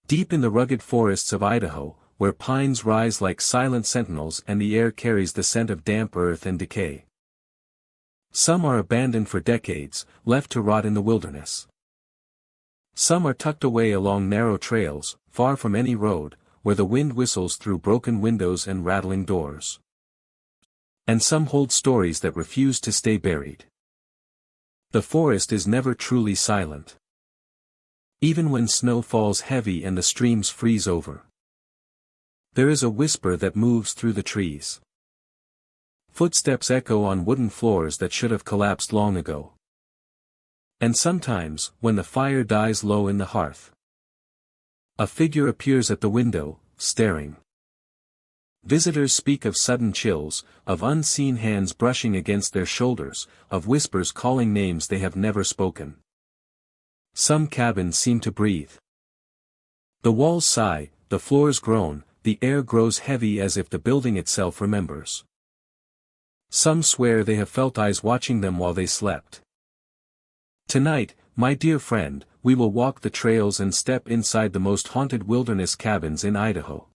Deep in the rugged forests of Idaho, where pines rise like silent sentinels and the air carries the scent of damp earth and decay. Some are abandoned for decades, left to rot in the wilderness. Some are tucked away along narrow trails, far from any road, where the wind whistles through broken windows and rattling doors. And some hold stories that refuse to stay buried. The forest is never truly silent. Even when snow falls heavy and the streams freeze over, there is a whisper that moves through the trees. Footsteps echo on wooden floors that should have collapsed long ago. And sometimes, when the fire dies low in the hearth, a figure appears at the window, staring. Visitors speak of sudden chills, of unseen hands brushing against their shoulders, of whispers calling names they have never spoken. Some cabins seem to breathe. The walls sigh, the floors groan, the air grows heavy as if the building itself remembers. Some swear they have felt eyes watching them while they slept. Tonight, my dear friend, we will walk the trails and step inside the most haunted wilderness cabins in Idaho.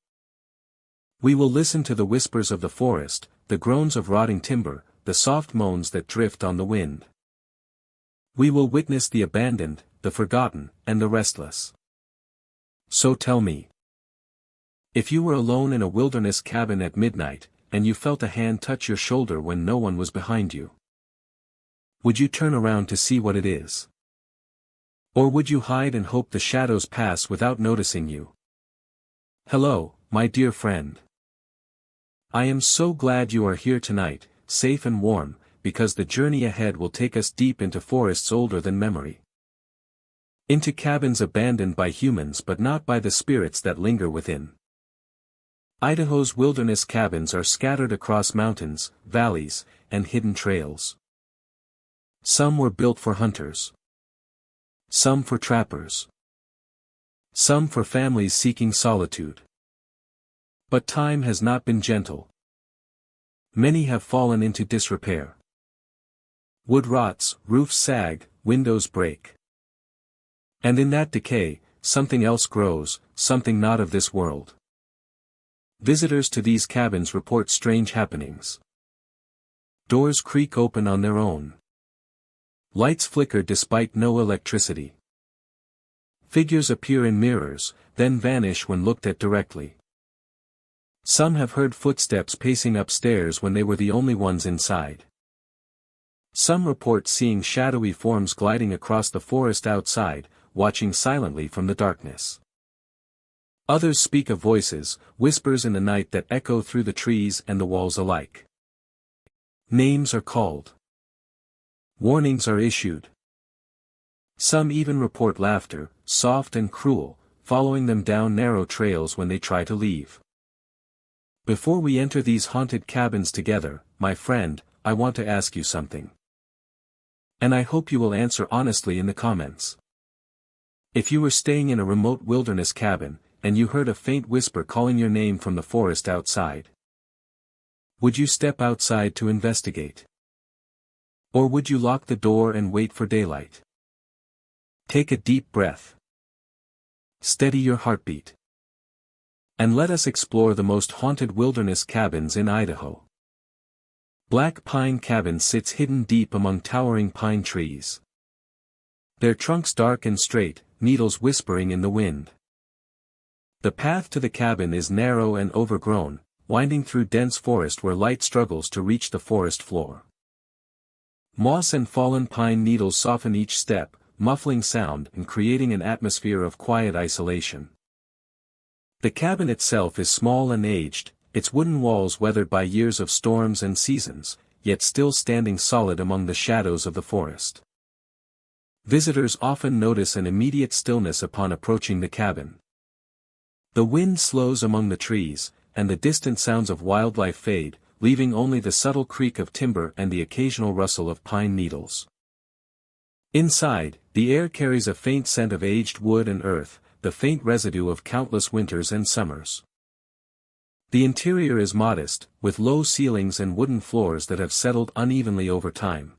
We will listen to the whispers of the forest, the groans of rotting timber, the soft moans that drift on the wind. We will witness the abandoned, the forgotten, and the restless. So tell me, if you were alone in a wilderness cabin at midnight, and you felt a hand touch your shoulder when no one was behind you, would you turn around to see what it is? Or would you hide and hope the shadows pass without noticing you? Hello, my dear friend. I am so glad you are here tonight, safe and warm, because the journey ahead will take us deep into forests older than memory. Into cabins abandoned by humans but not by the spirits that linger within. Idaho's wilderness cabins are scattered across mountains, valleys, and hidden trails. Some were built for hunters. Some for trappers. Some for families seeking solitude. But time has not been gentle. Many have fallen into disrepair. Wood rots, roofs sag, windows break. And in that decay, something else grows, something not of this world. Visitors to these cabins report strange happenings. Doors creak open on their own. Lights flicker despite no electricity. Figures appear in mirrors, then vanish when looked at directly. Some have heard footsteps pacing upstairs when they were the only ones inside. Some report seeing shadowy forms gliding across the forest outside, watching silently from the darkness. Others speak of voices, whispers in the night that echo through the trees and the walls alike. Names are called. Warnings are issued. Some even report laughter, soft and cruel, following them down narrow trails when they try to leave. Before we enter these haunted cabins together, my friend, I want to ask you something. And I hope you will answer honestly in the comments. If you were staying in a remote wilderness cabin, and you heard a faint whisper calling your name from the forest outside, would you step outside to investigate? Or would you lock the door and wait for daylight? Take a deep breath. Steady your heartbeat. And let us explore the most haunted wilderness cabins in Idaho. Black Pine Cabin sits hidden deep among towering pine trees. Their trunks dark and straight, needles whispering in the wind. The path to the cabin is narrow and overgrown, winding through dense forest where light struggles to reach the forest floor. Moss and fallen pine needles soften each step, muffling sound and creating an atmosphere of quiet isolation. The cabin itself is small and aged, its wooden walls weathered by years of storms and seasons, yet still standing solid among the shadows of the forest. Visitors often notice an immediate stillness upon approaching the cabin. The wind slows among the trees, and the distant sounds of wildlife fade, leaving only the subtle creak of timber and the occasional rustle of pine needles. Inside, the air carries a faint scent of aged wood and earth, the faint residue of countless winters and summers. The interior is modest, with low ceilings and wooden floors that have settled unevenly over time.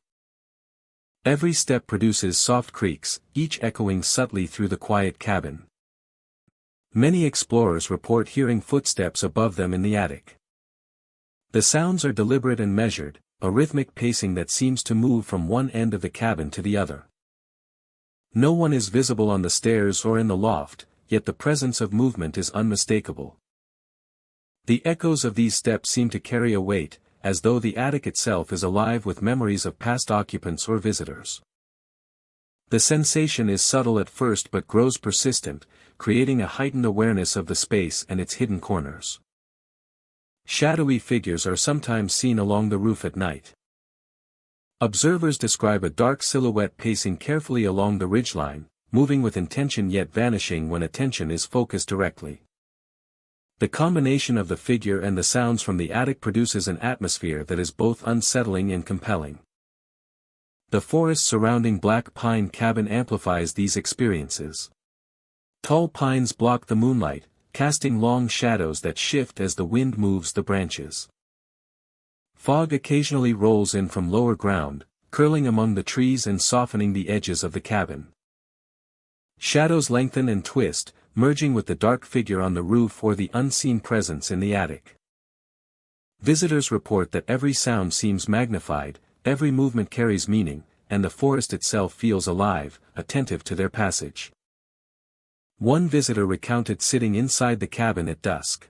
Every step produces soft creaks, each echoing subtly through the quiet cabin. Many explorers report hearing footsteps above them in the attic. The sounds are deliberate and measured, a rhythmic pacing that seems to move from one end of the cabin to the other. No one is visible on the stairs or in the loft, yet the presence of movement is unmistakable. The echoes of these steps seem to carry a weight, as though the attic itself is alive with memories of past occupants or visitors. The sensation is subtle at first but grows persistent, creating a heightened awareness of the space and its hidden corners. Shadowy figures are sometimes seen along the roof at night. Observers describe a dark silhouette pacing carefully along the ridgeline, moving with intention yet vanishing when attention is focused directly. The combination of the figure and the sounds from the attic produces an atmosphere that is both unsettling and compelling. The forest surrounding Black Pine Cabin amplifies these experiences. Tall pines block the moonlight, casting long shadows that shift as the wind moves the branches. Fog occasionally rolls in from lower ground, curling among the trees and softening the edges of the cabin. Shadows lengthen and twist, merging with the dark figure on the roof or the unseen presence in the attic. Visitors report that every sound seems magnified, every movement carries meaning, and the forest itself feels alive, attentive to their passage. One visitor recounted sitting inside the cabin at dusk.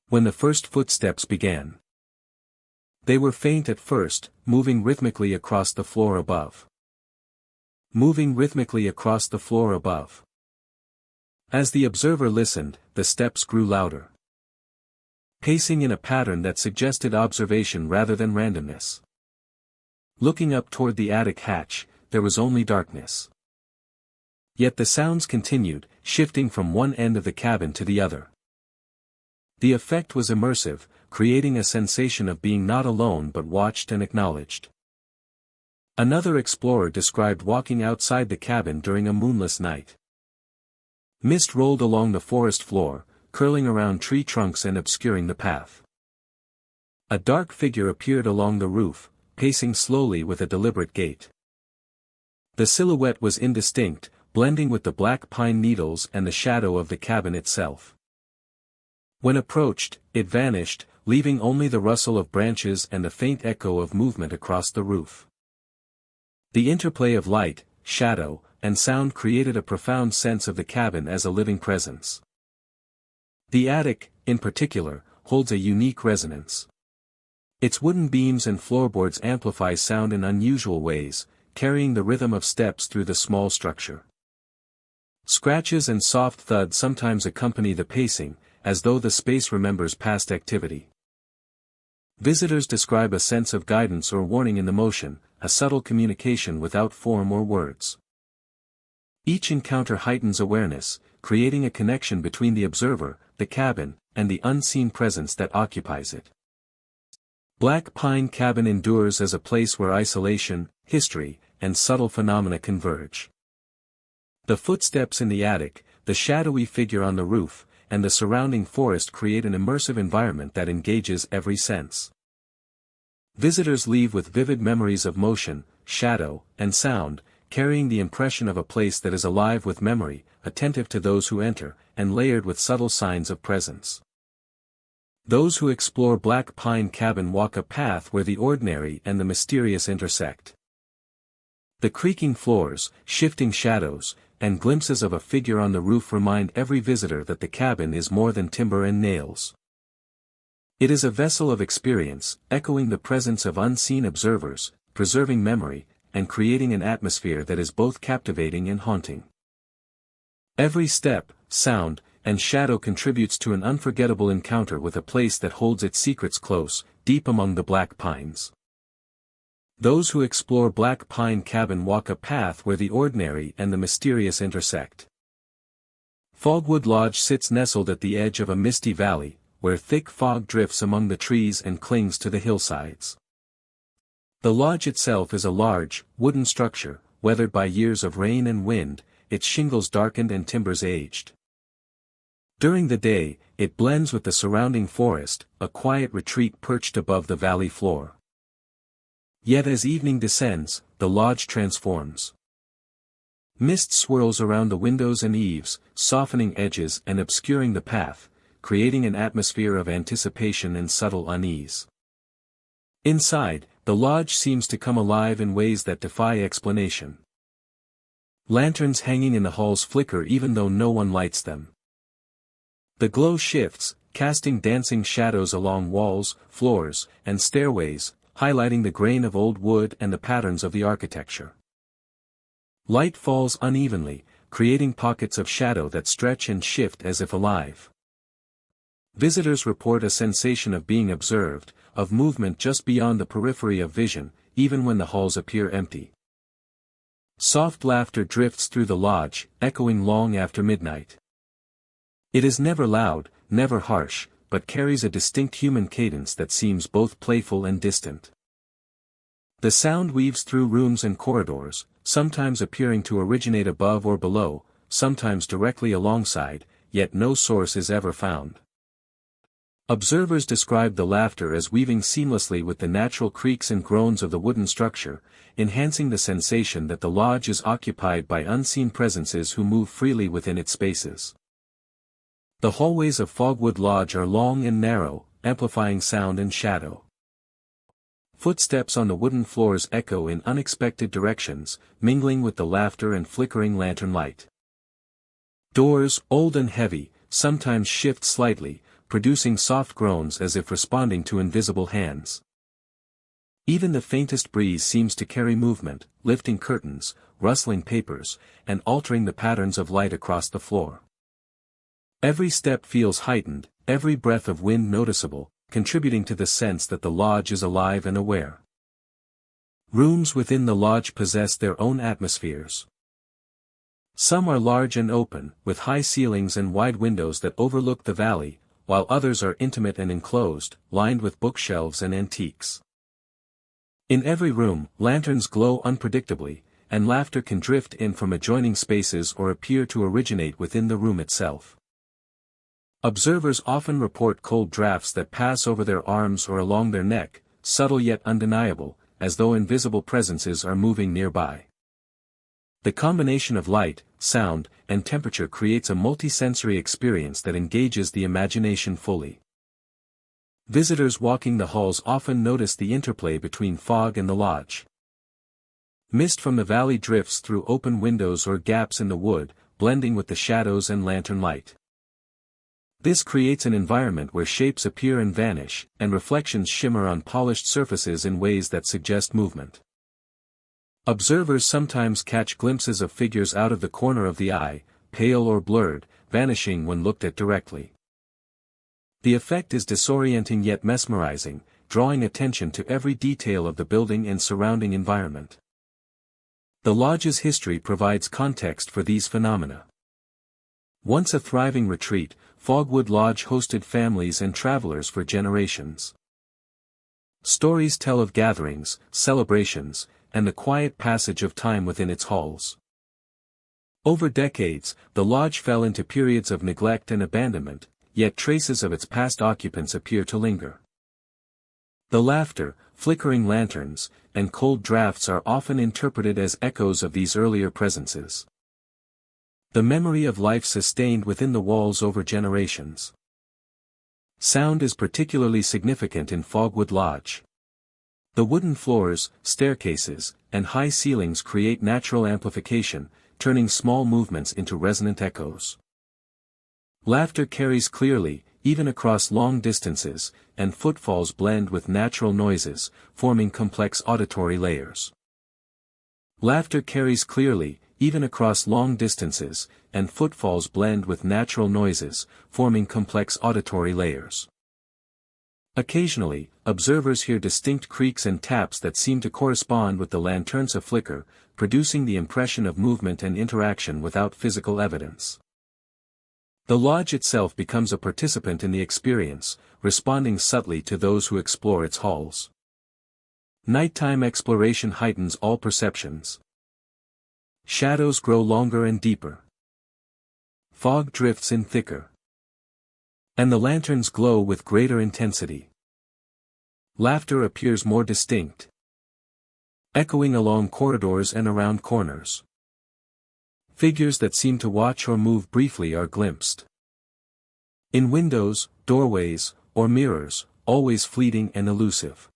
When the first footsteps began. They were faint at first, moving rhythmically across the floor above. Moving rhythmically across the floor above. As the observer listened, the steps grew louder. Pacing in a pattern that suggested observation rather than randomness. Looking up toward the attic hatch, there was only darkness. Yet the sounds continued, shifting from one end of the cabin to the other. The effect was immersive, creating a sensation of being not alone but watched and acknowledged. Another explorer described walking outside the cabin during a moonless night. Mist rolled along the forest floor, curling around tree trunks and obscuring the path. A dark figure appeared along the roof, pacing slowly with a deliberate gait. The silhouette was indistinct, blending with the black pine needles and the shadow of the cabin itself. When approached, it vanished, leaving only the rustle of branches and the faint echo of movement across the roof. The interplay of light, shadow, and sound created a profound sense of the cabin as a living presence. The attic, in particular, holds a unique resonance. Its wooden beams and floorboards amplify sound in unusual ways, carrying the rhythm of steps through the small structure. Scratches and soft thuds sometimes accompany the pacing, as though the space remembers past activity. Visitors describe a sense of guidance or warning in the motion, a subtle communication without form or words. Each encounter heightens awareness, creating a connection between the observer, the cabin, and the unseen presence that occupies it. Black Pine Cabin endures as a place where isolation, history, and subtle phenomena converge. The footsteps in the attic, the shadowy figure on the roof, and the surrounding forest create an immersive environment that engages every sense. Visitors leave with vivid memories of motion, shadow, and sound, carrying the impression of a place that is alive with memory, attentive to those who enter, and layered with subtle signs of presence. Those who explore Black Pine Cabin walk a path where the ordinary and the mysterious intersect. The creaking floors, shifting shadows, and glimpses of a figure on the roof remind every visitor that the cabin is more than timber and nails. It is a vessel of experience, echoing the presence of unseen observers, preserving memory, and creating an atmosphere that is both captivating and haunting. Every step, sound, and shadow contributes to an unforgettable encounter with a place that holds its secrets close, deep among the black pines. Those who explore Black Pine Cabin walk a path where the ordinary and the mysterious intersect. Fogwood Lodge sits nestled at the edge of a misty valley, where thick fog drifts among the trees and clings to the hillsides. The lodge itself is a large, wooden structure, weathered by years of rain and wind, its shingles darkened and timbers aged. During the day, it blends with the surrounding forest, a quiet retreat perched above the valley floor. Yet as evening descends, the lodge transforms. Mist swirls around the windows and eaves, softening edges and obscuring the path, creating an atmosphere of anticipation and subtle unease. Inside, the lodge seems to come alive in ways that defy explanation. Lanterns hanging in the halls flicker even though no one lights them. The glow shifts, casting dancing shadows along walls, floors, and stairways, highlighting the grain of old wood and the patterns of the architecture. Light falls unevenly, creating pockets of shadow that stretch and shift as if alive. Visitors report a sensation of being observed, of movement just beyond the periphery of vision, even when the halls appear empty. Soft laughter drifts through the lodge, echoing long after midnight. It is never loud, never harsh, but carries a distinct human cadence that seems both playful and distant. The sound weaves through rooms and corridors, sometimes appearing to originate above or below, sometimes directly alongside, yet no source is ever found. Observers describe the laughter as weaving seamlessly with the natural creaks and groans of the wooden structure, enhancing the sensation that the lodge is occupied by unseen presences who move freely within its spaces. The hallways of Fogwood Lodge are long and narrow, amplifying sound and shadow. Footsteps on the wooden floors echo in unexpected directions, mingling with the laughter and flickering lantern light. Doors, old and heavy, sometimes shift slightly, producing soft groans as if responding to invisible hands. Even the faintest breeze seems to carry movement, lifting curtains, rustling papers, and altering the patterns of light across the floor. Every step feels heightened, every breath of wind noticeable, contributing to the sense that the lodge is alive and aware. Rooms within the lodge possess their own atmospheres. Some are large and open, with high ceilings and wide windows that overlook the valley, while others are intimate and enclosed, lined with bookshelves and antiques. In every room, lanterns glow unpredictably, and laughter can drift in from adjoining spaces or appear to originate within the room itself. Observers often report cold drafts that pass over their arms or along their neck, subtle yet undeniable, as though invisible presences are moving nearby. The combination of light, sound, and temperature creates a multisensory experience that engages the imagination fully. Visitors walking the halls often notice the interplay between fog and the lodge. Mist from the valley drifts through open windows or gaps in the wood, blending with the shadows and lantern light. This creates an environment where shapes appear and vanish, and reflections shimmer on polished surfaces in ways that suggest movement. Observers sometimes catch glimpses of figures out of the corner of the eye, pale or blurred, vanishing when looked at directly. The effect is disorienting yet mesmerizing, drawing attention to every detail of the building and surrounding environment. The lodge's history provides context for these phenomena. Once a thriving retreat, Fogwood Lodge hosted families and travelers for generations. Stories tell of gatherings, celebrations, and the quiet passage of time within its halls. Over decades, the lodge fell into periods of neglect and abandonment, yet traces of its past occupants appear to linger. The laughter, flickering lanterns, and cold drafts are often interpreted as echoes of these earlier presences. The memory of life sustained within the walls over generations. Sound is particularly significant in Fogwood Lodge. The wooden floors, staircases, and high ceilings create natural amplification, turning small movements into resonant echoes. Laughter carries clearly, even across long distances, and footfalls blend with natural noises, forming complex auditory layers. Laughter carries clearly, even across long distances, and footfalls blend with natural noises, forming complex auditory layers. Occasionally, observers hear distinct creaks and taps that seem to correspond with the lanterns flicker, producing the impression of movement and interaction without physical evidence. The lodge itself becomes a participant in the experience, responding subtly to those who explore its halls. Nighttime exploration heightens all perceptions. Shadows grow longer and deeper. Fog drifts in thicker. And the lanterns glow with greater intensity. Laughter appears more distinct, echoing along corridors and around corners. Figures that seem to watch or move briefly are glimpsed. In windows, doorways, or mirrors, always fleeting and elusive.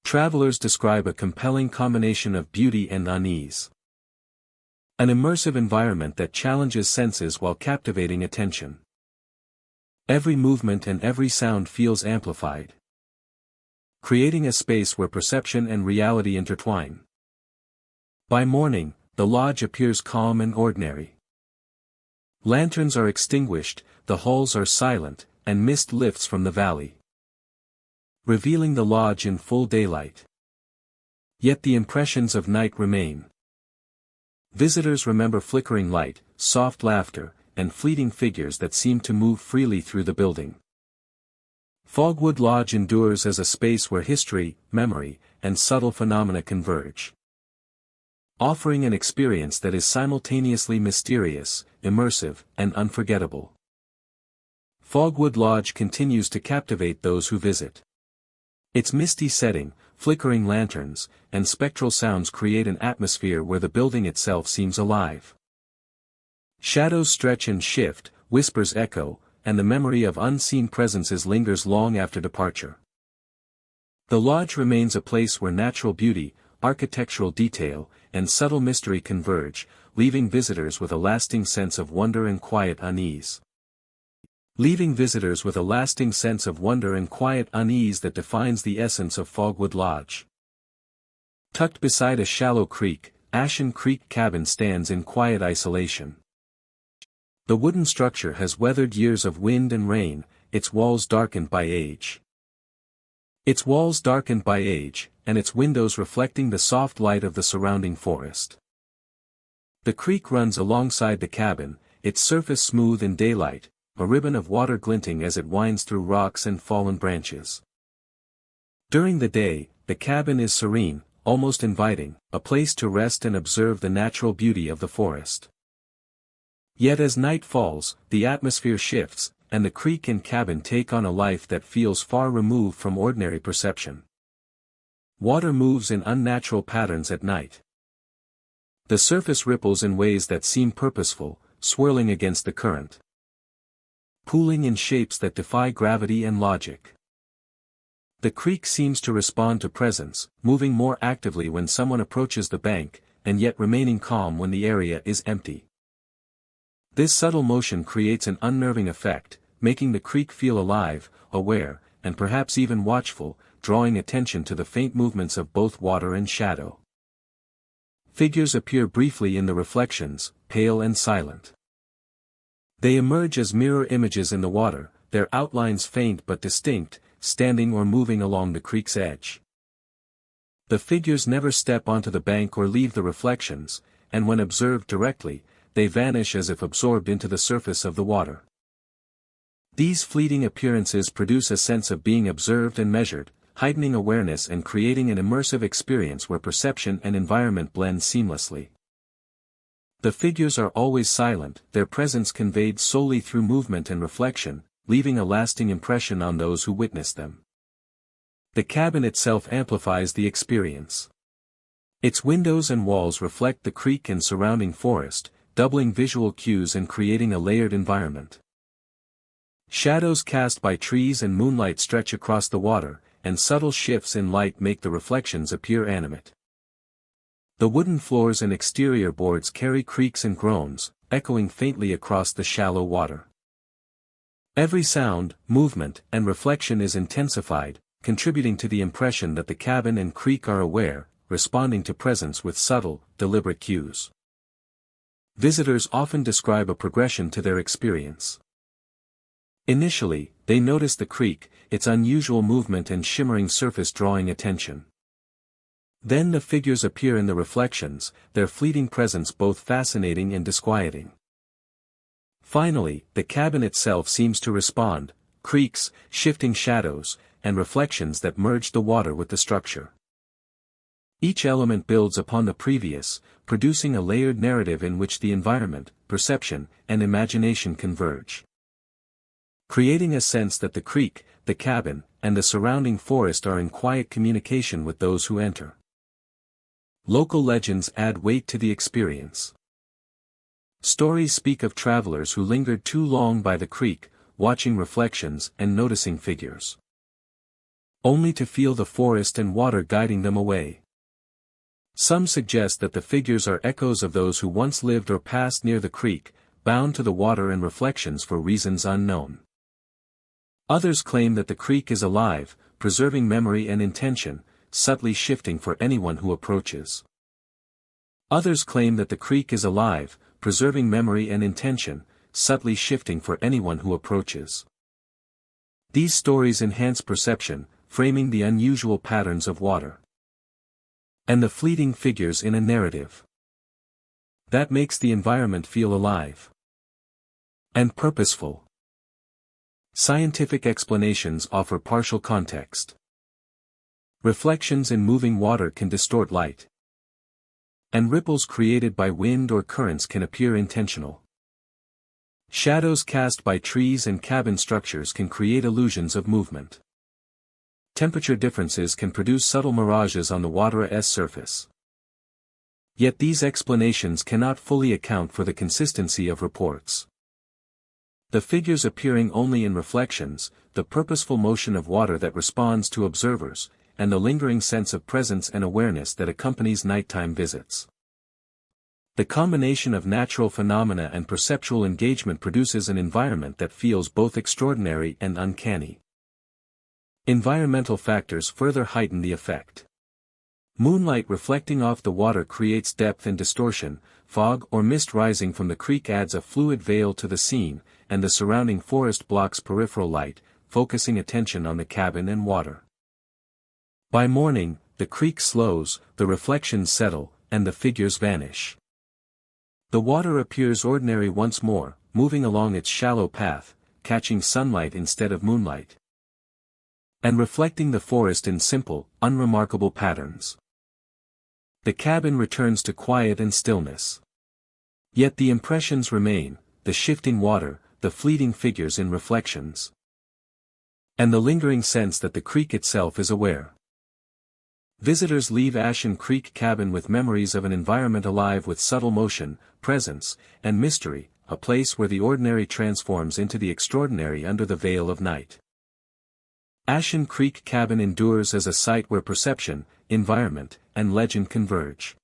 Travelers describe a compelling combination of beauty and unease. An immersive environment that challenges senses while captivating attention. Every movement and every sound feels amplified, creating a space where perception and reality intertwine. By morning, the lodge appears calm and ordinary. Lanterns are extinguished, the halls are silent, and mist lifts from the valley, revealing the lodge in full daylight. Yet the impressions of night remain. Visitors remember flickering light, soft laughter, and fleeting figures that seem to move freely through the building. Fogwood Lodge endures as a space where history, memory, and subtle phenomena converge, offering an experience that is simultaneously mysterious, immersive, and unforgettable. Fogwood Lodge continues to captivate those who visit. Its misty setting, flickering lanterns, and spectral sounds create an atmosphere where the building itself seems alive. Shadows stretch and shift, whispers echo, and the memory of unseen presences lingers long after departure. The lodge remains a place where natural beauty, architectural detail, and subtle mystery converge, leaving visitors with a lasting sense of wonder and quiet unease. That defines the essence of Fogwood Lodge. Tucked beside a shallow creek, Ashen Creek Cabin stands in quiet isolation. The wooden structure has weathered years of wind and rain, its walls darkened by age. And its windows reflecting the soft light of the surrounding forest. The creek runs alongside the cabin, its surface smooth in daylight, a ribbon of water glinting as it winds through rocks and fallen branches. During the day, the cabin is serene, almost inviting, a place to rest and observe the natural beauty of the forest. Yet as night falls, the atmosphere shifts, and the creek and cabin take on a life that feels far removed from ordinary perception. Water moves in unnatural patterns at night. The surface ripples in ways that seem purposeful, swirling against the current, pooling in shapes that defy gravity and logic. The creek seems to respond to presence, moving more actively when someone approaches the bank, and yet remaining calm when the area is empty. This subtle motion creates an unnerving effect, making the creek feel alive, aware, and perhaps even watchful, drawing attention to the faint movements of both water and shadow. Figures appear briefly in the reflections, pale and silent. They emerge as mirror images in the water, their outlines faint but distinct, standing or moving along the creek's edge. The figures never step onto the bank or leave the reflections, and when observed directly, they vanish as if absorbed into the surface of the water. These fleeting appearances produce a sense of being observed and measured, heightening awareness and creating an immersive experience where perception and environment blend seamlessly. The figures are always silent, their presence conveyed solely through movement and reflection, leaving a lasting impression on those who witness them. The cabin itself amplifies the experience. Its windows and walls reflect the creek and surrounding forest, doubling visual cues and creating a layered environment. Shadows cast by trees and moonlight stretch across the water, and subtle shifts in light make the reflections appear animate. The wooden floors and exterior boards carry creaks and groans, echoing faintly across the shallow water. Every sound, movement, and reflection is intensified, contributing to the impression that the cabin and creek are aware, responding to presence with subtle, deliberate cues. Visitors often describe a progression to their experience. Initially, they notice the creek, its unusual movement and shimmering surface drawing attention. Then the figures appear in the reflections, their fleeting presence both fascinating and disquieting. Finally, the cabin itself seems to respond, creaks, shifting shadows, and reflections that merge the water with the structure. Each element builds upon the previous, producing a layered narrative in which the environment, perception, and imagination converge, creating a sense that the creek, the cabin, and the surrounding forest are in quiet communication with those who enter. Local legends add weight to the experience. Stories speak of travelers who lingered too long by the creek, watching reflections and noticing figures, only to feel the forest and water guiding them away. Some suggest that the figures are echoes of those who once lived or passed near the creek, bound to the water and reflections for reasons unknown. Others claim that the creek is alive, preserving memory and intention, subtly shifting for anyone who approaches. Others claim that the creek is alive, preserving memory and intention, subtly shifting for anyone who approaches. These stories enhance perception, framing the unusual patterns of water and the fleeting figures in a narrative that makes the environment feel alive and purposeful. Scientific explanations offer partial context. Reflections in moving water can distort light, and ripples created by wind or currents can appear intentional. Shadows cast by trees and cabin structures can create illusions of movement. Temperature differences can produce subtle mirages on the water's surface. Yet these explanations cannot fully account for the consistency of reports. The figures appearing only in reflections, the purposeful motion of water that responds to observers, and the lingering sense of presence and awareness that accompanies nighttime visits. The combination of natural phenomena and perceptual engagement produces an environment that feels both extraordinary and uncanny. Environmental factors further heighten the effect. Moonlight reflecting off the water creates depth and distortion, fog or mist rising from the creek adds a fluid veil to the scene, and the surrounding forest blocks peripheral light, focusing attention on the cabin and water. By morning, the creek slows, the reflections settle, and the figures vanish. The water appears ordinary once more, moving along its shallow path, catching sunlight instead of moonlight, and reflecting the forest in simple, unremarkable patterns. The cabin returns to quiet and stillness. Yet the impressions remain, the shifting water, the fleeting figures in reflections, and the lingering sense that the creek itself is aware. Visitors leave Ashen Creek Cabin with memories of an environment alive with subtle motion, presence, and mystery, a place where the ordinary transforms into the extraordinary under the veil of night. Ashen Creek Cabin endures as a site where perception, environment, and legend converge.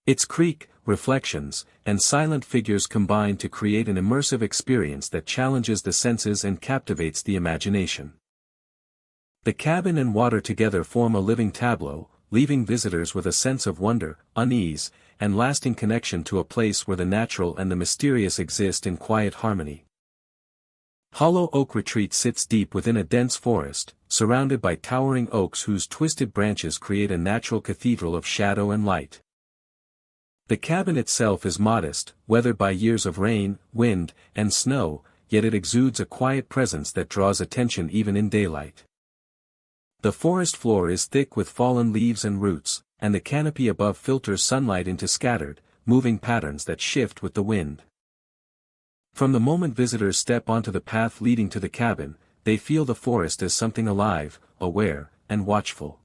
Its creek, reflections, and silent figures combine to create an immersive experience that challenges the senses and captivates the imagination. The cabin and water together form a living tableau, leaving visitors with a sense of wonder, unease, and lasting connection to a place where the natural and the mysterious exist in quiet harmony. Hollow Oak Retreat sits deep within a dense forest, surrounded by towering oaks whose twisted branches create a natural cathedral of shadow and light. The cabin itself is modest, weathered by years of rain, wind, and snow, yet it exudes a quiet presence that draws attention even in daylight. The forest floor is thick with fallen leaves and roots, and the canopy above filters sunlight into scattered, moving patterns that shift with the wind. From the moment visitors step onto the path leading to the cabin, they feel the forest as something alive, aware, and watchful.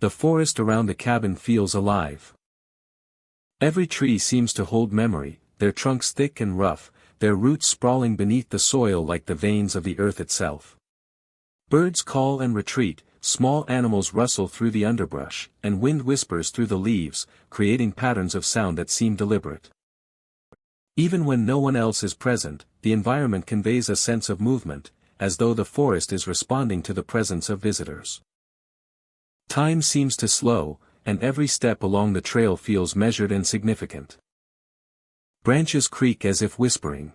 The forest around the cabin feels alive. Every tree seems to hold memory, their trunks thick and rough, their roots sprawling beneath the soil like the veins of the earth itself. Birds call and retreat, small animals rustle through the underbrush, and wind whispers through the leaves, creating patterns of sound that seem deliberate. Even when no one else is present, the environment conveys a sense of movement, as though the forest is responding to the presence of visitors. Time seems to slow, and every step along the trail feels measured and significant. Branches creak as if whispering.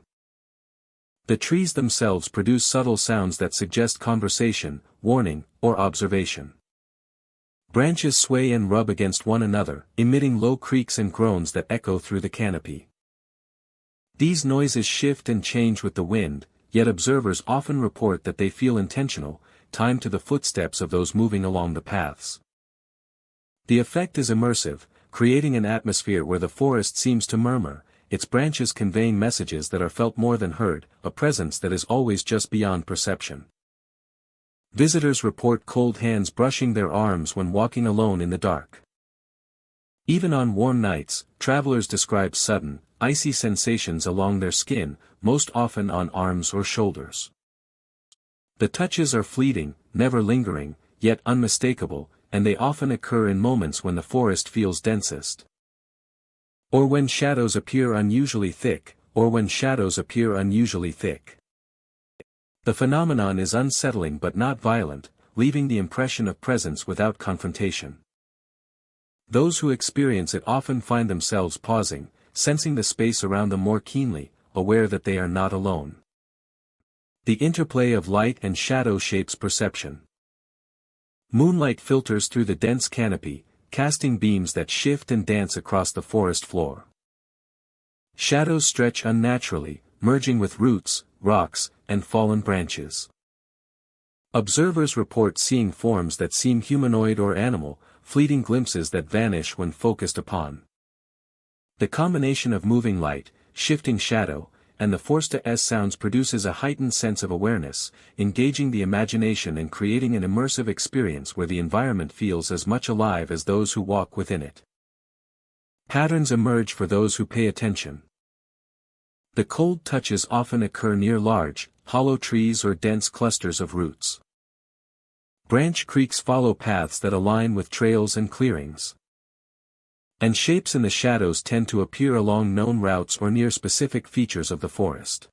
The trees themselves produce subtle sounds that suggest conversation, warning, or observation. Branches sway and rub against one another, emitting low creaks and groans that echo through the canopy. These noises shift and change with the wind, yet observers often report that they feel intentional, timed to the footsteps of those moving along the paths. The effect is immersive, creating an atmosphere where the forest seems to murmur, its branches conveying messages that are felt more than heard, a presence that is always just beyond perception. Visitors report cold hands brushing their arms when walking alone in the dark. Even on warm nights, travelers describe sudden, icy sensations along their skin, most often on arms or shoulders. The touches are fleeting, never lingering, yet unmistakable, and they often occur in moments when the forest feels densest. Or when shadows appear unusually thick, The phenomenon is unsettling but not violent, leaving the impression of presence without confrontation. Those who experience it often find themselves pausing, sensing the space around them more keenly, aware that they are not alone. The interplay of light and shadow shapes perception. Moonlight filters through the dense canopy, casting beams that shift and dance across the forest floor. Shadows stretch unnaturally, merging with roots, rocks, and fallen branches. Observers report seeing forms that seem humanoid or animal, fleeting glimpses that vanish when focused upon. The combination of moving light, shifting shadow, and the forest sounds produces a heightened sense of awareness, engaging the imagination and creating an immersive experience where the environment feels as much alive as those who walk within it. Patterns emerge for those who pay attention. The cold touches often occur near large, hollow trees or dense clusters of roots. Branch creaks follow paths that align with trails and clearings. And shapes in the shadows tend to appear along known routes or near specific features of the forest.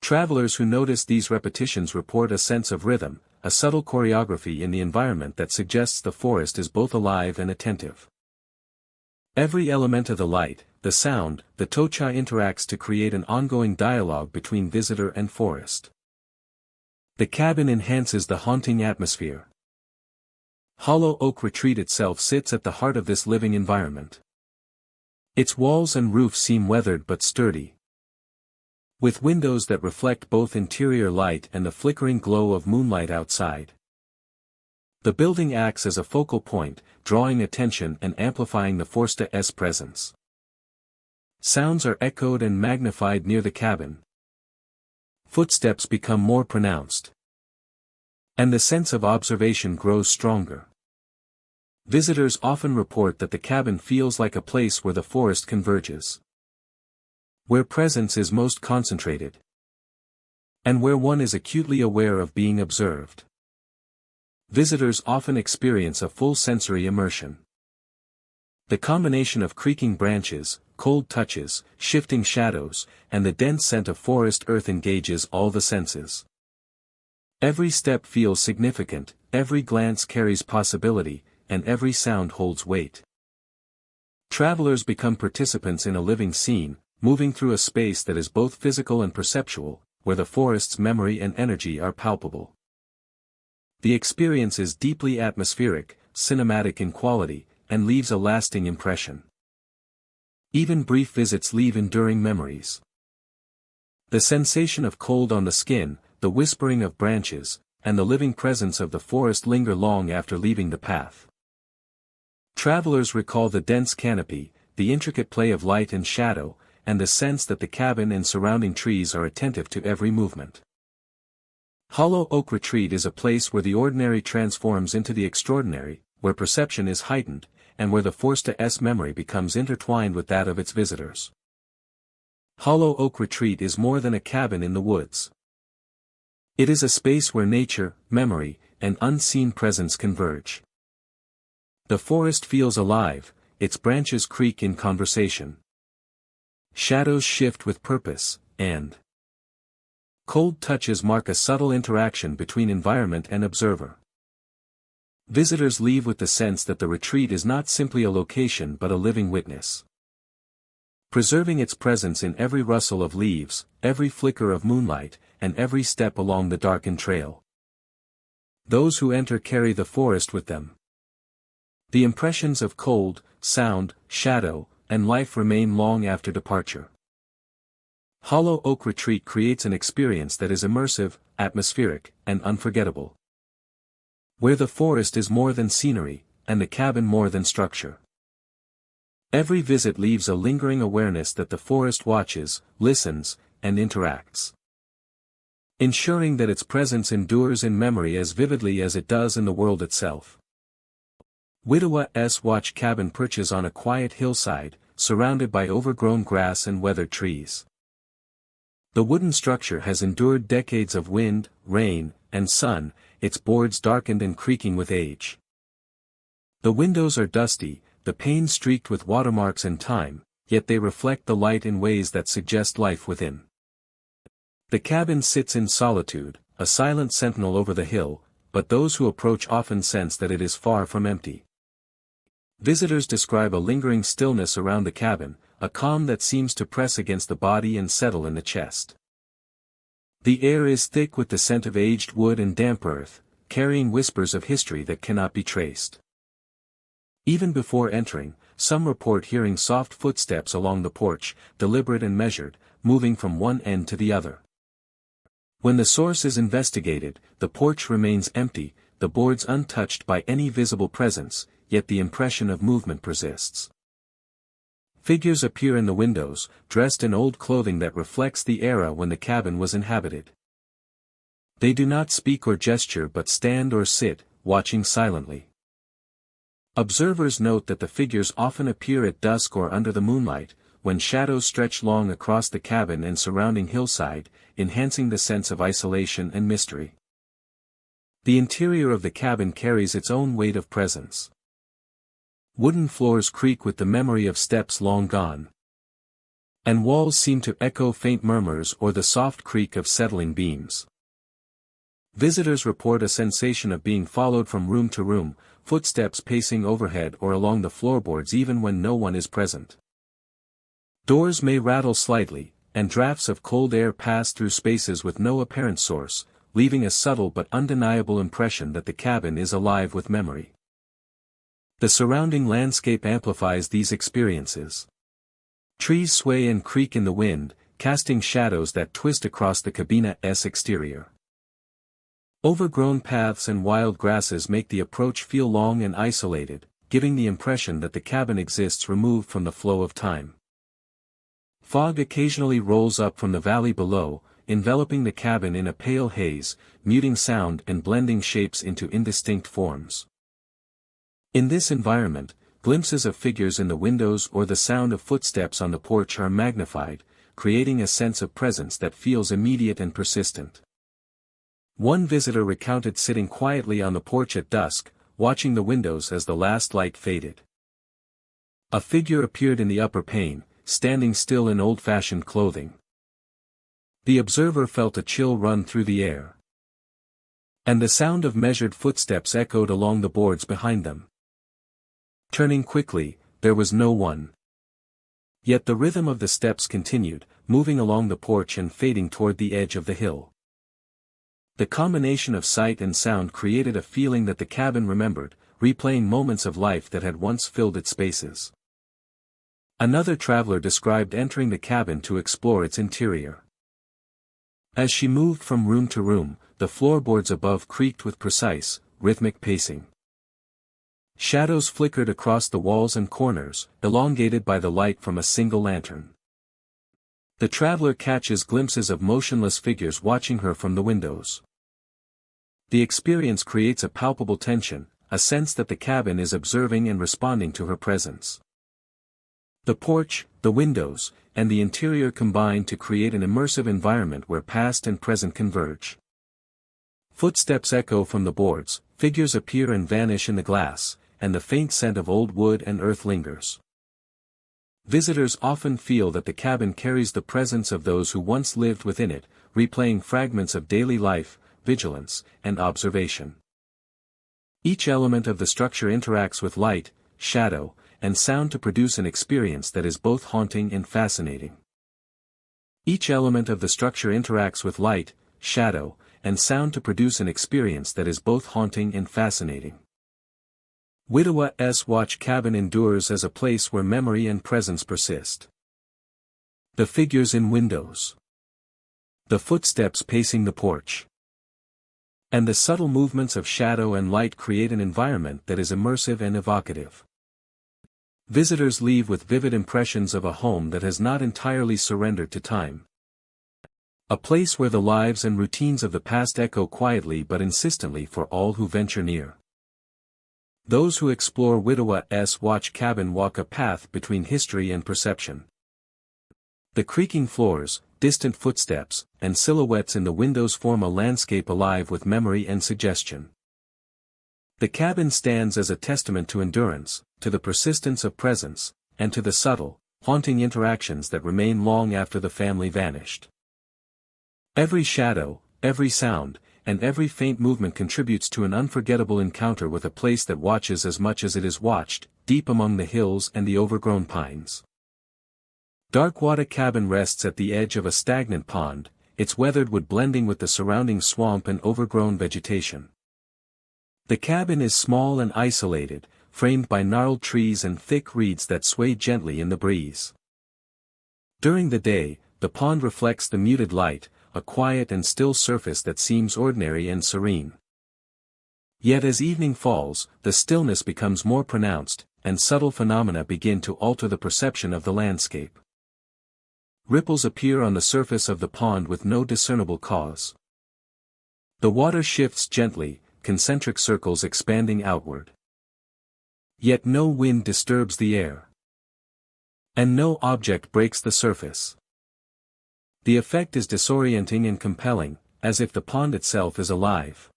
Travelers who notice these repetitions report a sense of rhythm, a subtle choreography in the environment that suggests the forest is both alive and attentive. Every element of the light, the sound, the tocha interacts to create an ongoing dialogue between visitor and forest. The cabin enhances the haunting atmosphere. Hollow Oak Retreat itself sits at the heart of this living environment. Its walls and roof seem weathered but sturdy. With windows that reflect both interior light and the flickering glow of moonlight outside. The building acts as a focal point, drawing attention and amplifying the forest's presence. Sounds are echoed and magnified near the cabin. Footsteps become more pronounced. And the sense of observation grows stronger. Visitors often report that the cabin feels like a place where the forest converges. Where presence is most concentrated. And where one is acutely aware of being observed. Visitors often experience a full sensory immersion. The combination of creaking branches, cold touches, shifting shadows, and the dense scent of forest earth engages all the senses. Every step feels significant, every glance carries possibility, and every sound holds weight. Travelers become participants in a living scene, moving through a space that is both physical and perceptual, where the forest's memory and energy are palpable. The experience is deeply atmospheric, cinematic in quality, and leaves a lasting impression. Even brief visits leave enduring memories. The sensation of cold on the skin, the whispering of branches, and the living presence of the forest linger long after leaving the path. Travelers recall the dense canopy, the intricate play of light and shadow, and the sense that the cabin and surrounding trees are attentive to every movement. Hollow Oak Retreat is a place where the ordinary transforms into the extraordinary, where perception is heightened, and where the forest's memory becomes intertwined with that of its visitors. Hollow Oak Retreat is more than a cabin in the woods. It is a space where nature, memory, and unseen presence converge. The forest feels alive, its branches creak in conversation. Shadows shift with purpose, and cold touches mark a subtle interaction between environment and observer. Visitors leave with the sense that the retreat is not simply a location but a living witness. Preserving its presence in every rustle of leaves, every flicker of moonlight, and every step along the darkened trail. Those who enter carry the forest with them. The impressions of cold, sound, shadow, and life remain long after departure. Hollow Oak Retreat creates an experience that is immersive, atmospheric, and unforgettable. Where the forest is more than scenery, and the cabin more than structure. Every visit leaves a lingering awareness that the forest watches, listens, and interacts. Ensuring that its presence endures in memory as vividly as it does in the world itself. Widow's watch cabin perches on a quiet hillside, surrounded by overgrown grass and weathered trees. The wooden structure has endured decades of wind, rain, and sun, its boards darkened and creaking with age. The windows are dusty, the panes streaked with watermarks and time, yet they reflect the light in ways that suggest life within. The cabin sits in solitude, a silent sentinel over the hill, but those who approach often sense that it is far from empty. Visitors describe a lingering stillness around the cabin, a calm that seems to press against the body and settle in the chest. The air is thick with the scent of aged wood and damp earth, carrying whispers of history that cannot be traced. Even before entering, some report hearing soft footsteps along the porch, deliberate and measured, moving from one end to the other. When the source is investigated, the porch remains empty, the boards untouched by any visible presence, yet the impression of movement persists. Figures appear in the windows, dressed in old clothing that reflects the era when the cabin was inhabited. They do not speak or gesture but stand or sit, watching silently. Observers note that the figures often appear at dusk or under the moonlight, when shadows stretch long across the cabin and surrounding hillside, enhancing the sense of isolation and mystery. The interior of the cabin carries its own weight of presence. Wooden floors creak with the memory of steps long gone. And walls seem to echo faint murmurs or the soft creak of settling beams. Visitors report a sensation of being followed from room to room, footsteps pacing overhead or along the floorboards even when no one is present. Doors may rattle slightly, and drafts of cold air pass through spaces with no apparent source, leaving a subtle but undeniable impression that the cabin is alive with memory. The surrounding landscape amplifies these experiences. Trees sway and creak in the wind, casting shadows that twist across the cabina's exterior. Overgrown paths and wild grasses make the approach feel long and isolated, giving the impression that the cabin exists removed from the flow of time. Fog occasionally rolls up from the valley below, enveloping the cabin in a pale haze, muting sound and blending shapes into indistinct forms. In this environment, glimpses of figures in the windows or the sound of footsteps on the porch are magnified, creating a sense of presence that feels immediate and persistent. One visitor recounted sitting quietly on the porch at dusk, watching the windows as the last light faded. A figure appeared in the upper pane, standing still in old-fashioned clothing. The observer felt a chill run through the air. And the sound of measured footsteps echoed along the boards behind them. Turning quickly, there was no one. Yet the rhythm of the steps continued, moving along the porch and fading toward the edge of the hill. The combination of sight and sound created a feeling that the cabin remembered, replaying moments of life that had once filled its spaces. Another traveler described entering the cabin to explore its interior. As she moved from room to room, the floorboards above creaked with precise, rhythmic pacing. Shadows flickered across the walls and corners, elongated by the light from a single lantern. The traveler catches glimpses of motionless figures watching her from the windows. The experience creates a palpable tension, a sense that the cabin is observing and responding to her presence. The porch, the windows, and the interior combine to create an immersive environment where past and present converge. Footsteps echo from the boards, figures appear and vanish in the glass, and the faint scent of old wood and earth lingers. Visitors often feel that the cabin carries the presence of those who once lived within it, replaying fragments of daily life, vigilance, and observation. Each element of the structure interacts with light, shadow, and sound to produce an experience that is both haunting and fascinating. Each element of the structure interacts with light, shadow, and sound to produce an experience that is both haunting and fascinating. Widow's watch cabin endures as a place where memory and presence persist. The figures in windows. The footsteps pacing the porch. And the subtle movements of shadow and light create an environment that is immersive and evocative. Visitors leave with vivid impressions of a home that has not entirely surrendered to time. A place where the lives and routines of the past echo quietly but insistently for all who venture near. Those who explore Widowa's Watch Cabin walk a path between history and perception. The creaking floors, distant footsteps, and silhouettes in the windows form a landscape alive with memory and suggestion. The cabin stands as a testament to endurance, to the persistence of presence, and to the subtle, haunting interactions that remain long after the family vanished. Every shadow, every sound, and every faint movement contributes to an unforgettable encounter with a place that watches as much as it is watched, deep among the hills and the overgrown pines. Darkwater Cabin rests at the edge of a stagnant pond, its weathered wood blending with the surrounding swamp and overgrown vegetation. The cabin is small and isolated, framed by gnarled trees and thick reeds that sway gently in the breeze. During the day, the pond reflects the muted light, a quiet and still surface that seems ordinary and serene. Yet as evening falls, the stillness becomes more pronounced, and subtle phenomena begin to alter the perception of the landscape. Ripples appear on the surface of the pond with no discernible cause. The water shifts gently, concentric circles expanding outward. Yet no wind disturbs the air. And no object breaks the surface. The effect is disorienting and compelling, as if the pond itself is alive,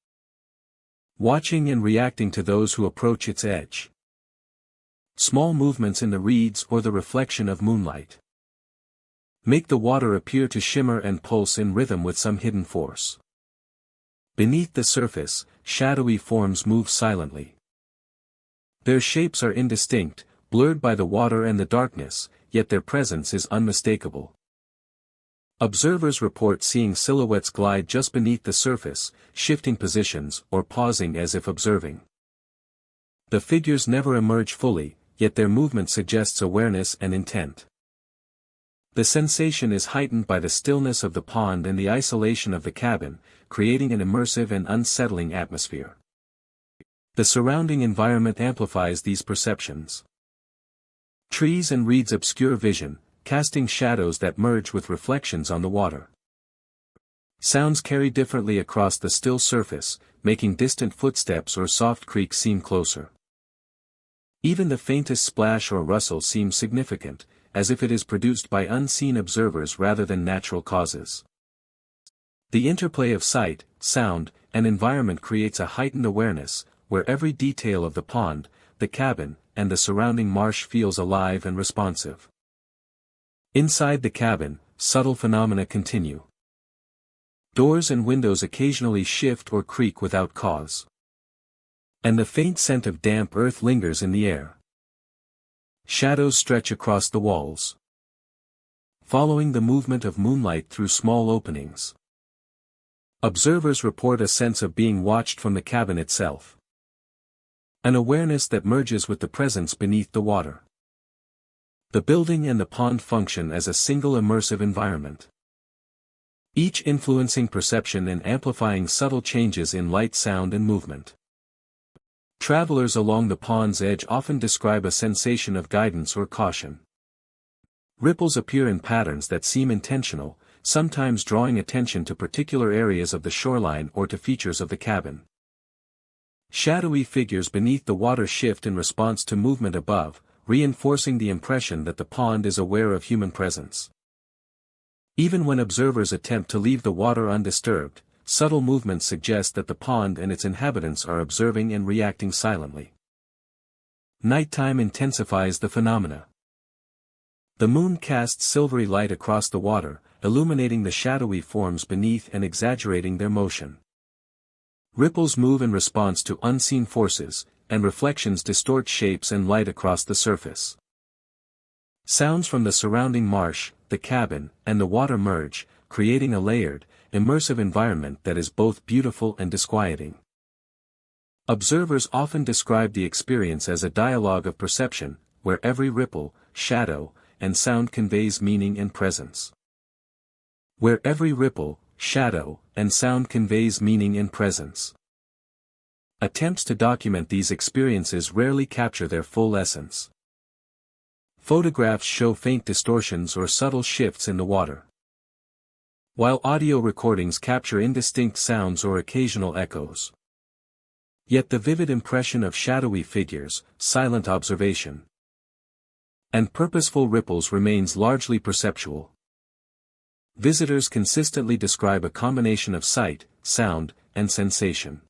watching and reacting to those who approach its edge. Small movements in the reeds or the reflection of moonlight make the water appear to shimmer and pulse in rhythm with some hidden force. Beneath the surface, shadowy forms move silently. Their shapes are indistinct, blurred by the water and the darkness, yet their presence is unmistakable. Observers report seeing silhouettes glide just beneath the surface, shifting positions or pausing as if observing. The figures never emerge fully, yet their movement suggests awareness and intent. The sensation is heightened by the stillness of the pond and the isolation of the cabin, creating an immersive and unsettling atmosphere. The surrounding environment amplifies these perceptions. Trees and reeds obscure vision, casting shadows that merge with reflections on the water. Sounds carry differently across the still surface, making distant footsteps or soft creaks seem closer. Even the faintest splash or rustle seems significant, as if it is produced by unseen observers rather than natural causes. The interplay of sight, sound, and environment creates a heightened awareness, where every detail of the pond, the cabin, and the surrounding marsh feels alive and responsive. Inside the cabin, subtle phenomena continue. Doors and windows occasionally shift or creak without cause. And the faint scent of damp earth lingers in the air. Shadows stretch across the walls, following the movement of moonlight through small openings. Observers report a sense of being watched from the cabin itself. An awareness that merges with the presence beneath the water. The building and the pond function as a single immersive environment, each influencing perception and amplifying subtle changes in light, sound, and movement. Travelers along the pond's edge often describe a sensation of guidance or caution. Ripples appear in patterns that seem intentional, sometimes drawing attention to particular areas of the shoreline or to features of the cabin. Shadowy figures beneath the water shift in response to movement above, reinforcing the impression that the pond is aware of human presence. Even when observers attempt to leave the water undisturbed, subtle movements suggest that the pond and its inhabitants are observing and reacting silently. Nighttime intensifies the phenomena. The moon casts silvery light across the water, illuminating the shadowy forms beneath and exaggerating their motion. Ripples move in response to unseen forces, and reflections distort shapes and light across the surface. Sounds from the surrounding marsh, the cabin, and the water merge, creating a layered, immersive environment that is both beautiful and disquieting. Observers often describe the experience as a dialogue of perception, where every ripple, shadow, and sound conveys meaning and presence. Where every ripple, shadow, and sound conveys meaning and presence. Attempts to document these experiences rarely capture their full essence. Photographs show faint distortions or subtle shifts in the water, while audio recordings capture indistinct sounds or occasional echoes. Yet the vivid impression of shadowy figures, silent observation, and purposeful ripples remains largely perceptual. Visitors consistently describe a combination of sight, sound, and sensation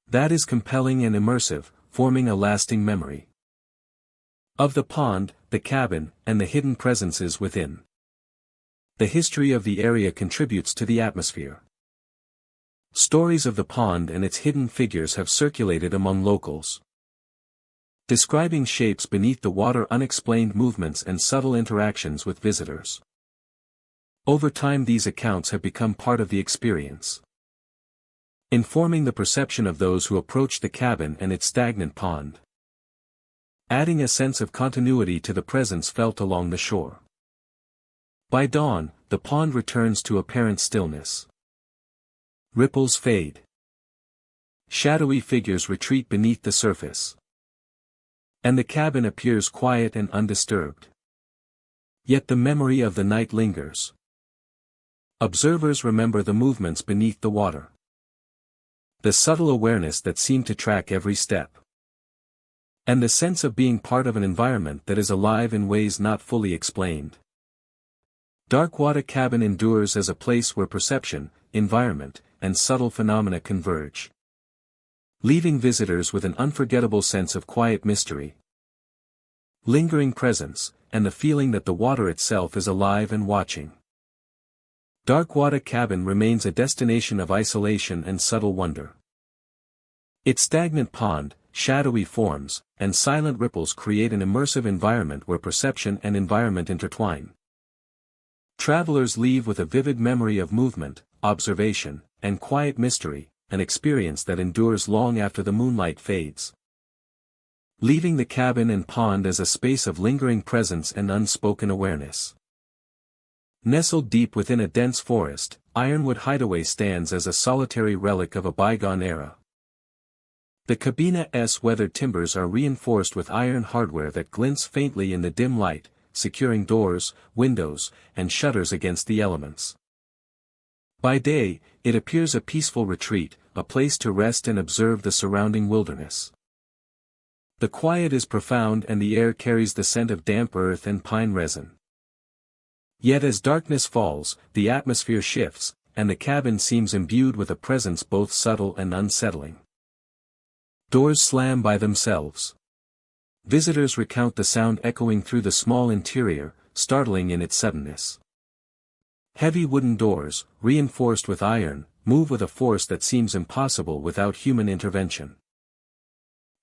that is compelling and immersive, forming a lasting memory of the pond, the cabin, and the hidden presences within. The history of the area contributes to the atmosphere. Stories of the pond and its hidden figures have circulated among locals, describing shapes beneath the water, unexplained movements, and subtle interactions with visitors. Over time, these accounts have become part of the experience, informing the perception of those who approach the cabin and its stagnant pond, adding a sense of continuity to the presence felt along the shore. By dawn, the pond returns to apparent stillness. Ripples fade. Shadowy figures retreat beneath the surface, and the cabin appears quiet and undisturbed. Yet the memory of the night lingers. Observers remember the movements beneath the water, the subtle awareness that seemed to track every step, and the sense of being part of an environment that is alive in ways not fully explained. Darkwater Cabin endures as a place where perception, environment, and subtle phenomena converge, leaving visitors with an unforgettable sense of quiet mystery, lingering presence, and the feeling that the water itself is alive and watching. Darkwater Cabin remains a destination of isolation and subtle wonder. Its stagnant pond, shadowy forms, and silent ripples create an immersive environment where perception and environment intertwine. Travelers leave with a vivid memory of movement, observation, and quiet mystery, an experience that endures long after the moonlight fades, leaving the cabin and pond as a space of lingering presence and unspoken awareness. Nestled deep within a dense forest, Ironwood Hideaway stands as a solitary relic of a bygone era. The cabina's weathered timbers are reinforced with iron hardware that glints faintly in the dim light, securing doors, windows, and shutters against the elements. By day, it appears a peaceful retreat, a place to rest and observe the surrounding wilderness. The quiet is profound and the air carries the scent of damp earth and pine resin. Yet as darkness falls, the atmosphere shifts, and the cabin seems imbued with a presence both subtle and unsettling. Doors slam by themselves. Visitors recount the sound echoing through the small interior, startling in its suddenness. Heavy wooden doors, reinforced with iron, move with a force that seems impossible without human intervention.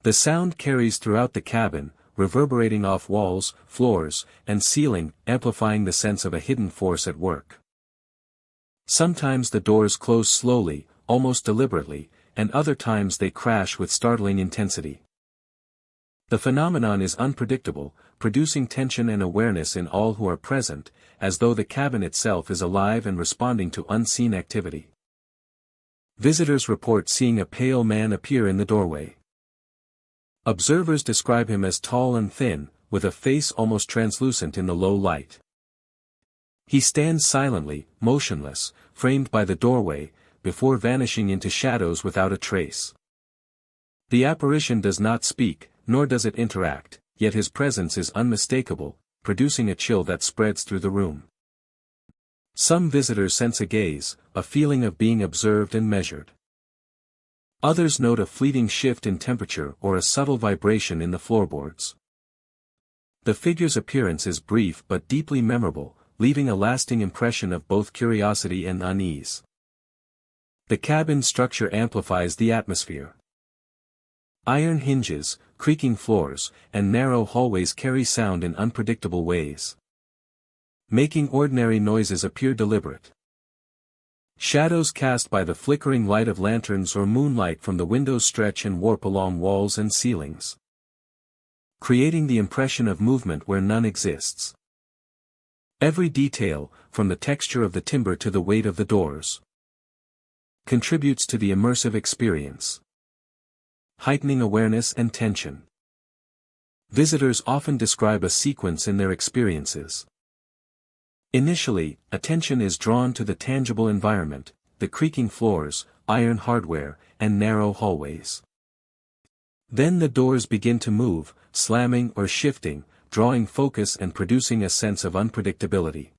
The sound carries throughout the cabin, reverberating off walls, floors, and ceiling, amplifying the sense of a hidden force at work. Sometimes the doors close slowly, almost deliberately, and other times they crash with startling intensity. The phenomenon is unpredictable, producing tension and awareness in all who are present, as though the cabin itself is alive and responding to unseen activity. Visitors report seeing a pale man appear in the doorway. Observers describe him as tall and thin, with a face almost translucent in the low light. He stands silently, motionless, framed by the doorway, before vanishing into shadows without a trace. The apparition does not speak, nor does it interact, yet his presence is unmistakable, producing a chill that spreads through the room. Some visitors sense a gaze, a feeling of being observed and measured. Others note a fleeting shift in temperature or a subtle vibration in the floorboards. The figure's appearance is brief but deeply memorable, leaving a lasting impression of both curiosity and unease. The cabin structure amplifies the atmosphere. Iron hinges, creaking floors, and narrow hallways carry sound in unpredictable ways, making ordinary noises appear deliberate. Shadows cast by the flickering light of lanterns or moonlight from the windows stretch and warp along walls and ceilings, creating the impression of movement where none exists. Every detail, from the texture of the timber to the weight of the doors, contributes to the immersive experience, heightening awareness and tension. Visitors often describe a sequence in their experiences. Initially, attention is drawn to the tangible environment, the creaking floors, iron hardware, and narrow hallways. Then the doors begin to move, slamming or shifting, drawing focus and producing a sense of unpredictability.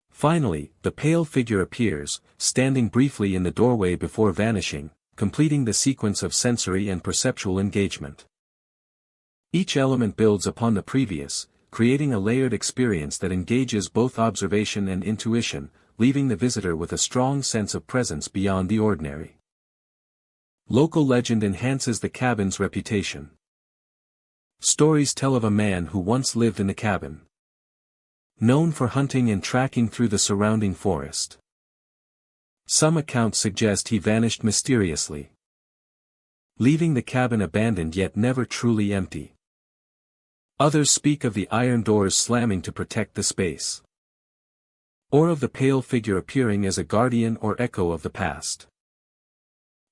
Finally, the pale figure appears, standing briefly in the doorway before vanishing, completing the sequence of sensory and perceptual engagement. Each element builds upon the previous, creating a layered experience that engages both observation and intuition, leaving the visitor with a strong sense of presence beyond the ordinary. Local legend enhances the cabin's reputation. Stories tell of a man who once lived in the cabin. Known for hunting and tracking through the surrounding forest. Some accounts suggest he vanished mysteriously, leaving the cabin abandoned yet never truly empty. Others speak of the iron doors slamming to protect the space, or of the pale figure appearing as a guardian or echo of the past.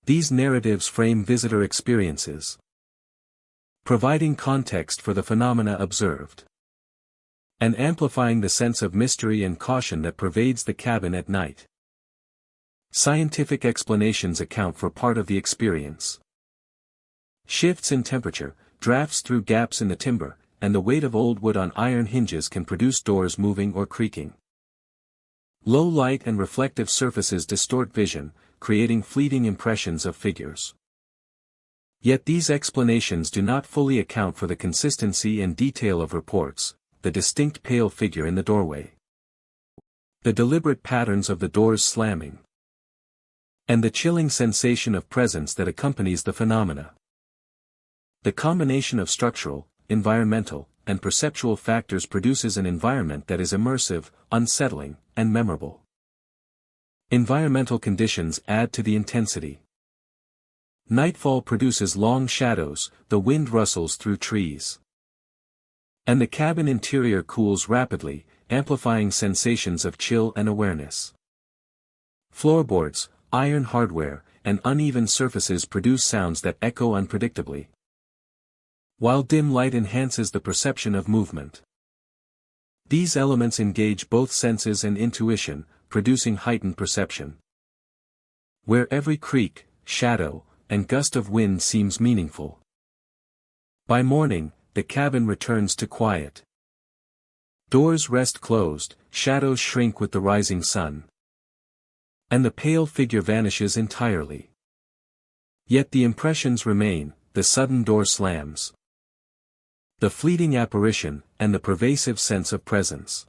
These narratives frame visitor experiences, providing context for the phenomena observed, and amplifying the sense of mystery and caution that pervades the cabin at night. Scientific explanations account for part of the experience. Shifts in temperature, drafts through gaps in the timber, and the weight of old wood on iron hinges can produce doors moving or creaking. Low light and reflective surfaces distort vision, creating fleeting impressions of figures. Yet these explanations do not fully account for the consistency and detail of reports, the distinct pale figure in the doorway, the deliberate patterns of the doors slamming, and the chilling sensation of presence that accompanies the phenomena. The combination of structural, environmental, and perceptual factors produces an environment that is immersive, unsettling, and memorable. Environmental conditions add to the intensity. Nightfall produces long shadows, the wind rustles through trees, and the cabin interior cools rapidly, amplifying sensations of chill and awareness. Floorboards, iron hardware, and uneven surfaces produce sounds that echo unpredictably, while dim light enhances the perception of movement. These elements engage both senses and intuition, producing heightened perception, where every creak, shadow, and gust of wind seems meaningful. By morning, the cabin returns to quiet. Doors rest closed, shadows shrink with the rising sun, and the pale figure vanishes entirely. Yet the impressions remain, the sudden door slams, the fleeting apparition, and the pervasive sense of presence,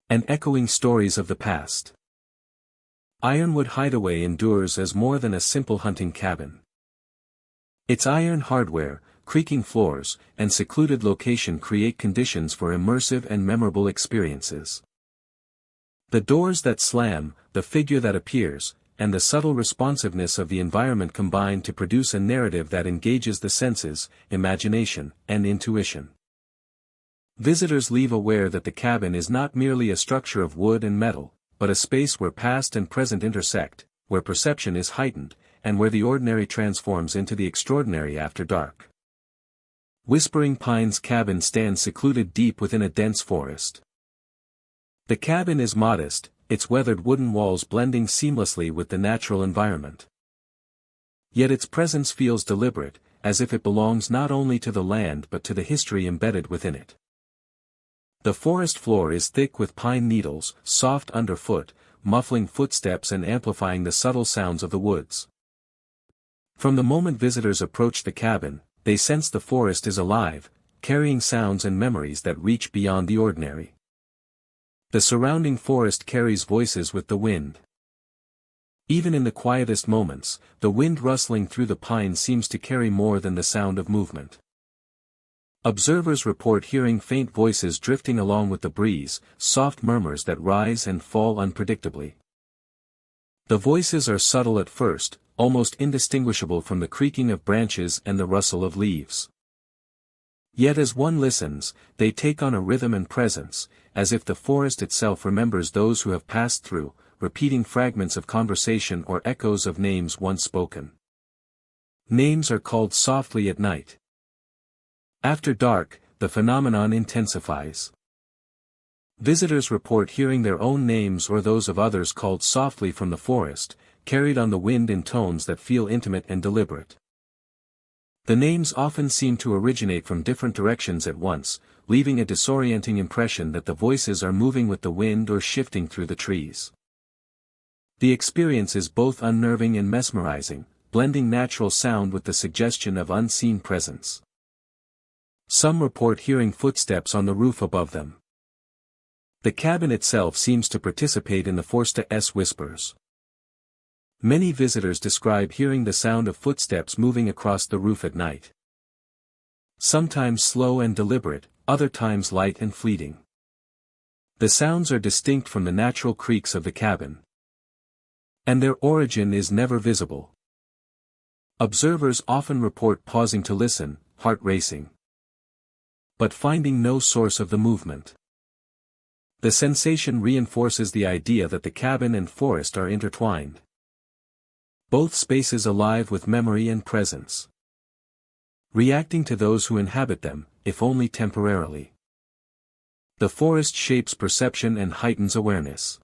and echoing stories of the past. Ironwood Hideaway endures as more than a simple hunting cabin. Its iron hardware, creaking floors, and secluded location create conditions for immersive and memorable experiences. The doors that slam, the figure that appears, and the subtle responsiveness of the environment combine to produce a narrative that engages the senses, imagination, and intuition. Visitors leave aware that the cabin is not merely a structure of wood and metal, but a space where past and present intersect, where perception is heightened, and where the ordinary transforms into the extraordinary after dark. Whispering Pines Cabin stands secluded deep within a dense forest. The cabin is modest, its weathered wooden walls blending seamlessly with the natural environment. Yet its presence feels deliberate, as if it belongs not only to the land but to the history embedded within it. The forest floor is thick with pine needles, soft underfoot, muffling footsteps and amplifying the subtle sounds of the woods. From the moment visitors approach the cabin, they sense the forest is alive, carrying sounds and memories that reach beyond the ordinary. The surrounding forest carries voices with the wind. Even in the quietest moments, the wind rustling through the pines seems to carry more than the sound of movement. Observers report hearing faint voices drifting along with the breeze, soft murmurs that rise and fall unpredictably. The voices are subtle at first, almost indistinguishable from the creaking of branches and the rustle of leaves. Yet as one listens, they take on a rhythm and presence, as if the forest itself remembers those who have passed through, repeating fragments of conversation or echoes of names once spoken. Names are called softly at night. After dark, the phenomenon intensifies. Visitors report hearing their own names or those of others called softly from the forest, carried on the wind in tones that feel intimate and deliberate. The names often seem to originate from different directions at once, leaving a disorienting impression that the voices are moving with the wind or shifting through the trees. The experience is both unnerving and mesmerizing, blending natural sound with the suggestion of unseen presence. Some report hearing footsteps on the roof above them. The cabin itself seems to participate in the Forster's whispers. Many visitors describe hearing the sound of footsteps moving across the roof at night. Sometimes slow and deliberate, other times light and fleeting. The sounds are distinct from the natural creaks of the cabin. And their origin is never visible. Observers often report pausing to listen, heart racing, but finding no source of the movement. The sensation reinforces the idea that the cabin and forest are intertwined. Both spaces alive with memory and presence, reacting to those who inhabit them, if only temporarily. The forest shapes perception and heightens awareness.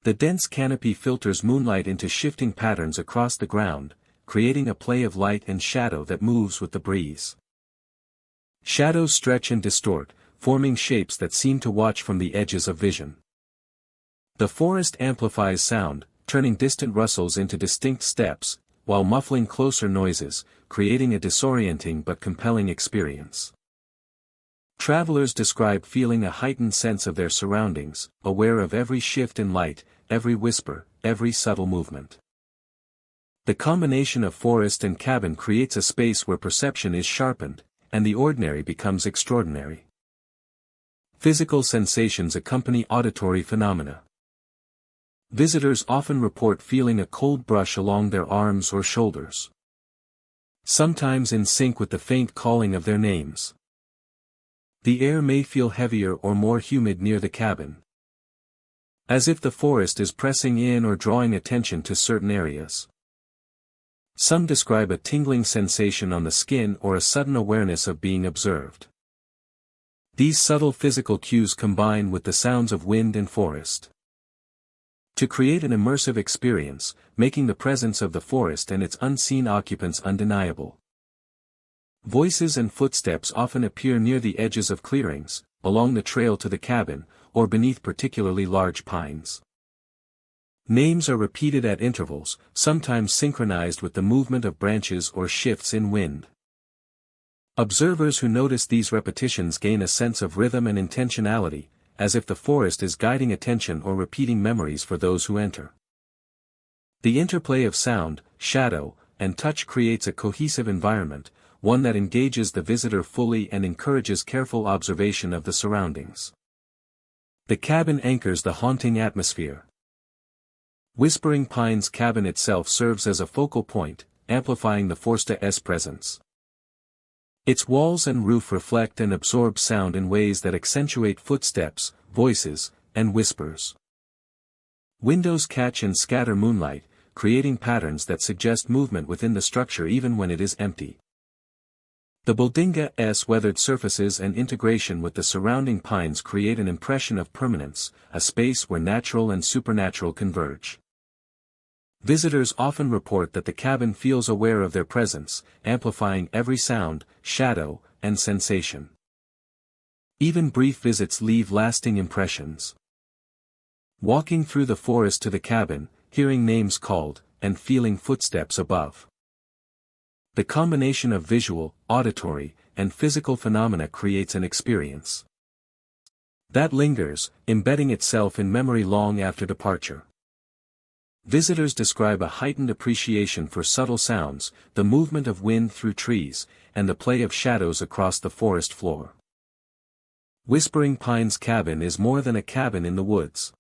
The dense canopy filters moonlight into shifting patterns across the ground, creating a play of light and shadow that moves with the breeze. Shadows stretch and distort, forming shapes that seem to watch from the edges of vision. The forest amplifies sound, turning distant rustles into distinct steps, while muffling closer noises, creating a disorienting but compelling experience. Travelers describe feeling a heightened sense of their surroundings, aware of every shift in light, every whisper, every subtle movement. The combination of forest and cabin creates a space where perception is sharpened, and the ordinary becomes extraordinary. Physical sensations accompany auditory phenomena. Visitors often report feeling a cold brush along their arms or shoulders, sometimes in sync with the faint calling of their names. The air may feel heavier or more humid near the cabin, as if the forest is pressing in or drawing attention to certain areas. Some describe a tingling sensation on the skin or a sudden awareness of being observed. These subtle physical cues combine with the sounds of wind and forest to create an immersive experience, making the presence of the forest and its unseen occupants undeniable. Voices and footsteps often appear near the edges of clearings, along the trail to the cabin, or beneath particularly large pines. Names are repeated at intervals, sometimes synchronized with the movement of branches or shifts in wind. Observers who notice these repetitions gain a sense of rhythm and intentionality, as if the forest is guiding attention or repeating memories for those who enter. The interplay of sound, shadow, and touch creates a cohesive environment, one that engages the visitor fully and encourages careful observation of the surroundings. The cabin anchors the haunting atmosphere. Whispering Pines cabin itself serves as a focal point, amplifying the Forster's presence. Its walls and roof reflect and absorb sound in ways that accentuate footsteps, voices, and whispers. Windows catch and scatter moonlight, creating patterns that suggest movement within the structure even when it is empty. The building's weathered surfaces and integration with the surrounding pines create an impression of permanence, a space where natural and supernatural converge. Visitors often report that the cabin feels aware of their presence, amplifying every sound, shadow, and sensation. Even brief visits leave lasting impressions. Walking through the forest to the cabin, hearing names called, and feeling footsteps above. The combination of visual, auditory, and physical phenomena creates an experience that lingers, embedding itself in memory long after departure. Visitors describe a heightened appreciation for subtle sounds, the movement of wind through trees, and the play of shadows across the forest floor. Whispering Pines cabin is more than a cabin in the woods.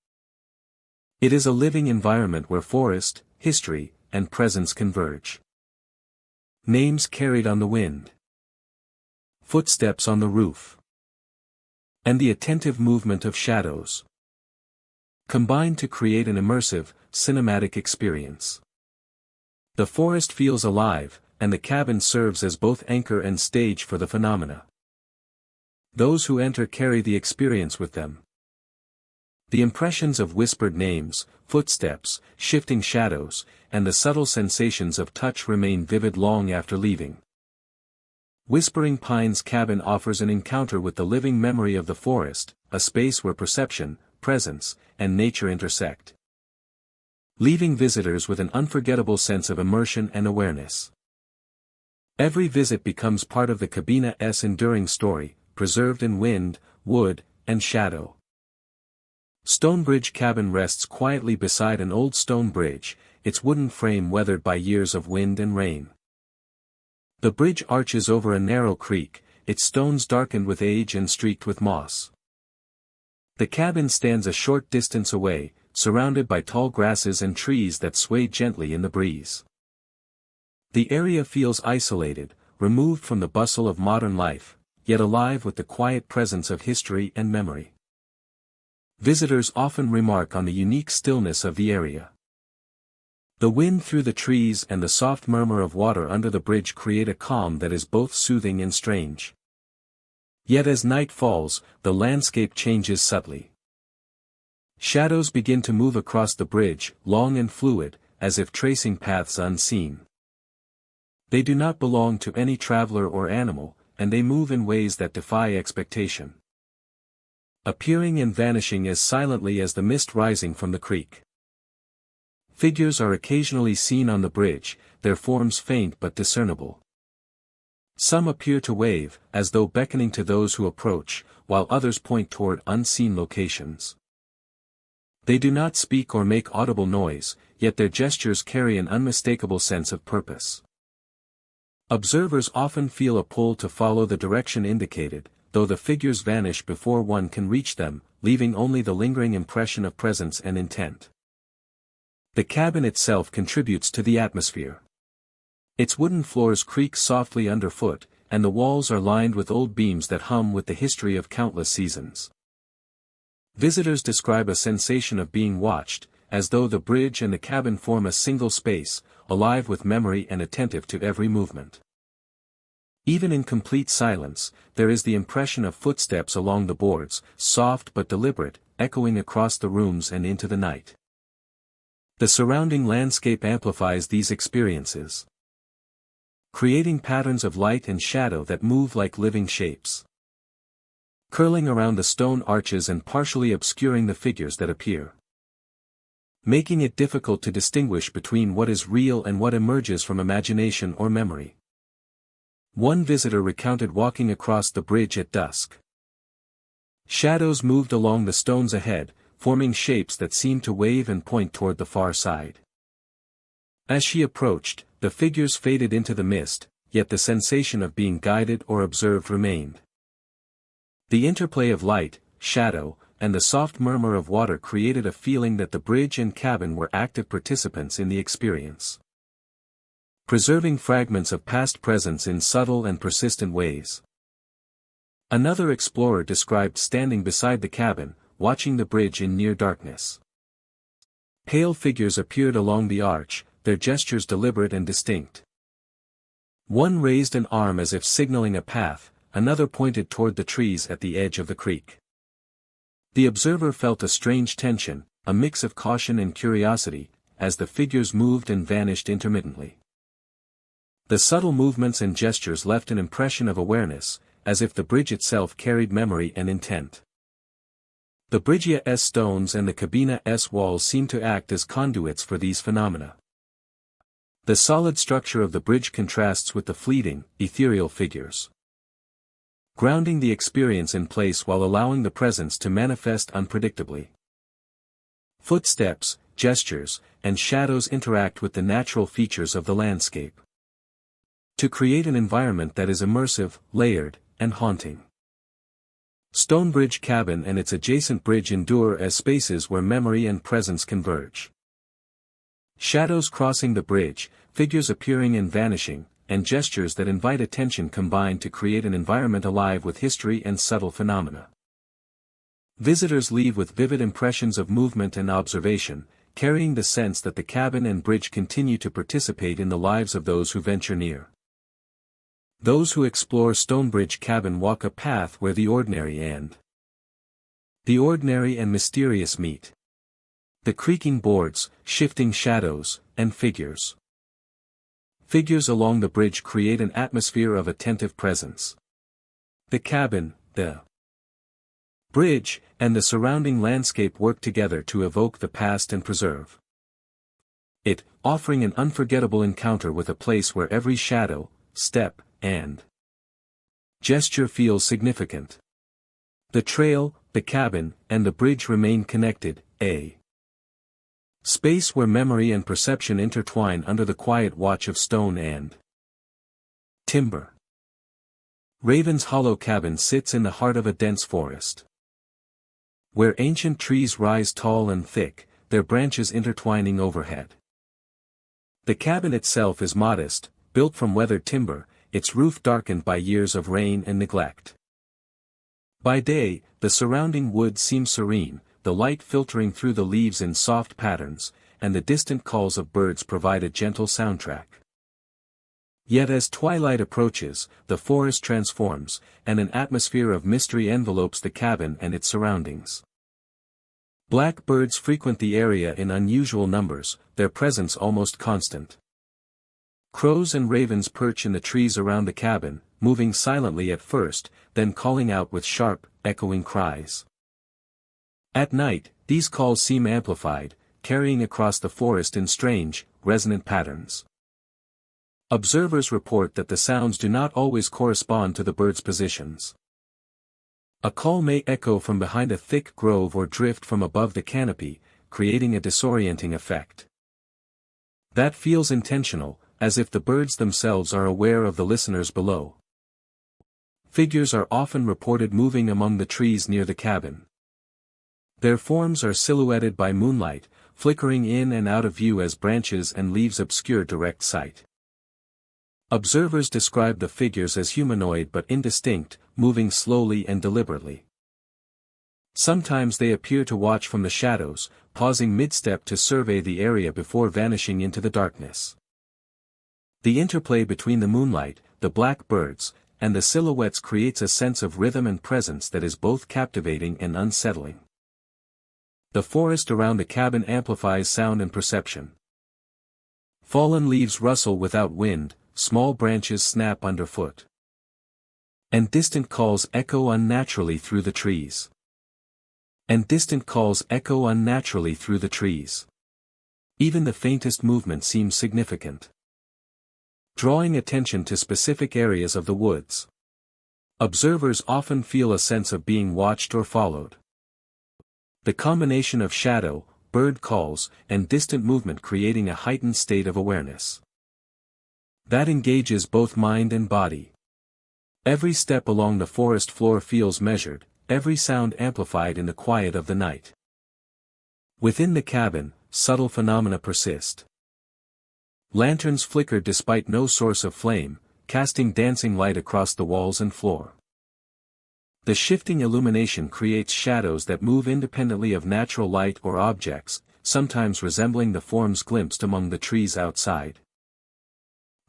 It is a living environment where forest, history, and presence converge. Names carried on the wind, footsteps on the roof, and the attentive movement of shadows combine to create an immersive, cinematic experience. The forest feels alive, and the cabin serves as both anchor and stage for the phenomena. Those who enter carry the experience with them, The impressions of whispered names, footsteps, shifting shadows, and the subtle sensations of touch remain vivid long after leaving. Whispering Pines Cabin offers an encounter with the living memory of the forest, a space where perception, presence, and nature intersect, leaving visitors with an unforgettable sense of immersion and awareness. Every visit becomes part of the cabina's enduring story, preserved in wind, wood, and shadow. Stonebridge Cabin rests quietly beside an old stone bridge, its wooden frame weathered by years of wind and rain. The bridge arches over a narrow creek, its stones darkened with age and streaked with moss. The cabin stands a short distance away, surrounded by tall grasses and trees that sway gently in the breeze. The area feels isolated, removed from the bustle of modern life, yet alive with the quiet presence of history and memory. Visitors often remark on the unique stillness of the area. The wind through the trees and the soft murmur of water under the bridge create a calm that is both soothing and strange. Yet as night falls, the landscape changes subtly. Shadows begin to move across the bridge, long and fluid, as if tracing paths unseen. They do not belong to any traveler or animal, and they move in ways that defy expectation, appearing and vanishing as silently as the mist rising from the creek. Figures are occasionally seen on the bridge, their forms faint but discernible. Some appear to wave, as though beckoning to those who approach, while others point toward unseen locations. They do not speak or make audible noise, yet their gestures carry an unmistakable sense of purpose. Observers often feel a pull to follow the direction indicated, though the figures vanish before one can reach them, leaving only the lingering impression of presence and intent. The cabin itself contributes to the atmosphere. Its wooden floors creak softly underfoot, and the walls are lined with old beams that hum with the history of countless seasons. Visitors describe a sensation of being watched, as though the bridge and the cabin form a single space, alive with memory and attentive to every movement. Even in complete silence, there is the impression of footsteps along the boards, soft but deliberate, echoing across the rooms and into the night. The surrounding landscape amplifies these experiences, creating patterns of light and shadow that move like living shapes, curling around the stone arches and partially obscuring the figures that appear, making it difficult to distinguish between what is real and what emerges from imagination or memory. One visitor recounted walking across the bridge at dusk. Shadows moved along the stones ahead, forming shapes that seemed to wave and point toward the far side. As she approached, the figures faded into the mist, yet the sensation of being guided or observed remained. The interplay of light, shadow, and the soft murmur of water created a feeling that the bridge and cabin were active participants in the experience, preserving fragments of past presence in subtle and persistent ways. Another explorer described standing beside the cabin, watching the bridge in near darkness. Pale figures appeared along the arch, their gestures deliberate and distinct. One raised an arm as if signaling a path, another pointed toward the trees at the edge of the creek. The observer felt a strange tension, a mix of caution and curiosity, as the figures moved and vanished intermittently. The subtle movements and gestures left an impression of awareness, as if the bridge itself carried memory and intent. The bridge's stones and the cabina's walls seem to act as conduits for these phenomena. The solid structure of the bridge contrasts with the fleeting, ethereal figures, grounding the experience in place while allowing the presence to manifest unpredictably. Footsteps, gestures, and shadows interact with the natural features of the landscape, to create an environment that is immersive, layered, and haunting. Stonebridge Cabin and its adjacent bridge endure as spaces where memory and presence converge. Shadows crossing the bridge, figures appearing and vanishing, and gestures that invite attention combine to create an environment alive with history and subtle phenomena. Visitors leave with vivid impressions of movement and observation, carrying the sense that the cabin and bridge continue to participate in the lives of those who venture near. Those who explore Stonebridge Cabin walk a path where the ordinary and The ordinary and mysterious meet. The creaking boards, shifting shadows, and figures. Figures along the bridge create an atmosphere of attentive presence. The cabin, the bridge, and the surrounding landscape work together to evoke the past and preserve it, offering an unforgettable encounter with a place where every shadow, step, and gesture feels significant. The trail, the cabin, and the bridge remain connected, a space where memory and perception intertwine under the quiet watch of stone and timber. Raven's Hollow Cabin sits in the heart of a dense forest, where ancient trees rise tall and thick, their branches intertwining overhead. The cabin itself is modest, built from weathered timber, its roof darkened by years of rain and neglect. By day, the surrounding woods seem serene, the light filtering through the leaves in soft patterns, and the distant calls of birds provide a gentle soundtrack. Yet as twilight approaches, the forest transforms, and an atmosphere of mystery envelopes the cabin and its surroundings. Black birds frequent the area in unusual numbers, their presence almost constant. Crows and ravens perch in the trees around the cabin, moving silently at first, then calling out with sharp, echoing cries. At night, these calls seem amplified, carrying across the forest in strange, resonant patterns. Observers report that the sounds do not always correspond to the birds' positions. A call may echo from behind a thick grove or drift from above the canopy, creating a disorienting effect that feels intentional, as if the birds themselves are aware of the listeners below. Figures are often reported moving among the trees near the cabin. Their forms are silhouetted by moonlight, flickering in and out of view as branches and leaves obscure direct sight. Observers describe the figures as humanoid but indistinct, moving slowly and deliberately. Sometimes they appear to watch from the shadows, pausing mid-step to survey the area before vanishing into the darkness. The interplay between the moonlight, the black birds, and the silhouettes creates a sense of rhythm and presence that is both captivating and unsettling. The forest around the cabin amplifies sound and perception. Fallen leaves rustle without wind, small branches snap underfoot, and distant calls echo unnaturally through the trees. Even the faintest movement seems significant, drawing attention to specific areas of the woods. Observers often feel a sense of being watched or followed. The combination of shadow, bird calls, and distant movement creating a heightened state of awareness that engages both mind and body. Every step along the forest floor feels measured, every sound amplified in the quiet of the night. Within the cabin, subtle phenomena persist. Lanterns flicker despite no source of flame, casting dancing light across the walls and floor. The shifting illumination creates shadows that move independently of natural light or objects, sometimes resembling the forms glimpsed among the trees outside.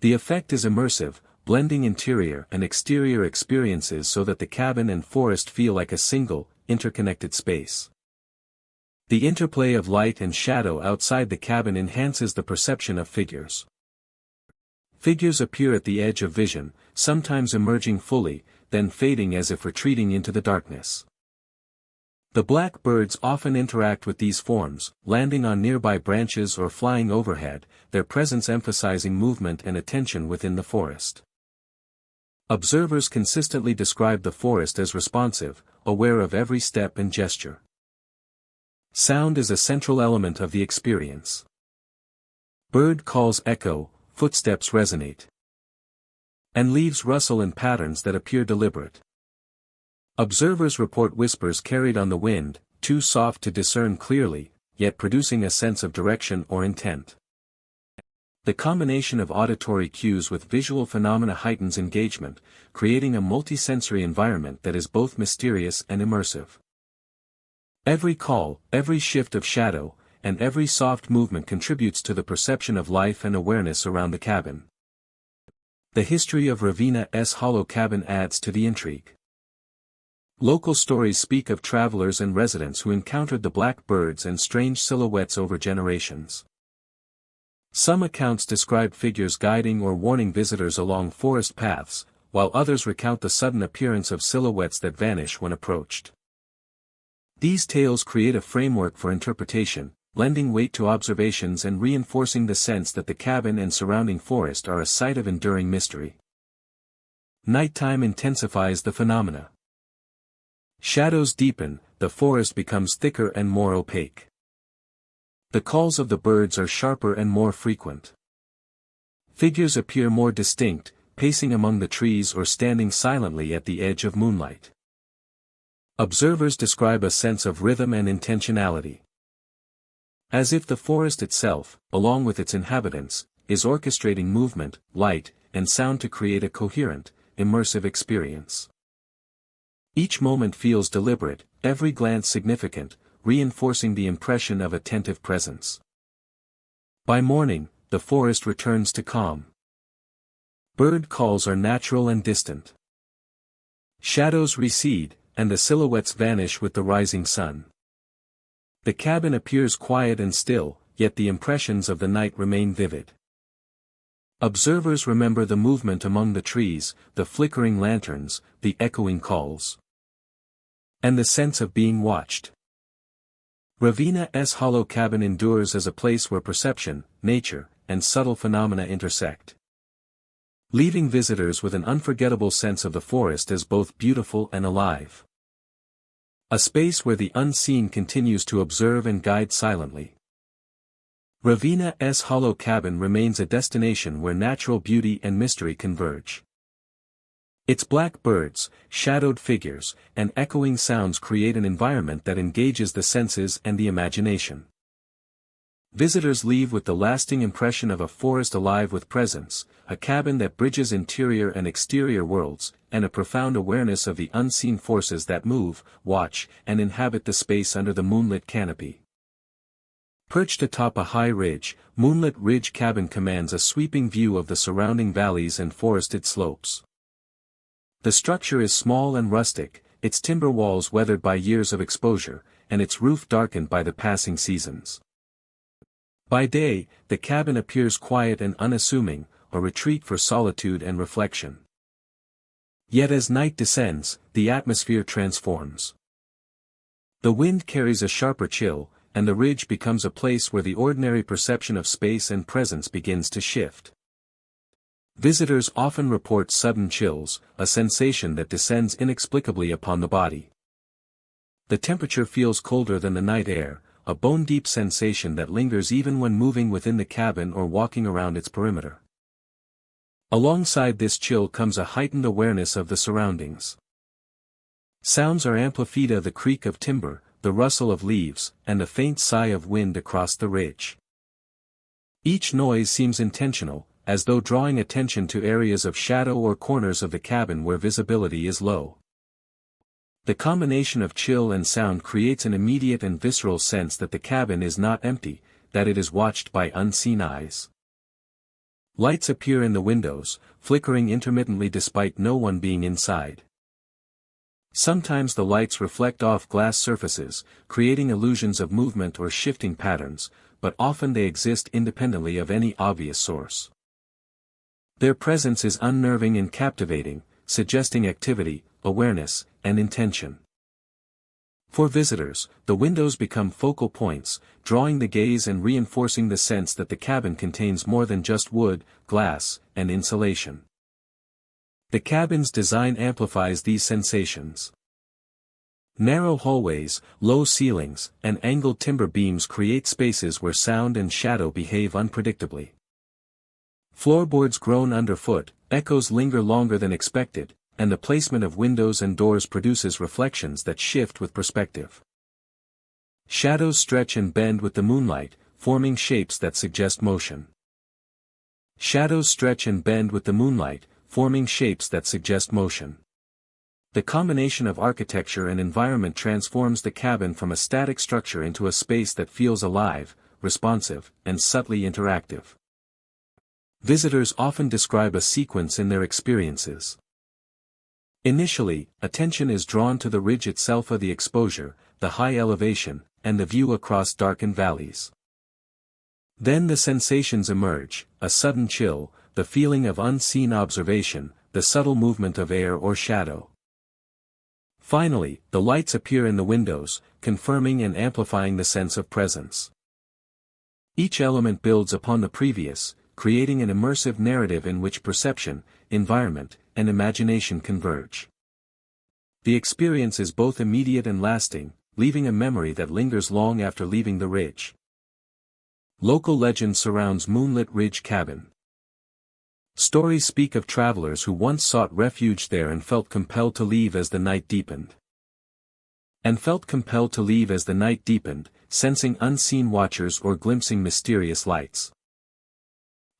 The effect is immersive, blending interior and exterior experiences so that the cabin and forest feel like a single, interconnected space. The interplay of light and shadow outside the cabin enhances the perception of figures. Figures appear at the edge of vision, sometimes emerging fully, then fading as if retreating into the darkness. The black birds often interact with these forms, landing on nearby branches or flying overhead, their presence emphasizing movement and attention within the forest. Observers consistently describe the forest as responsive, aware of every step and gesture. Sound is a central element of the experience. Bird calls echo, footsteps resonate, and leaves rustle in patterns that appear deliberate. Observers report whispers carried on the wind, too soft to discern clearly, yet producing a sense of direction or intent. The combination of auditory cues with visual phenomena heightens engagement, creating a multisensory environment that is both mysterious and immersive. Every call, every shift of shadow, and every soft movement contributes to the perception of life and awareness around the cabin. The history of Ravenna's Hollow Cabin adds to the intrigue. Local stories speak of travelers and residents who encountered the black birds and strange silhouettes over generations. Some accounts describe figures guiding or warning visitors along forest paths, while others recount the sudden appearance of silhouettes that vanish when approached. These tales create a framework for interpretation, lending weight to observations and reinforcing the sense that the cabin and surrounding forest are a site of enduring mystery. Nighttime intensifies the phenomena. Shadows deepen, the forest becomes thicker and more opaque. The calls of the birds are sharper and more frequent. Figures appear more distinct, pacing among the trees or standing silently at the edge of moonlight. Observers describe a sense of rhythm and intentionality. As if the forest itself, along with its inhabitants, is orchestrating movement, light, and sound to create a coherent, immersive experience. Each moment feels deliberate, every glance significant, reinforcing the impression of attentive presence. By morning, the forest returns to calm. Bird calls are natural and distant. Shadows recede, and the silhouettes vanish with the rising sun. The cabin appears quiet and still, yet the impressions of the night remain vivid. Observers remember the movement among the trees, the flickering lanterns, the echoing calls, and the sense of being watched. Ravena's hollow cabin endures as a place where perception, nature, and subtle phenomena intersect, leaving visitors with an unforgettable sense of the forest as both beautiful and alive. A space where the unseen continues to observe and guide silently. Ravena's hollow cabin remains a destination where natural beauty and mystery converge. Its black birds, shadowed figures, and echoing sounds create an environment that engages the senses and the imagination. Visitors leave with the lasting impression of a forest alive with presence, a cabin that bridges interior and exterior worlds, and a profound awareness of the unseen forces that move, watch, and inhabit the space under the moonlit canopy. Perched atop a high ridge, Moonlit Ridge Cabin commands a sweeping view of the surrounding valleys and forested slopes. The structure is small and rustic, its timber walls weathered by years of exposure, and its roof darkened by the passing seasons. By day, the cabin appears quiet and unassuming, a retreat for solitude and reflection. Yet as night descends, the atmosphere transforms. The wind carries a sharper chill, and the ridge becomes a place where the ordinary perception of space and presence begins to shift. Visitors often report sudden chills, a sensation that descends inexplicably upon the body. The temperature feels colder than the night air, a bone-deep sensation that lingers even when moving within the cabin or walking around its perimeter. Alongside this chill comes a heightened awareness of the surroundings. Sounds are amplified: the creak of timber, the rustle of leaves, and the faint sigh of wind across the ridge. Each noise seems intentional, as though drawing attention to areas of shadow or corners of the cabin where visibility is low. The combination of chill and sound creates an immediate and visceral sense that the cabin is not empty, that it is watched by unseen eyes. Lights appear in the windows, flickering intermittently despite no one being inside. Sometimes the lights reflect off glass surfaces, creating illusions of movement or shifting patterns, but often they exist independently of any obvious source. Their presence is unnerving and captivating, suggesting activity, awareness, and intention. For visitors, the windows become focal points, drawing the gaze and reinforcing the sense that the cabin contains more than just wood, glass, and insulation. The cabin's design amplifies these sensations. Narrow hallways, low ceilings, and angled timber beams create spaces where sound and shadow behave unpredictably. Floorboards groan underfoot, echoes linger longer than expected, and the placement of windows and doors produces reflections that shift with perspective. Shadows stretch and bend with the moonlight, forming shapes that suggest motion. Shadows stretch and bend with the moonlight, forming shapes that suggest motion. The combination of architecture and environment transforms the cabin from a static structure into a space that feels alive, responsive, and subtly interactive. Visitors often describe a sequence in their experiences. Initially, attention is drawn to the ridge itself, the exposure, the high elevation, and the view across darkened valleys. Then the sensations emerge, a sudden chill, the feeling of unseen observation, the subtle movement of air or shadow. Finally, the lights appear in the windows, confirming and amplifying the sense of presence. Each element builds upon the previous, creating an immersive narrative in which perception, environment, and imagination converge. The experience is both immediate and lasting, leaving a memory that lingers long after leaving the ridge. Local legend surrounds Moonlit Ridge Cabin. Stories speak of travelers who once sought refuge there and felt compelled to leave as the night deepened. Sensing unseen watchers or glimpsing mysterious lights.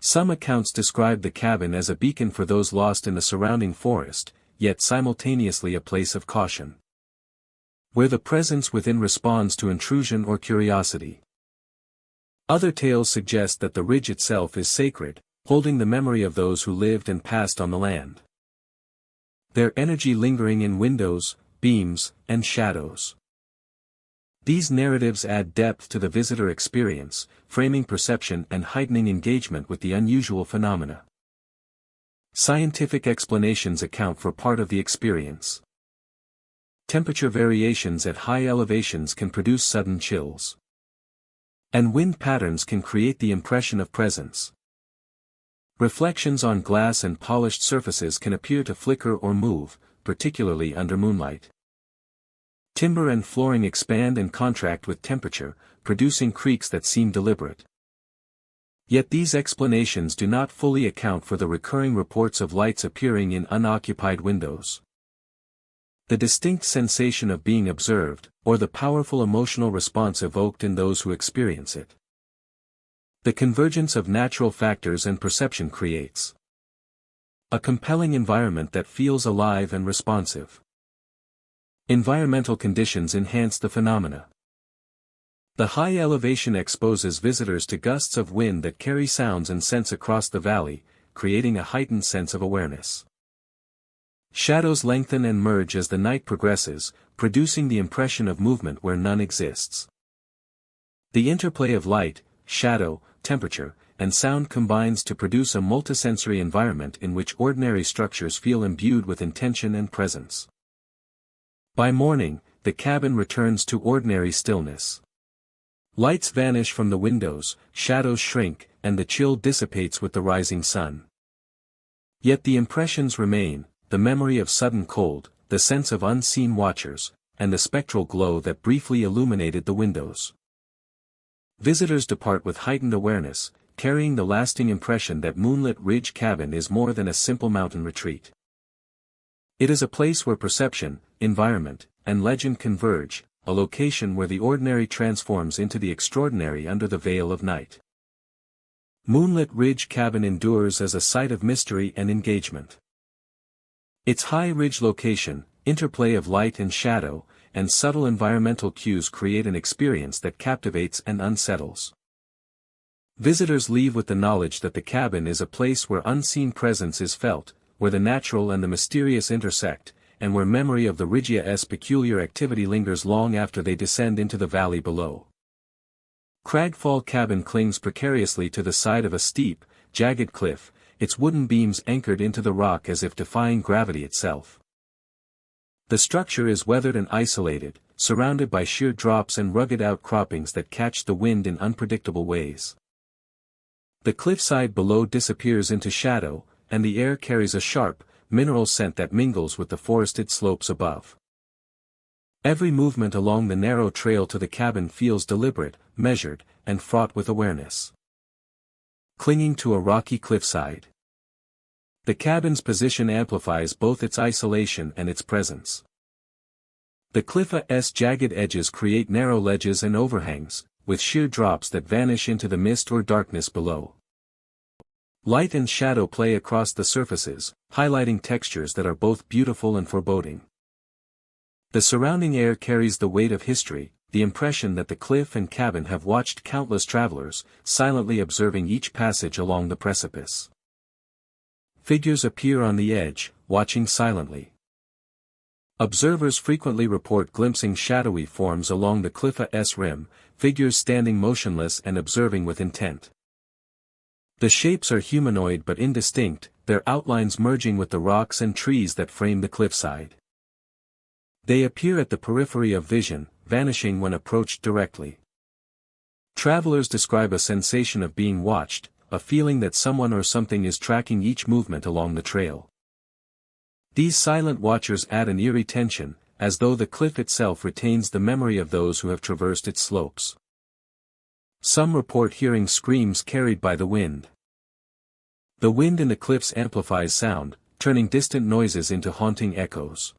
Some accounts describe the cabin as a beacon for those lost in the surrounding forest, yet simultaneously a place of caution, where the presence within responds to intrusion or curiosity. Other tales suggest that the ridge itself is sacred, holding the memory of those who lived and passed on the land. Their energy lingering in windows, beams, and shadows. These narratives add depth to the visitor experience, framing perception and heightening engagement with the unusual phenomena. Scientific explanations account for part of the experience. Temperature variations at high elevations can produce sudden chills. And wind patterns can create the impression of presence. Reflections on glass and polished surfaces can appear to flicker or move, particularly under moonlight. Timber and flooring expand and contract with temperature, producing creaks that seem deliberate. Yet these explanations do not fully account for the recurring reports of lights appearing in unoccupied windows. The distinct sensation of being observed, or the powerful emotional response evoked in those who experience it. The convergence of natural factors and perception creates a compelling environment that feels alive and responsive. Environmental conditions enhance the phenomena. The high elevation exposes visitors to gusts of wind that carry sounds and scents across the valley, creating a heightened sense of awareness. Shadows lengthen and merge as the night progresses, producing the impression of movement where none exists. The interplay of light, shadow, temperature, and sound combines to produce a multisensory environment in which ordinary structures feel imbued with intention and presence. By morning, the cabin returns to ordinary stillness. Lights vanish from the windows, shadows shrink, and the chill dissipates with the rising sun. Yet the impressions remain, the memory of sudden cold, the sense of unseen watchers, and the spectral glow that briefly illuminated the windows. Visitors depart with heightened awareness, carrying the lasting impression that Moonlit Ridge Cabin is more than a simple mountain retreat. It is a place where perception, environment, and legend converge, a location where the ordinary transforms into the extraordinary under the veil of night. Moonlit Ridge Cabin endures as a site of mystery and engagement. Its high ridge location, interplay of light and shadow, and subtle environmental cues create an experience that captivates and unsettles. Visitors leave with the knowledge that the cabin is a place where unseen presence is felt, where the natural and the mysterious intersect, and where memory of the Ridge's peculiar activity lingers long after they descend into the valley below. Cragfall Cabin clings precariously to the side of a steep, jagged cliff, its wooden beams anchored into the rock as if defying gravity itself. The structure is weathered and isolated, surrounded by sheer drops and rugged outcroppings that catch the wind in unpredictable ways. The cliffside below disappears into shadow, and the air carries a sharp, mineral scent that mingles with the forested slopes above. Every movement along the narrow trail to the cabin feels deliberate, measured, and fraught with awareness. Clinging to a rocky cliffside. The cabin's position amplifies both its isolation and its presence. The cliff's jagged edges create narrow ledges and overhangs, with sheer drops that vanish into the mist or darkness below. Light and shadow play across the surfaces, highlighting textures that are both beautiful and foreboding. The surrounding air carries the weight of history, the impression that the cliff and cabin have watched countless travelers, silently observing each passage along the precipice. Figures appear on the edge, watching silently. Observers frequently report glimpsing shadowy forms along the cliff's rim, figures standing motionless and observing with intent. The shapes are humanoid but indistinct, their outlines merging with the rocks and trees that frame the cliffside. They appear at the periphery of vision, vanishing when approached directly. Travelers describe a sensation of being watched, a feeling that someone or something is tracking each movement along the trail. These silent watchers add an eerie tension, as though the cliff itself retains the memory of those who have traversed its slopes. Some report hearing screams carried by the wind. The wind in the cliffs amplifies sound, turning distant noises into haunting echoes.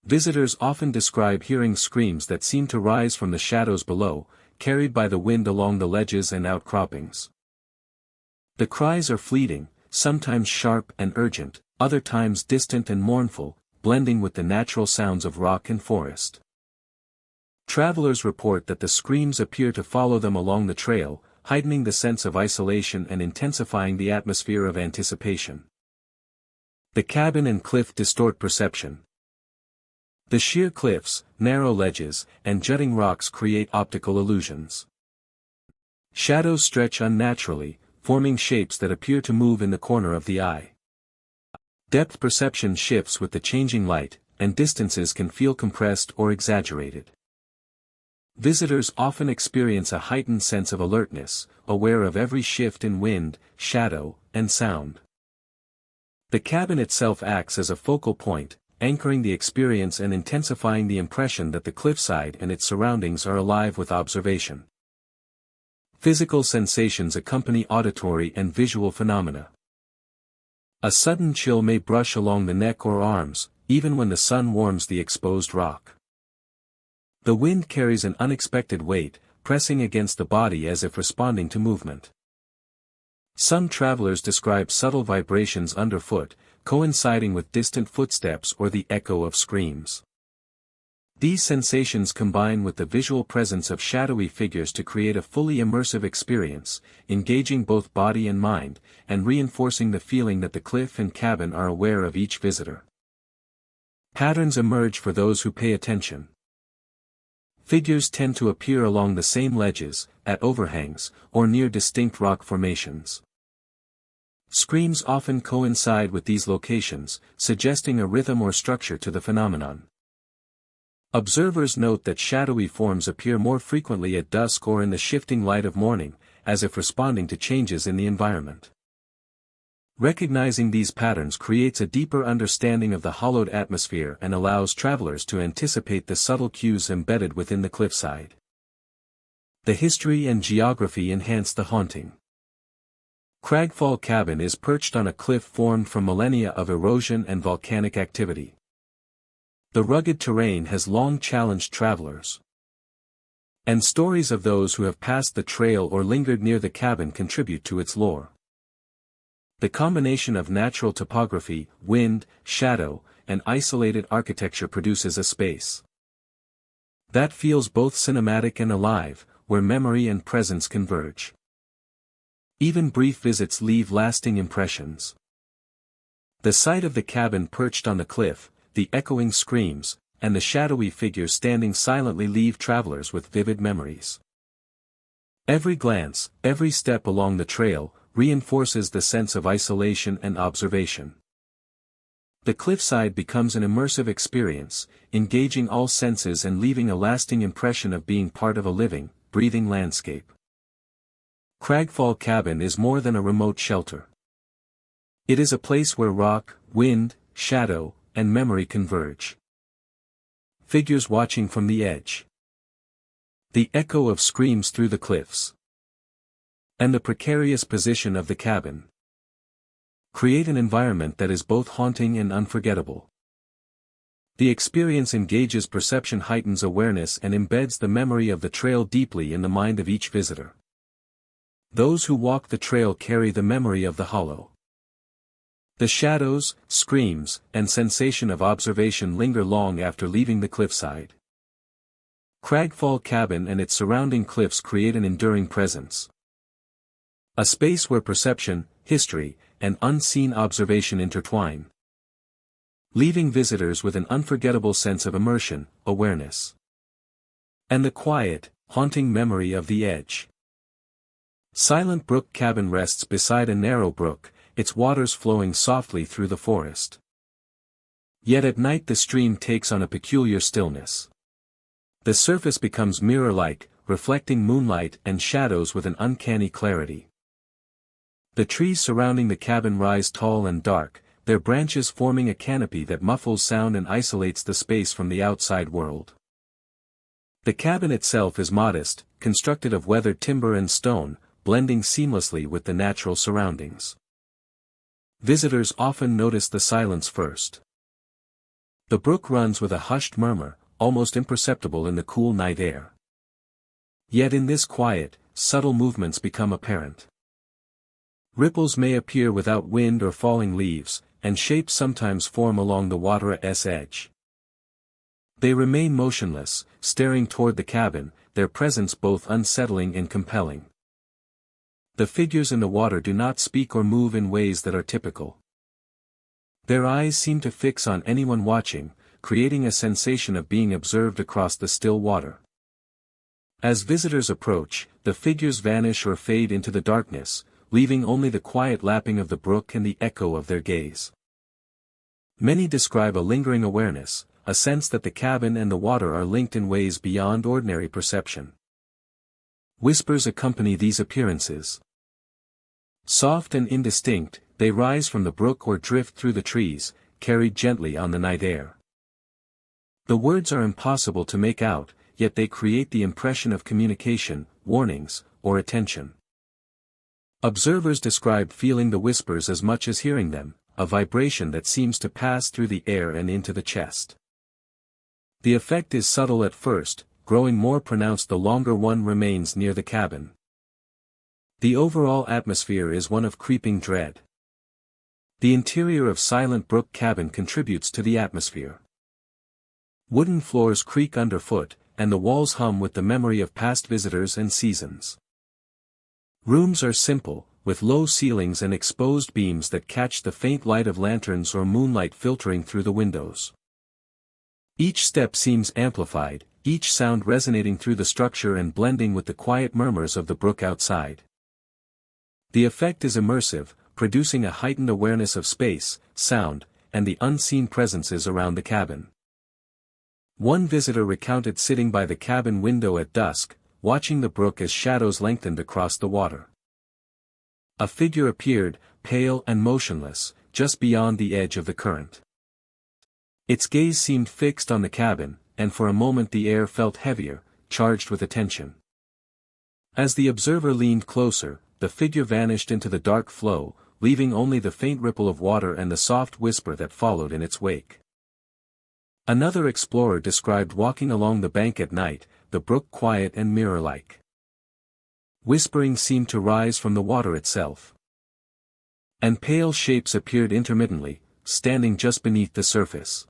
Visitors often describe hearing screams that seem to rise from the shadows below, carried by the wind along the ledges and outcroppings. The cries are fleeting, sometimes sharp and urgent, other times distant and mournful, blending with the natural sounds of rock and forest. Travelers report that the screams appear to follow them along the trail, heightening the sense of isolation and intensifying the atmosphere of anticipation. The cabin and cliff distort perception. The sheer cliffs, narrow ledges, and jutting rocks create optical illusions. Shadows stretch unnaturally, forming shapes that appear to move in the corner of the eye. Depth perception shifts with the changing light, and distances can feel compressed or exaggerated. Visitors often experience a heightened sense of alertness, aware of every shift in wind, shadow, and sound. The cabin itself acts as a focal point, anchoring the experience and intensifying the impression that the cliffside and its surroundings are alive with observation. Physical sensations accompany auditory and visual phenomena. A sudden chill may brush along the neck or arms, even when the sun warms the exposed rock. The wind carries an unexpected weight, pressing against the body as if responding to movement. Some travelers describe subtle vibrations underfoot, coinciding with distant footsteps or the echo of screams. These sensations combine with the visual presence of shadowy figures to create a fully immersive experience, engaging both body and mind, and reinforcing the feeling that the cliff and cabin are aware of each visitor. Patterns emerge for those who pay attention. Figures tend to appear along the same ledges, at overhangs, or near distinct rock formations. Screams often coincide with these locations, suggesting a rhythm or structure to the phenomenon. Observers note that shadowy forms appear more frequently at dusk or in the shifting light of morning, as if responding to changes in the environment. Recognizing these patterns creates a deeper understanding of the hollowed atmosphere and allows travelers to anticipate the subtle cues embedded within the cliffside. The history and geography enhance the haunting. Cragfall Cabin is perched on a cliff formed from millennia of erosion and volcanic activity. The rugged terrain has long challenged travelers. And stories of those who have passed the trail or lingered near the cabin contribute to its lore. The combination of natural topography, wind, shadow, and isolated architecture produces a space that feels both cinematic and alive, where memory and presence converge. Even brief visits leave lasting impressions. The sight of the cabin perched on the cliff, the echoing screams, and the shadowy figures standing silently leave travelers with vivid memories. Every glance, every step along the trail, reinforces the sense of isolation and observation. The cliffside becomes an immersive experience, engaging all senses and leaving a lasting impression of being part of a living, breathing landscape. Cragfall Cabin is more than a remote shelter. It is a place where rock, wind, shadow, and memory converge. Figures watching from the edge. The echo of screams through the cliffs. And the precarious position of the cabin create an environment that is both haunting and unforgettable. The experience engages perception, heightens awareness, and embeds the memory of the trail deeply in the mind of each visitor. Those who walk the trail carry the memory of the hollow. The shadows, screams, and sensation of observation linger long after leaving the cliffside. Cragfall Cabin and its surrounding cliffs create an enduring presence. A space where perception, history, and unseen observation intertwine. leaving visitors with an unforgettable sense of immersion, awareness, and the quiet, haunting memory of the edge. Silent Brook Cabin rests beside a narrow brook, its waters flowing softly through the forest. Yet at night the stream takes on a peculiar stillness. The surface becomes mirror-like, reflecting moonlight and shadows with an uncanny clarity. The trees surrounding the cabin rise tall and dark, their branches forming a canopy that muffles sound and isolates the space from the outside world. The cabin itself is modest, constructed of weathered timber and stone, blending seamlessly with the natural surroundings. Visitors often notice the silence first. The brook runs with a hushed murmur, almost imperceptible in the cool night air. Yet in this quiet, subtle movements become apparent. Ripples may appear without wind or falling leaves, and shapes sometimes form along the water's edge. They remain motionless, staring toward the cabin, their presence both unsettling and compelling. The figures in the water do not speak or move in ways that are typical. Their eyes seem to fix on anyone watching, creating a sensation of being observed across the still water. As visitors approach, the figures vanish or fade into the darkness, leaving only the quiet lapping of the brook and the echo of their gaze. Many describe a lingering awareness, a sense that the cabin and the water are linked in ways beyond ordinary perception. Whispers accompany these appearances. Soft and indistinct, they rise from the brook or drift through the trees, carried gently on the night air. The words are impossible to make out, yet they create the impression of communication, warnings, or attention. Observers describe feeling the whispers as much as hearing them, a vibration that seems to pass through the air and into the chest. The effect is subtle at first, growing more pronounced the longer one remains near the cabin. The overall atmosphere is one of creeping dread. The interior of Silent Brook Cabin contributes to the atmosphere. Wooden floors creak underfoot, and the walls hum with the memory of past visitors and seasons. Rooms are simple, with low ceilings and exposed beams that catch the faint light of lanterns or moonlight filtering through the windows. Each step seems amplified, each sound resonating through the structure and blending with the quiet murmurs of the brook outside. The effect is immersive, producing a heightened awareness of space, sound, and the unseen presences around the cabin. One visitor recounted sitting by the cabin window at dusk, watching the brook as shadows lengthened across the water. A figure appeared, pale and motionless, just beyond the edge of the current. Its gaze seemed fixed on the cabin, and for a moment the air felt heavier, charged with attention. As the observer leaned closer, the figure vanished into the dark flow, leaving only the faint ripple of water and the soft whisper that followed in its wake. Another explorer described walking along the bank at night, the brook quiet and mirror-like. Whispering seemed to rise from the water itself. And pale shapes appeared intermittently, standing just beneath the surface.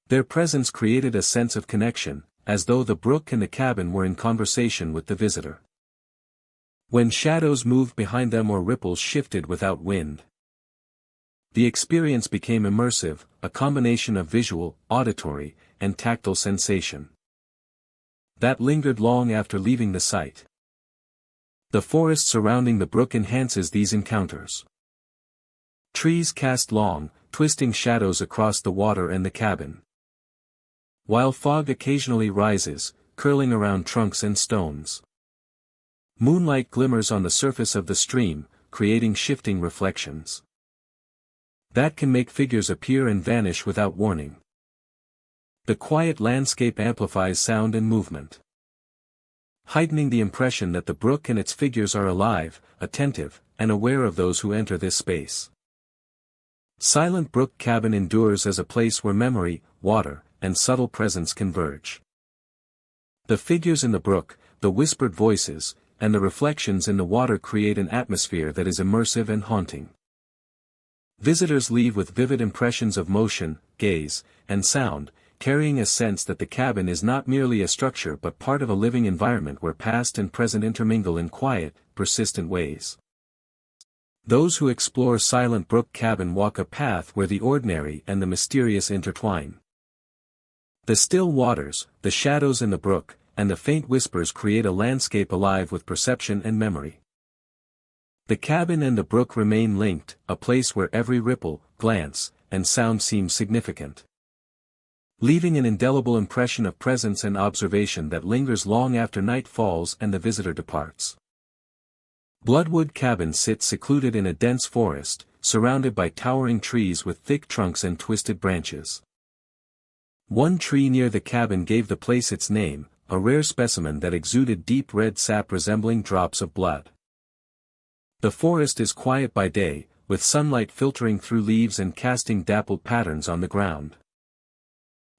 Their presence created a sense of connection, as though the brook and the cabin were in conversation with the visitor. When shadows moved behind them or ripples shifted without wind, the experience became immersive, a combination of visual, auditory, and tactile sensation that lingered long after leaving the site. The forest surrounding the brook enhances these encounters. Trees cast long, twisting shadows across the water and the cabin, while fog occasionally rises, curling around trunks and stones. Moonlight glimmers on the surface of the stream, creating shifting reflections that can make figures appear and vanish without warning. The quiet landscape amplifies sound and movement, heightening the impression that the brook and its figures are alive, attentive, and aware of those who enter this space. Silent Brook Cabin endures as a place where memory, water, and subtle presence converge. The figures in the brook, the whispered voices, and the reflections in the water create an atmosphere that is immersive and haunting. Visitors leave with vivid impressions of motion, gaze, and sound, carrying a sense that the cabin is not merely a structure but part of a living environment where past and present intermingle in quiet, persistent ways. Those who explore Silent Brook Cabin walk a path where the ordinary and the mysterious intertwine. The still waters, the shadows in the brook, and the faint whispers create a landscape alive with perception and memory. The cabin and the brook remain linked, a place where every ripple, glance, and sound seems significant, leaving an indelible impression of presence and observation that lingers long after night falls and the visitor departs. Bloodwood Cabin sits secluded in a dense forest, surrounded by towering trees with thick trunks and twisted branches. One tree near the cabin gave the place its name, a rare specimen that exuded deep red sap resembling drops of blood. The forest is quiet by day, with sunlight filtering through leaves and casting dappled patterns on the ground.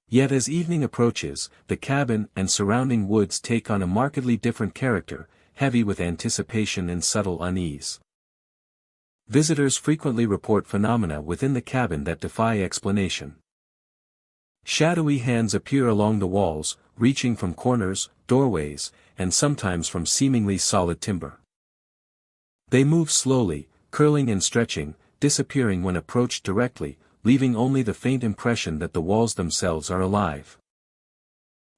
Yet as evening approaches, the cabin and surrounding woods take on a markedly different character, heavy with anticipation and subtle unease. Visitors frequently report phenomena within the cabin that defy explanation. Shadowy hands appear along the walls, reaching from corners, doorways, and sometimes from seemingly solid timber. They move slowly, curling and stretching, disappearing when approached directly, leaving only the faint impression that the walls themselves are alive.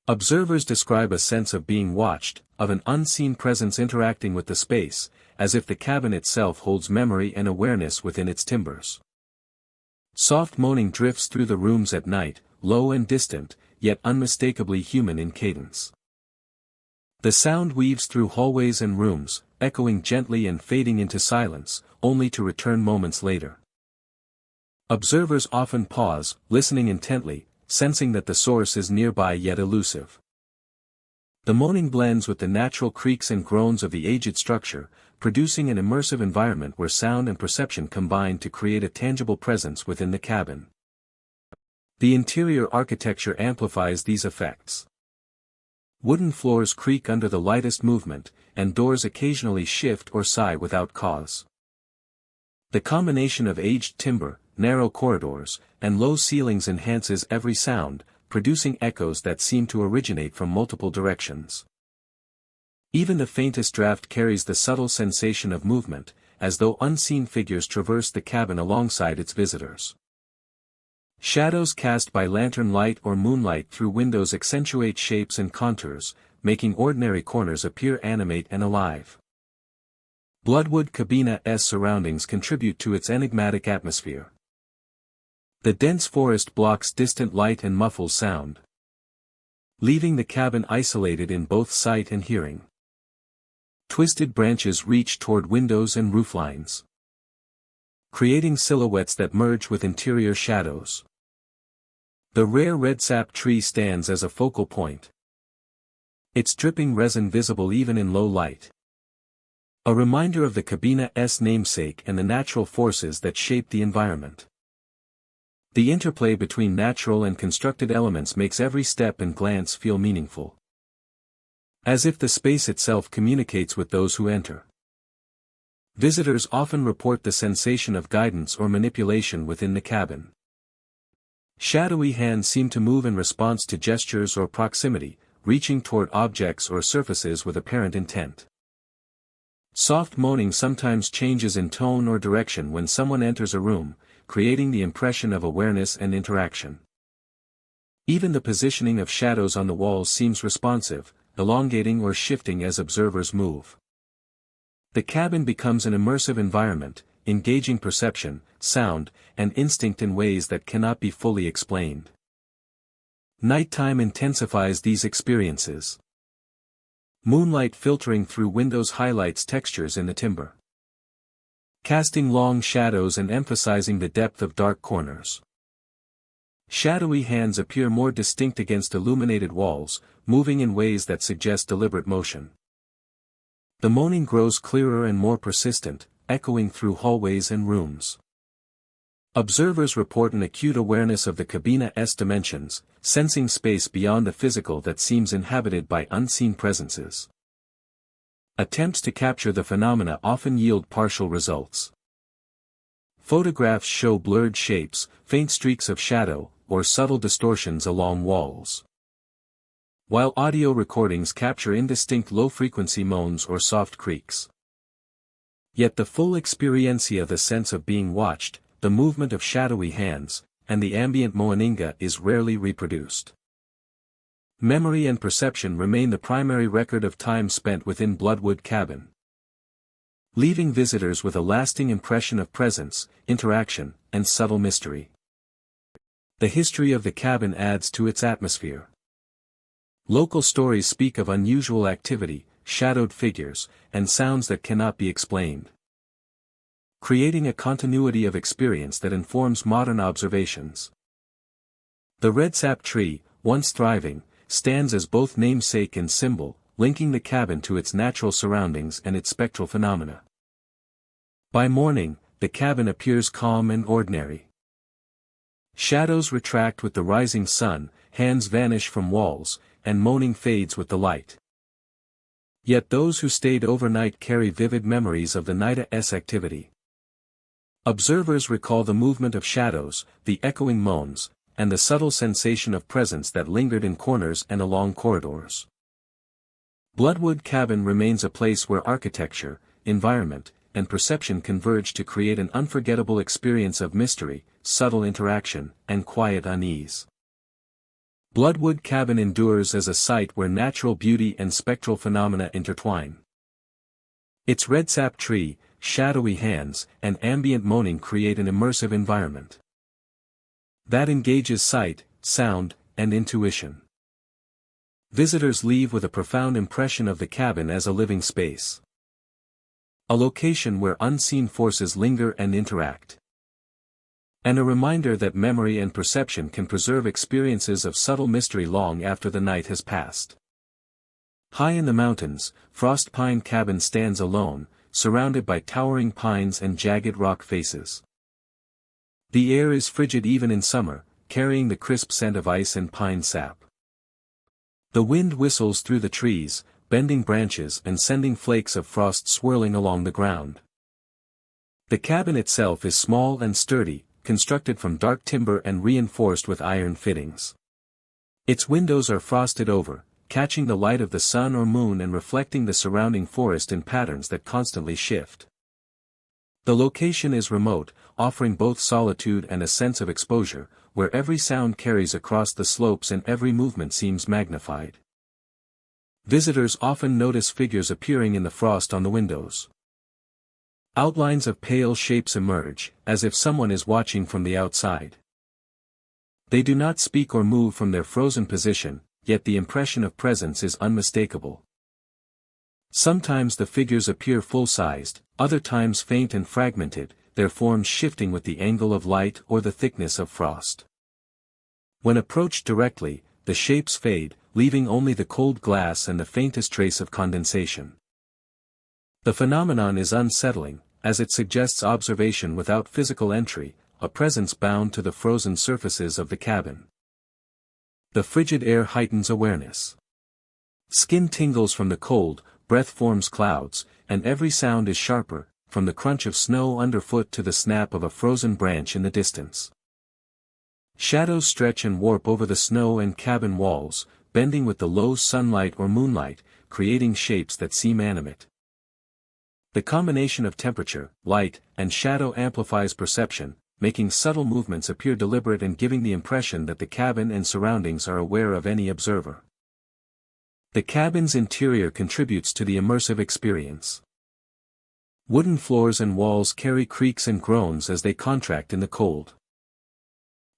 Observers describe a sense of being watched, of an unseen presence interacting with the space, as if the cabin itself holds memory and awareness within its timbers. Soft moaning drifts through the rooms at night, low and distant, yet unmistakably human in cadence. The sound weaves through hallways and rooms, echoing gently and fading into silence, only to return moments later. Observers often pause, listening intently, sensing that the source is nearby yet elusive. The moaning blends with the natural creaks and groans of the aged structure, producing an immersive environment where sound and perception combine to create a tangible presence within the cabin. The interior architecture amplifies these effects. Wooden floors creak under the lightest movement, and doors occasionally shift or sigh without cause. The combination of aged timber, narrow corridors, and low ceilings enhances every sound, producing echoes that seem to originate from multiple directions. Even the faintest draft carries the subtle sensation of movement, as though unseen figures traverse the cabin alongside its visitors. Shadows cast by lantern light or moonlight through windows accentuate shapes and contours, making ordinary corners appear animate and alive. Bloodwood Cabina's surroundings contribute to its enigmatic atmosphere. The dense forest blocks distant light and muffles sound, leaving the cabin isolated in both sight and hearing. Twisted branches reach toward windows and rooflines, creating silhouettes that merge with interior shadows. The rare red sap tree stands as a focal point, its dripping resin visible even in low light. A reminder of the cabina's namesake and the natural forces that shape the environment. The interplay between natural and constructed elements makes every step and glance feel meaningful, as if the space itself communicates with those who enter. Visitors often report the sensation of guidance or manipulation within the cabin. Shadowy hands seem to move in response to gestures or proximity, reaching toward objects or surfaces with apparent intent. Soft moaning sometimes changes in tone or direction when someone enters a room, creating the impression of awareness and interaction. Even the positioning of shadows on the walls seems responsive, elongating or shifting as observers move. The cabin becomes an immersive environment, engaging perception, sound, and instinct in ways that cannot be fully explained. Nighttime intensifies these experiences. Moonlight filtering through windows highlights textures in the timber, casting long shadows and emphasizing the depth of dark corners. Shadowy hands appear more distinct against illuminated walls, moving in ways that suggest deliberate motion. The moaning grows clearer and more persistent, echoing through hallways and rooms. Observers report an acute awareness of the cabina's dimensions, sensing space beyond the physical that seems inhabited by unseen presences. Attempts to capture the phenomena often yield partial results. Photographs show blurred shapes, faint streaks of shadow, or subtle distortions along walls, while audio recordings capture indistinct low-frequency moans or soft creaks. Yet the full experiencia, the sense of being watched, the movement of shadowy hands, and the ambient moaninga is rarely reproduced. Memory and perception remain the primary record of time spent within Bloodwood Cabin, leaving visitors with a lasting impression of presence, interaction, and subtle mystery. The history of the cabin adds to its atmosphere. Local stories speak of unusual activity, shadowed figures, and sounds that cannot be explained, creating a continuity of experience that informs modern observations. The redsap tree, once thriving, stands as both namesake and symbol, linking the cabin to its natural surroundings and its spectral phenomena. By morning, the cabin appears calm and ordinary. Shadows retract with the rising sun, hands vanish from walls, and moaning fades with the light. Yet those who stayed overnight carry vivid memories of the night's activity. Observers recall the movement of shadows, the echoing moans, and the subtle sensation of presence that lingered in corners and along corridors. Bloodwood Cabin remains a place where architecture, environment, and perception converge to create an unforgettable experience of mystery, subtle interaction, and quiet unease. Bloodwood Cabin endures as a site where natural beauty and spectral phenomena intertwine. Its redsap tree, shadowy hands, and ambient moaning create an immersive environment that engages sight, sound, and intuition. Visitors leave with a profound impression of the cabin as a living space, a location where unseen forces linger and interact, and a reminder that memory and perception can preserve experiences of subtle mystery long after the night has passed. High in the mountains, Frost Pine Cabin stands alone, surrounded by towering pines and jagged rock faces. The air is frigid even in summer, carrying the crisp scent of ice and pine sap. The wind whistles through the trees, bending branches and sending flakes of frost swirling along the ground. The cabin itself is small and sturdy, constructed from dark timber and reinforced with iron fittings. Its windows are frosted over, catching the light of the sun or moon and reflecting the surrounding forest in patterns that constantly shift. The location is remote, offering both solitude and a sense of exposure, where every sound carries across the slopes and every movement seems magnified. Visitors often notice figures appearing in the frost on the windows. Outlines of pale shapes emerge, as if someone is watching from the outside. They do not speak or move from their frozen position, yet the impression of presence is unmistakable. Sometimes the figures appear full-sized, other times faint and fragmented, their forms shifting with the angle of light or the thickness of frost. When approached directly, the shapes fade, leaving only the cold glass and the faintest trace of condensation. The phenomenon is unsettling, as it suggests observation without physical entry, a presence bound to the frozen surfaces of the cabin. The frigid air heightens awareness. Skin tingles from the cold, breath forms clouds, and every sound is sharper, from the crunch of snow underfoot to the snap of a frozen branch in the distance. Shadows stretch and warp over the snow and cabin walls, bending with the low sunlight or moonlight, creating shapes that seem animate. The combination of temperature, light, and shadow amplifies perception, making subtle movements appear deliberate and giving the impression that the cabin and surroundings are aware of any observer. The cabin's interior contributes to the immersive experience. Wooden floors and walls carry creaks and groans as they contract in the cold.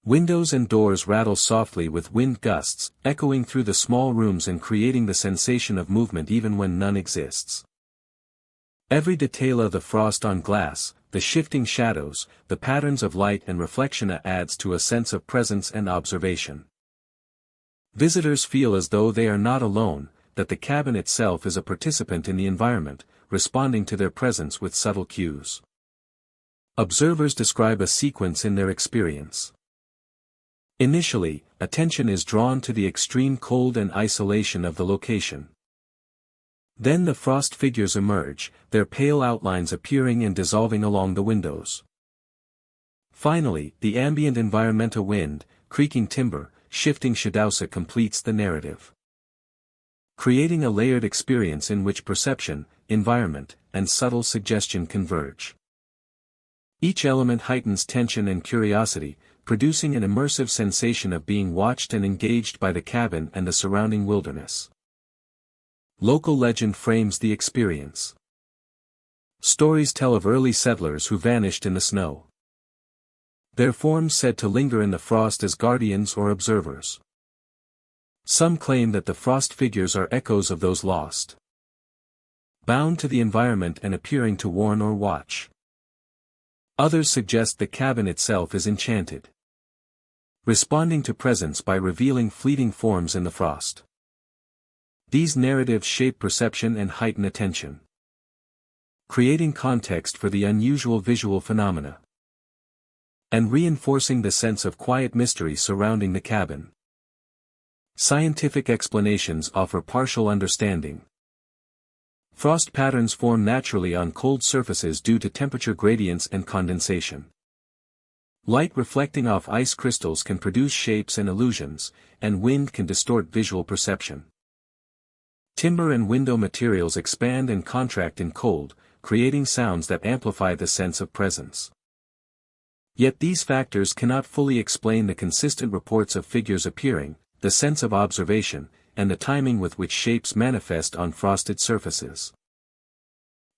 Windows and doors rattle softly with wind gusts, echoing through the small rooms and creating the sensation of movement even when none exists. Every detail of the frost on glass, the shifting shadows, the patterns of light and reflection adds to a sense of presence and observation. Visitors feel as though they are not alone, that the cabin itself is a participant in the environment, responding to their presence with subtle cues. Observers describe a sequence in their experience. Initially, attention is drawn to the extreme cold and isolation of the location. Then the frost figures emerge, their pale outlines appearing and dissolving along the windows. Finally, the ambient environmental wind, creaking timber, shifting shadowsa completes the narrative, creating a layered experience in which perception, environment, and subtle suggestion converge. Each element heightens tension and curiosity, producing an immersive sensation of being watched and engaged by the cabin and the surrounding wilderness. Local legend frames the experience. Stories tell of early settlers who vanished in the snow. Their forms said to linger in the frost as guardians or observers. Some claim that the frost figures are echoes of those lost, bound to the environment and appearing to warn or watch. Others suggest the cabin itself is enchanted, responding to presence by revealing fleeting forms in the frost. These narratives shape perception and heighten attention, creating context for the unusual visual phenomena, and reinforcing the sense of quiet mystery surrounding the cabin. Scientific explanations offer partial understanding. Frost patterns form naturally on cold surfaces due to temperature gradients and condensation. Light reflecting off ice crystals can produce shapes and illusions, and wind can distort visual perception. Timber and window materials expand and contract in cold, creating sounds that amplify the sense of presence. Yet these factors cannot fully explain the consistent reports of figures appearing, the sense of observation, and the timing with which shapes manifest on frosted surfaces.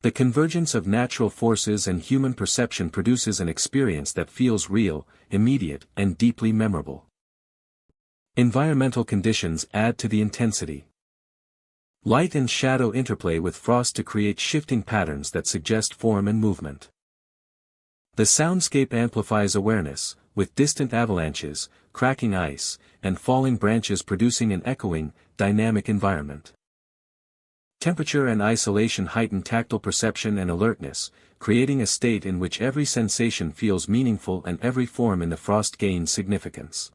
The convergence of natural forces and human perception produces an experience that feels real, immediate, and deeply memorable. Environmental conditions add to the intensity. Light and shadow interplay with frost to create shifting patterns that suggest form and movement. The soundscape amplifies awareness, with distant avalanches, cracking ice, and falling branches producing an echoing, dynamic environment. Temperature and isolation heighten tactile perception and alertness, creating a state in which every sensation feels meaningful and every form in the frost gains significance.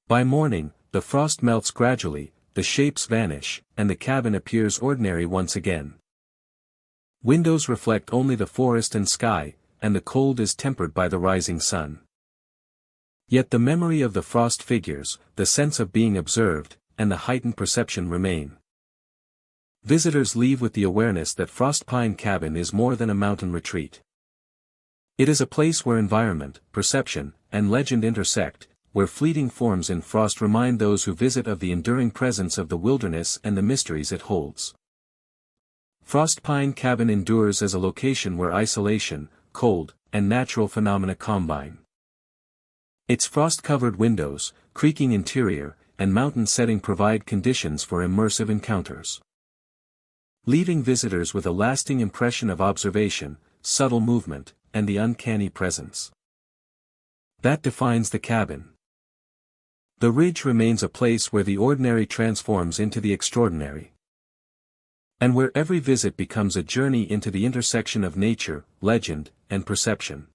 By morning, the frost melts gradually, the shapes vanish, and the cabin appears ordinary once again. Windows reflect only the forest and sky, and the cold is tempered by the rising sun. Yet the memory of the frost figures, the sense of being observed, and the heightened perception remain. Visitors leave with the awareness that Frost Pine Cabin is more than a mountain retreat. It is a place where environment, perception, and legend intersect, where fleeting forms in frost remind those who visit of the enduring presence of the wilderness and the mysteries it holds. Frost Pine Cabin endures as a location where isolation, cold, and natural phenomena combine. Its frost-covered windows, creaking interior, and mountain setting provide conditions for immersive encounters, leaving visitors with a lasting impression of observation, subtle movement, and the uncanny presence that defines the cabin. The ridge remains a place where the ordinary transforms into the extraordinary, and where every visit becomes a journey into the intersection of nature, legend, and perception.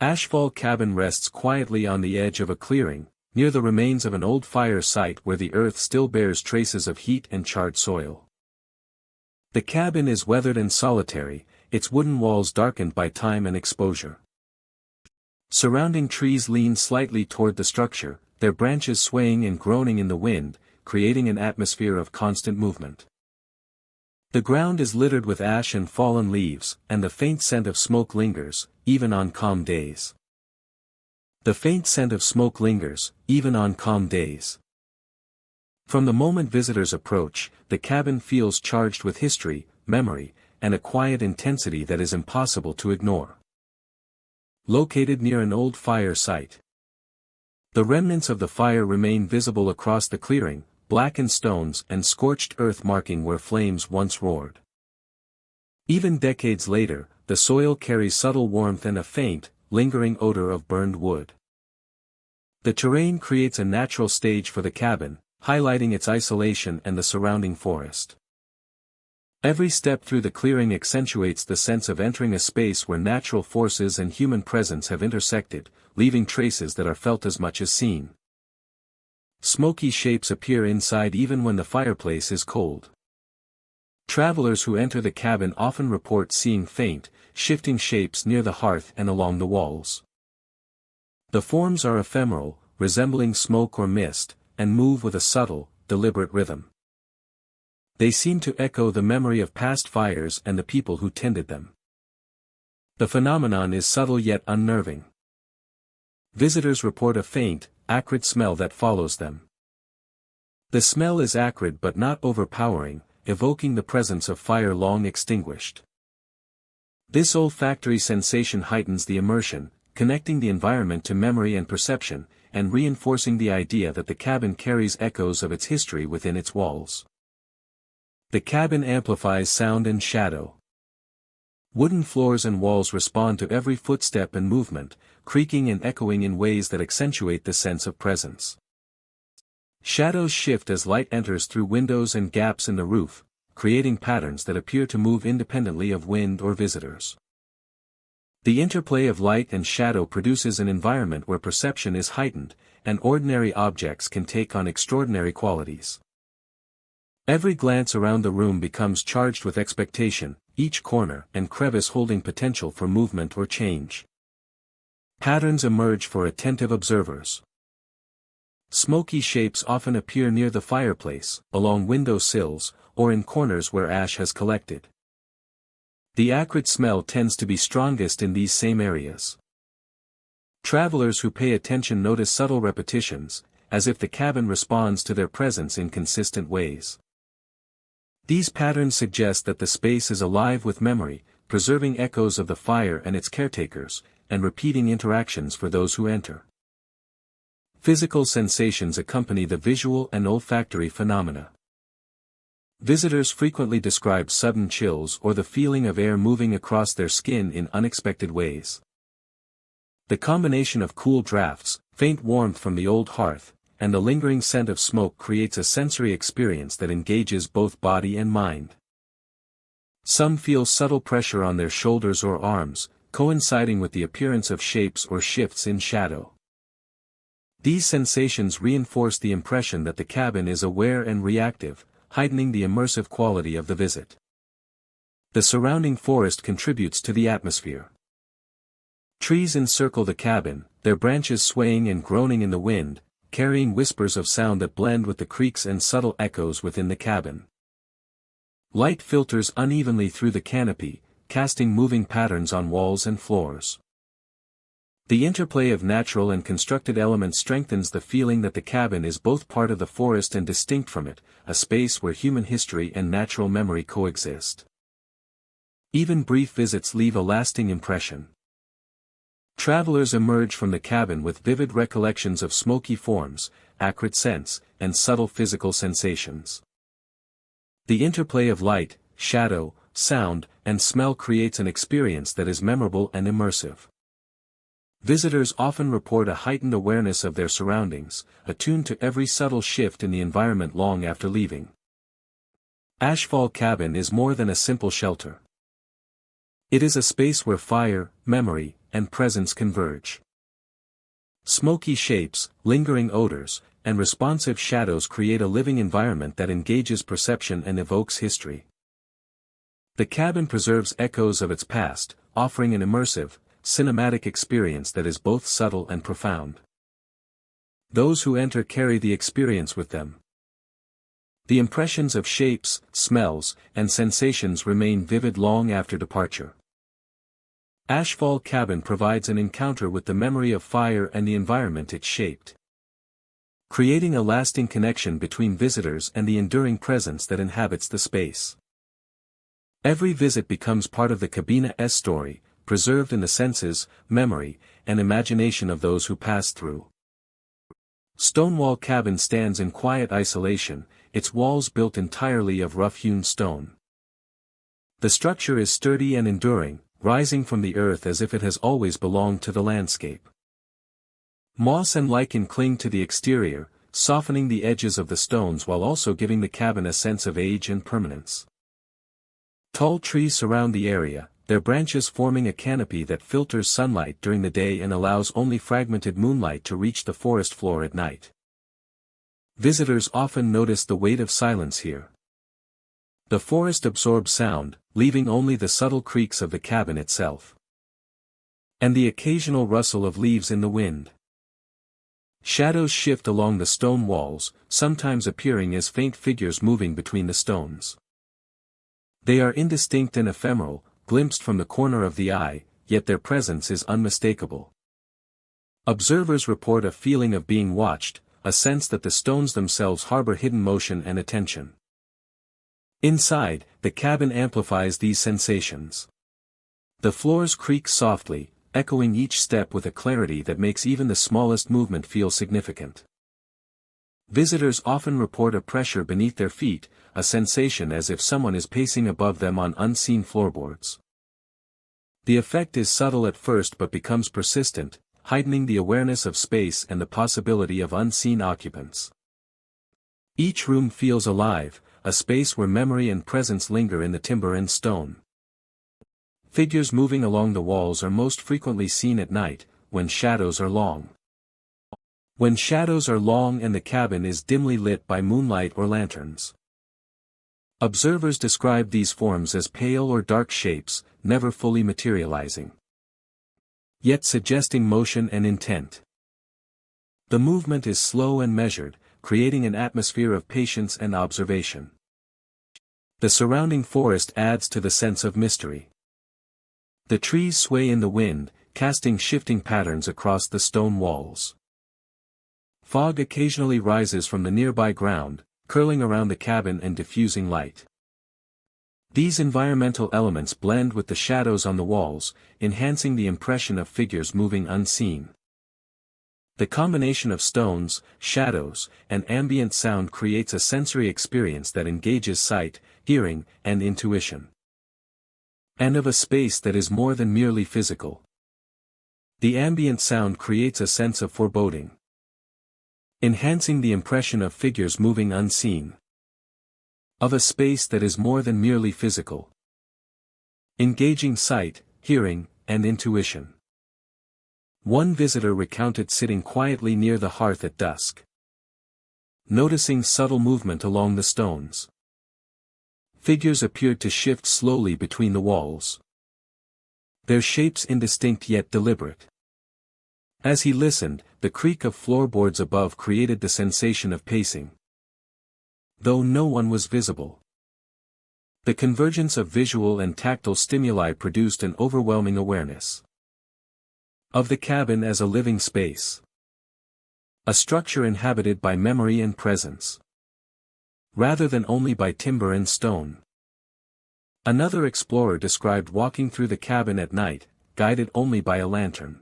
Ashfall Cabin rests quietly on the edge of a clearing, near the remains of an old fire site where the earth still bears traces of heat and charred soil. The cabin is weathered and solitary, its wooden walls darkened by time and exposure. Surrounding trees lean slightly toward the structure, their branches swaying and groaning in the wind, creating an atmosphere of constant movement. The ground is littered with ash and fallen leaves, and the faint scent of smoke lingers, even on calm days. From the moment visitors approach, the cabin feels charged with history, memory, and a quiet intensity that is impossible to ignore. Located near an old fire site, the remnants of the fire remain visible across the clearing, blackened stones and scorched earth marking where flames once roared. Even decades later, the soil carries subtle warmth and a faint, lingering odor of burned wood. The terrain creates a natural stage for the cabin, highlighting its isolation and the surrounding forest. Every step through the clearing accentuates the sense of entering a space where natural forces and human presence have intersected, leaving traces that are felt as much as seen. Smoky shapes appear inside even when the fireplace is cold. Travelers who enter the cabin often report seeing faint, shifting shapes near the hearth and along the walls. The forms are ephemeral, resembling smoke or mist, and move with a subtle, deliberate rhythm. They seem to echo the memory of past fires and the people who tended them. The phenomenon is subtle yet unnerving. Visitors report a faint, acrid smell that follows them. The smell is acrid but not overpowering, evoking the presence of fire long extinguished. This olfactory sensation heightens the immersion, connecting the environment to memory and perception, and reinforcing the idea that the cabin carries echoes of its history within its walls. The cabin amplifies sound and shadow. Wooden floors and walls respond to every footstep and movement, creaking and echoing in ways that accentuate the sense of presence. Shadows shift as light enters through windows and gaps in the roof, creating patterns that appear to move independently of wind or visitors. The interplay of light and shadow produces an environment where perception is heightened, and ordinary objects can take on extraordinary qualities. Every glance around the room becomes charged with expectation, each corner and crevice holding potential for movement or change. Patterns emerge for attentive observers. Smoky shapes often appear near the fireplace, along window sills, or in corners where ash has collected. The acrid smell tends to be strongest in these same areas. Travelers who pay attention notice subtle repetitions, as if the cabin responds to their presence in consistent ways. These patterns suggest that the space is alive with memory, preserving echoes of the fire and its caretakers, and repeating interactions for those who enter. Physical sensations accompany the visual and olfactory phenomena. Visitors frequently describe sudden chills or the feeling of air moving across their skin in unexpected ways. The combination of cool drafts, faint warmth from the old hearth, and the lingering scent of smoke creates a sensory experience that engages both body and mind. Some feel subtle pressure on their shoulders or arms, coinciding with the appearance of shapes or shifts in shadow. These sensations reinforce the impression that the cabin is aware and reactive, heightening the immersive quality of the visit. The surrounding forest contributes to the atmosphere. Trees encircle the cabin, their branches swaying and groaning in the wind, carrying whispers of sound that blend with the creaks and subtle echoes within the cabin. Light filters unevenly through the canopy, casting moving patterns on walls and floors. The interplay of natural and constructed elements strengthens the feeling that the cabin is both part of the forest and distinct from it, a space where human history and natural memory coexist. Even brief visits leave a lasting impression. Travelers emerge from the cabin with vivid recollections of smoky forms, acrid scents, and subtle physical sensations. The interplay of light, shadow, sound, and smell creates an experience that is memorable and immersive. Visitors often report a heightened awareness of their surroundings, attuned to every subtle shift in the environment long after leaving. Ashfall Cabin is more than a simple shelter. It is a space where fire, memory, and presence converge. Smoky shapes, lingering odors, and responsive shadows create a living environment that engages perception and evokes history. The cabin preserves echoes of its past, offering an immersive, cinematic experience that is both subtle and profound. Those who enter carry the experience with them. The impressions of shapes, smells, and sensations remain vivid long after departure. Ashfall Cabin provides an encounter with the memory of fire and the environment it shaped, creating a lasting connection between visitors and the enduring presence that inhabits the space. Every visit becomes part of the cabina's story, preserved in the senses, memory, and imagination of those who pass through. Stonewall Cabin stands in quiet isolation, its walls built entirely of rough-hewn stone. The structure is sturdy and enduring, rising from the earth as if it has always belonged to the landscape. Moss and lichen cling to the exterior, softening the edges of the stones while also giving the cabin a sense of age and permanence. Tall trees surround the area, their branches forming a canopy that filters sunlight during the day and allows only fragmented moonlight to reach the forest floor at night. Visitors often notice the weight of silence here. The forest absorbs sound, leaving only the subtle creaks of the cabin itself, and the occasional rustle of leaves in the wind. Shadows shift along the stone walls, sometimes appearing as faint figures moving between the stones. They are indistinct and ephemeral, glimpsed from the corner of the eye, yet their presence is unmistakable. Observers report a feeling of being watched, a sense that the stones themselves harbor hidden motion and attention. Inside, the cabin amplifies these sensations. The floors creak softly, echoing each step with a clarity that makes even the smallest movement feel significant. Visitors often report a pressure beneath their feet, a sensation as if someone is pacing above them on unseen floorboards. The effect is subtle at first but becomes persistent, heightening the awareness of space and the possibility of unseen occupants. Each room feels alive, a space where memory and presence linger in the timber and stone. Figures moving along the walls are most frequently seen at night, when shadows are long. When shadows are long and the cabin is dimly lit by moonlight or lanterns. Observers describe these forms as pale or dark shapes, never fully materializing, yet suggesting motion and intent. The movement is slow and measured, creating an atmosphere of patience and observation. The surrounding forest adds to the sense of mystery. The trees sway in the wind, casting shifting patterns across the stone walls. Fog occasionally rises from the nearby ground, curling around the cabin and diffusing light. These environmental elements blend with the shadows on the walls, enhancing the impression of figures moving unseen. The combination of stones, shadows, and ambient sound creates a sensory experience that engages sight, hearing, and intuition. And of a space that is more than merely physical. The ambient sound creates a sense of foreboding, enhancing the impression of figures moving unseen. Of a space that is more than merely physical, engaging sight, hearing, and intuition. One visitor recounted sitting quietly near the hearth at dusk, noticing subtle movement along the stones. Figures appeared to shift slowly between the walls, their shapes indistinct yet deliberate. As he listened, the creak of floorboards above created the sensation of pacing, though no one was visible. The convergence of visual and tactile stimuli produced an overwhelming awareness of the cabin as a living space, a structure inhabited by memory and presence, rather than only by timber and stone. Another explorer described walking through the cabin at night, guided only by a lantern.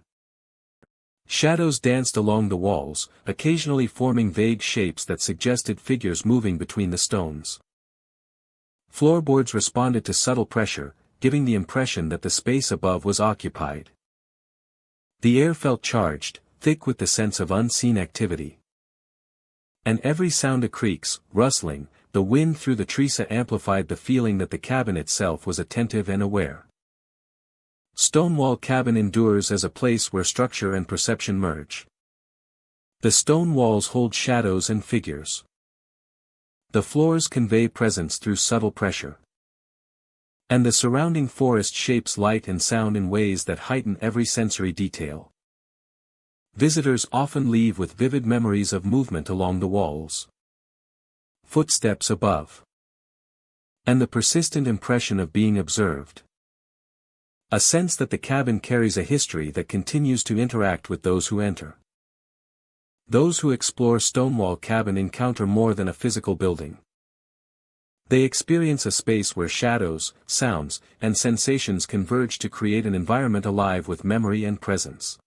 Shadows danced along the walls, occasionally forming vague shapes that suggested figures moving between the stones. Floorboards responded to subtle pressure, giving the impression that the space above was occupied. The air felt charged, thick with the sense of unseen activity. And every sound of creaks, rustling, the wind through the trees amplified the feeling that the cabin itself was attentive and aware. Stonewall Cabin endures as a place where structure and perception merge. The stone walls hold shadows and figures. The floors convey presence through subtle pressure. And the surrounding forest shapes light and sound in ways that heighten every sensory detail. Visitors often leave with vivid memories of movement along the walls, footsteps above, and the persistent impression of being observed. A sense that the cabin carries a history that continues to interact with those who enter. Those who explore Stonewall Cabin encounter more than a physical building. They experience a space where shadows, sounds, and sensations converge to create an environment alive with memory and presence.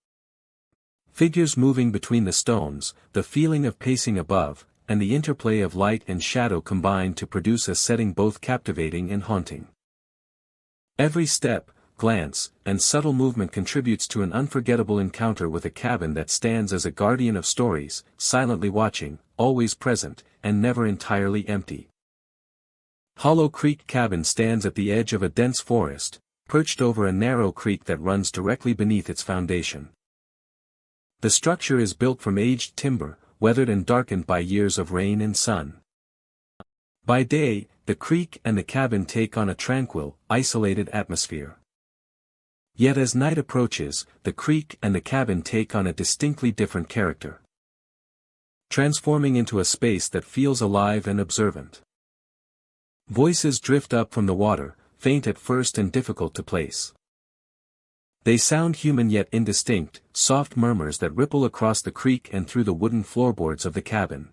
Figures moving between the stones, the feeling of pacing above, and the interplay of light and shadow combine to produce a setting both captivating and haunting. Every step, glance, and subtle movement contributes to an unforgettable encounter with a cabin that stands as a guardian of stories, silently watching, always present, and never entirely empty. Hollow Creek Cabin stands at the edge of a dense forest, perched over a narrow creek that runs directly beneath its foundation. The structure is built from aged timber, weathered and darkened by years of rain and sun. By day, the creek and the cabin take on a tranquil, isolated atmosphere. Yet as night approaches, the creek and the cabin take on a distinctly different character. transforming into a space that feels alive and observant. Voices drift up from the water, faint at first and difficult to place. They sound human yet indistinct, soft murmurs that ripple across the creek and through the wooden floorboards of the cabin.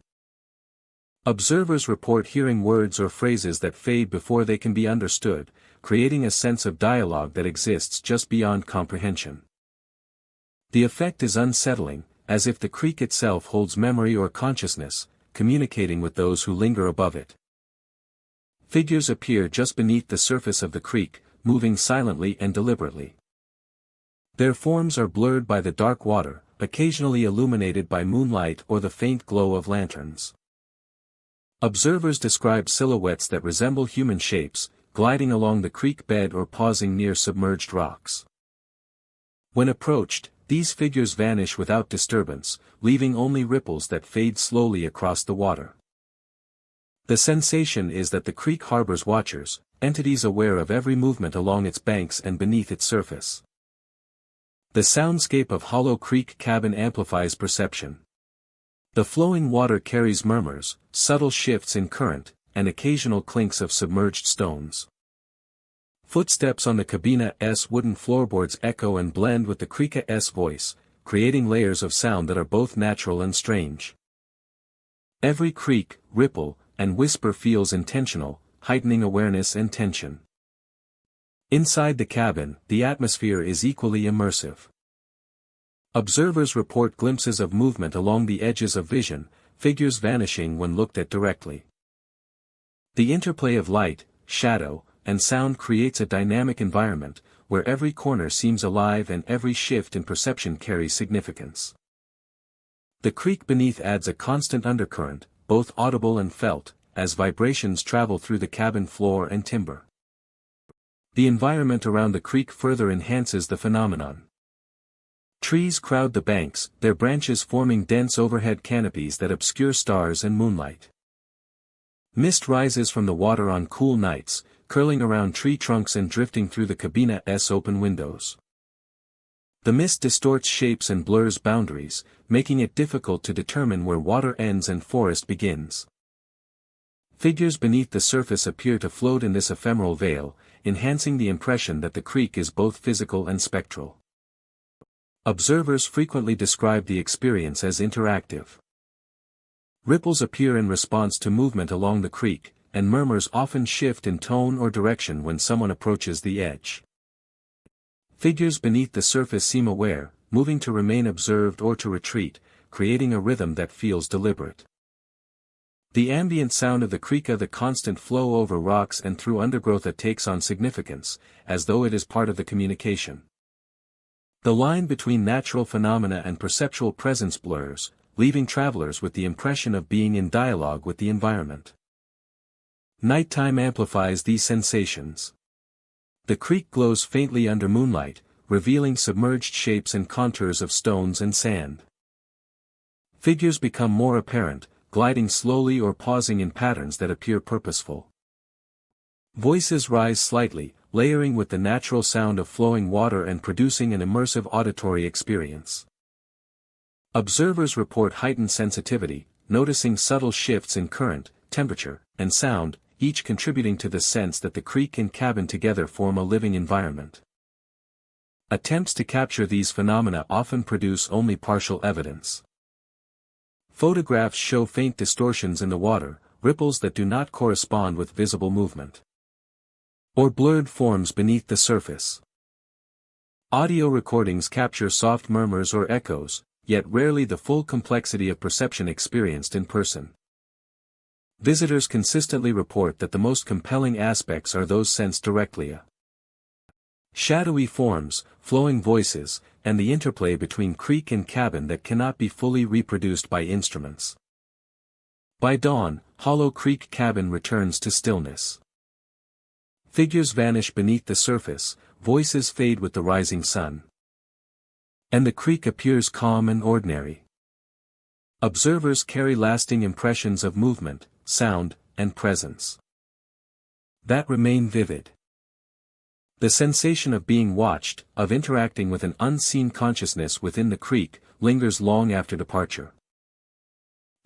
Observers report hearing words or phrases that fade before they can be understood, creating a sense of dialogue that exists just beyond comprehension. The effect is unsettling, as if the creek itself holds memory or consciousness, communicating with those who linger above it. Figures appear just beneath the surface of the creek, moving silently and deliberately. Their forms are blurred by the dark water, occasionally illuminated by moonlight or the faint glow of lanterns. Observers describe silhouettes that resemble human shapes, gliding along the creek bed or pausing near submerged rocks. When approached, these figures vanish without disturbance, leaving only ripples that fade slowly across the water. The sensation is that the creek harbors watchers, entities aware of every movement along its banks and beneath its surface. The soundscape of Hollow Creek Cabin amplifies perception. The flowing water carries murmurs, subtle shifts in current, and occasional clinks of submerged stones. Footsteps on the cabina's wooden floorboards echo and blend with the creek's voice, creating layers of sound that are both natural and strange. Every creak, ripple, and whisper feels intentional, heightening awareness and tension. Inside the cabin, the atmosphere is equally immersive. Observers report glimpses of movement along the edges of vision, figures vanishing when looked at directly. The interplay of light, shadow, and sound creates a dynamic environment, where every corner seems alive and every shift in perception carries significance. The creek beneath adds a constant undercurrent, both audible and felt, as vibrations travel through the cabin floor and timber. The environment around the creek further enhances the phenomenon. Trees crowd the banks, their branches forming dense overhead canopies that obscure stars and moonlight. Mist rises from the water on cool nights, curling around tree trunks and drifting through the cabina's open windows. The mist distorts shapes and blurs boundaries, making it difficult to determine where water ends and forest begins. Figures beneath the surface appear to float in this ephemeral veil, enhancing the impression that the creek is both physical and spectral. Observers frequently describe the experience as interactive. Ripples appear in response to movement along the creek, and murmurs often shift in tone or direction when someone approaches the edge. Figures beneath the surface seem aware, moving to remain observed or to retreat, creating a rhythm that feels deliberate. The ambient sound of the creek, the constant flow over rocks and through undergrowth, takes on significance, as though it is part of the communication. The line between natural phenomena and perceptual presence blurs, leaving travelers with the impression of being in dialogue with the environment. Nighttime amplifies these sensations. The creek glows faintly under moonlight, revealing submerged shapes and contours of stones and sand. Figures become more apparent, gliding slowly or pausing in patterns that appear purposeful. Voices rise slightly, layering with the natural sound of flowing water and producing an immersive auditory experience. Observers report heightened sensitivity, noticing subtle shifts in current, temperature, and sound, each contributing to the sense that the creek and cabin together form a living environment. Attempts to capture these phenomena often produce only partial evidence. Photographs show faint distortions in the water, ripples that do not correspond with visible movement, or blurred forms beneath the surface. Audio recordings capture soft murmurs or echoes, yet rarely the full complexity of perception experienced in person. Visitors consistently report that the most compelling aspects are those sensed directly. Shadowy forms, flowing voices, and the interplay between creek and cabin that cannot be fully reproduced by instruments. By dawn, Hollow Creek Cabin returns to stillness. Figures vanish beneath the surface, voices fade with the rising sun. And the creek appears calm and ordinary. Observers carry lasting impressions of movement, sound, and presence that remain vivid. The sensation of being watched, of interacting with an unseen consciousness within the creek, lingers long after departure.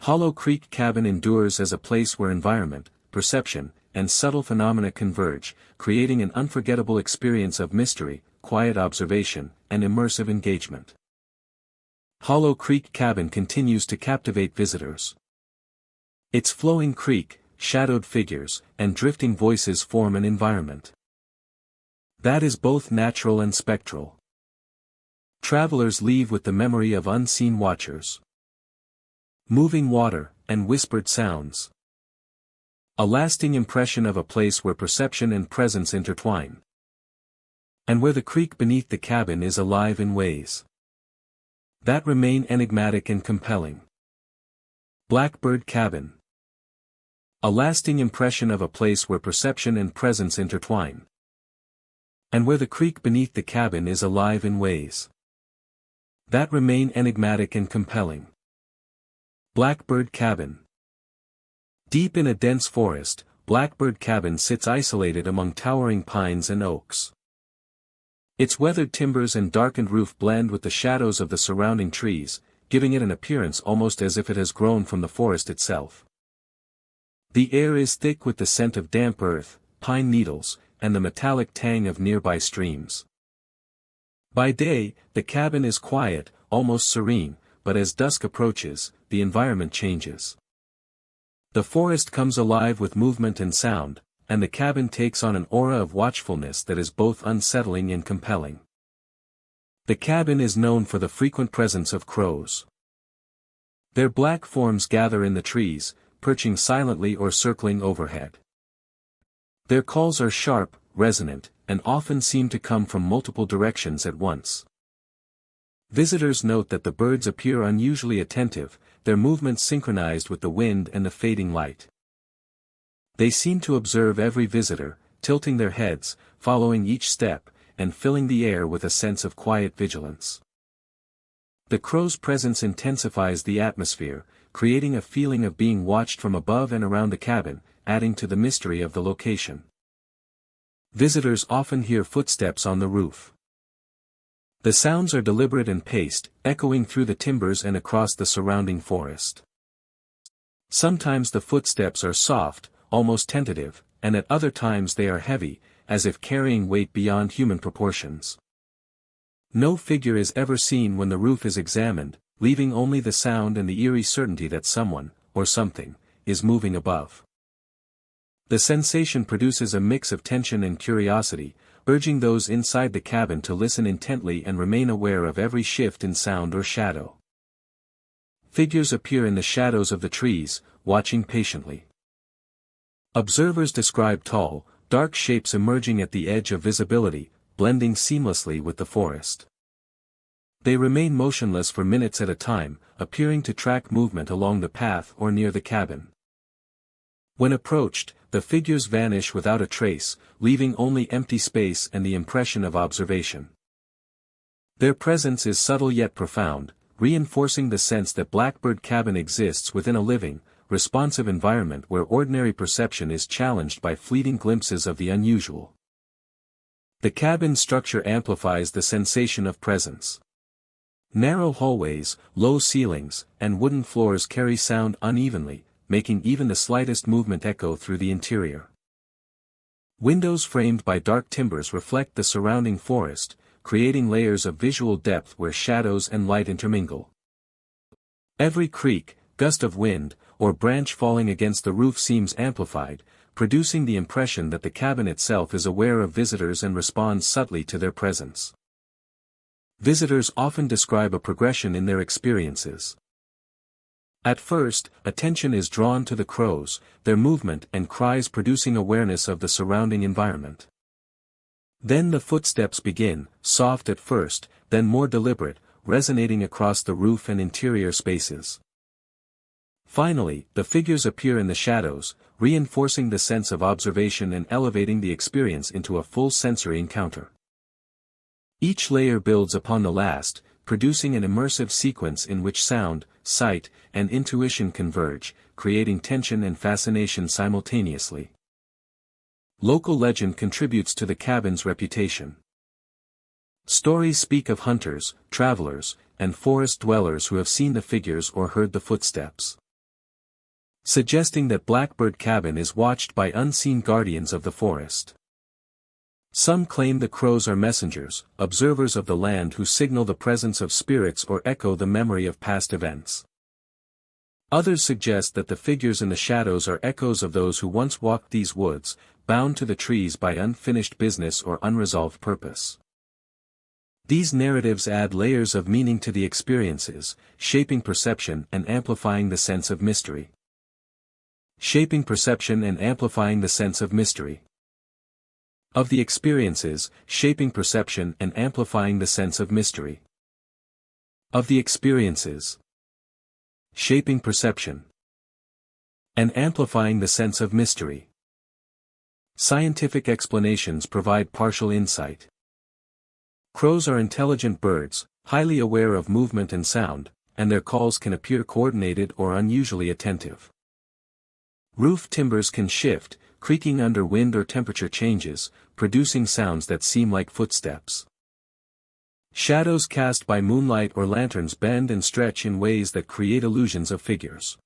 Hollow Creek Cabin endures as a place where environment, perception, and subtle phenomena converge, creating an unforgettable experience of mystery, quiet observation, and immersive engagement. Hollow Creek Cabin continues to captivate visitors. Its flowing creek, shadowed figures, and drifting voices form an environment that is both natural and spectral. Travelers leave with the memory of unseen watchers, moving water, and whispered sounds. A lasting impression of a place where perception and presence intertwine, and where the creek beneath the cabin is alive in ways that remain enigmatic and compelling. Blackbird Cabin. A lasting impression of a place where perception and presence intertwine, and where the creek beneath the cabin is alive in ways that remain enigmatic and compelling. Blackbird Cabin. Deep in a dense forest, Blackbird Cabin sits isolated among towering pines and oaks. Its weathered timbers and darkened roof blend with the shadows of the surrounding trees, giving it an appearance almost as if it has grown from the forest itself. The air is thick with the scent of damp earth, pine needles, and the metallic tang of nearby streams. By day, the cabin is quiet, almost serene, but as dusk approaches, the environment changes. The forest comes alive with movement and sound, and the cabin takes on an aura of watchfulness that is both unsettling and compelling. The cabin is known for the frequent presence of crows. Their black forms gather in the trees, perching silently or circling overhead. Their calls are sharp, resonant, and often seem to come from multiple directions at once. Visitors note that the birds appear unusually attentive, their movements synchronized with the wind and the fading light. They seem to observe every visitor, tilting their heads, following each step, and filling the air with a sense of quiet vigilance. The crow's presence intensifies the atmosphere, creating a feeling of being watched from above and around the cabin, adding to the mystery of the location. Visitors often hear footsteps on the roof. The sounds are deliberate and paced, echoing through the timbers and across the surrounding forest. Sometimes the footsteps are soft, almost tentative, and at other times they are heavy, as if carrying weight beyond human proportions. No figure is ever seen when the roof is examined, leaving only the sound and the eerie certainty that someone, or something, is moving above. The sensation produces a mix of tension and curiosity, urging those inside the cabin to listen intently and remain aware of every shift in sound or shadow. Figures appear in the shadows of the trees, watching patiently. Observers describe tall, dark shapes emerging at the edge of visibility, blending seamlessly with the forest. They remain motionless for minutes at a time, appearing to track movement along the path or near the cabin. When approached, the figures vanish without a trace, leaving only empty space and the impression of observation. Their presence is subtle yet profound, reinforcing the sense that Blackbird Cabin exists within a living, responsive environment where ordinary perception is challenged by fleeting glimpses of the unusual. The cabin's structure amplifies the sensation of presence. Narrow hallways, low ceilings, and wooden floors carry sound unevenly, making even the slightest movement echo through the interior. Windows framed by dark timbers reflect the surrounding forest, creating layers of visual depth where shadows and light intermingle. Every creak, gust of wind, or branch falling against the roof seems amplified, producing the impression that the cabin itself is aware of visitors and responds subtly to their presence. Visitors often describe a progression in their experiences. At first, attention is drawn to the crows, their movement and cries producing awareness of the surrounding environment. Then the footsteps begin, soft at first, then more deliberate, resonating across the roof and interior spaces. Finally, the figures appear in the shadows, reinforcing the sense of observation and elevating the experience into a full sensory encounter. Each layer builds upon the last, producing an immersive sequence in which sound, sight, and intuition converge, creating tension and fascination simultaneously. Local legend contributes to the cabin's reputation. Stories speak of hunters, travelers, and forest dwellers who have seen the figures or heard the footsteps. suggesting that Blackbird Cabin is watched by unseen guardians of the forest. Some claim the crows are messengers, observers of the land who signal the presence of spirits or echo the memory of past events. Others suggest that the figures in the shadows are echoes of those who once walked these woods, bound to the trees by unfinished business or unresolved purpose. These narratives add layers of meaning to the experiences, shaping perception and amplifying the sense of mystery. Shaping perception and amplifying the sense of mystery. Of the experiences, shaping perception and amplifying the sense of mystery. Of the experiences, shaping perception and amplifying the sense of mystery. Scientific explanations provide partial insight. Crows are intelligent birds, highly aware of movement and sound, and their calls can appear coordinated or unusually attentive. Roof timbers can shift, creaking under wind or temperature changes, producing sounds that seem like footsteps. Shadows cast by moonlight or lanterns bend and stretch in ways that create illusions of figures.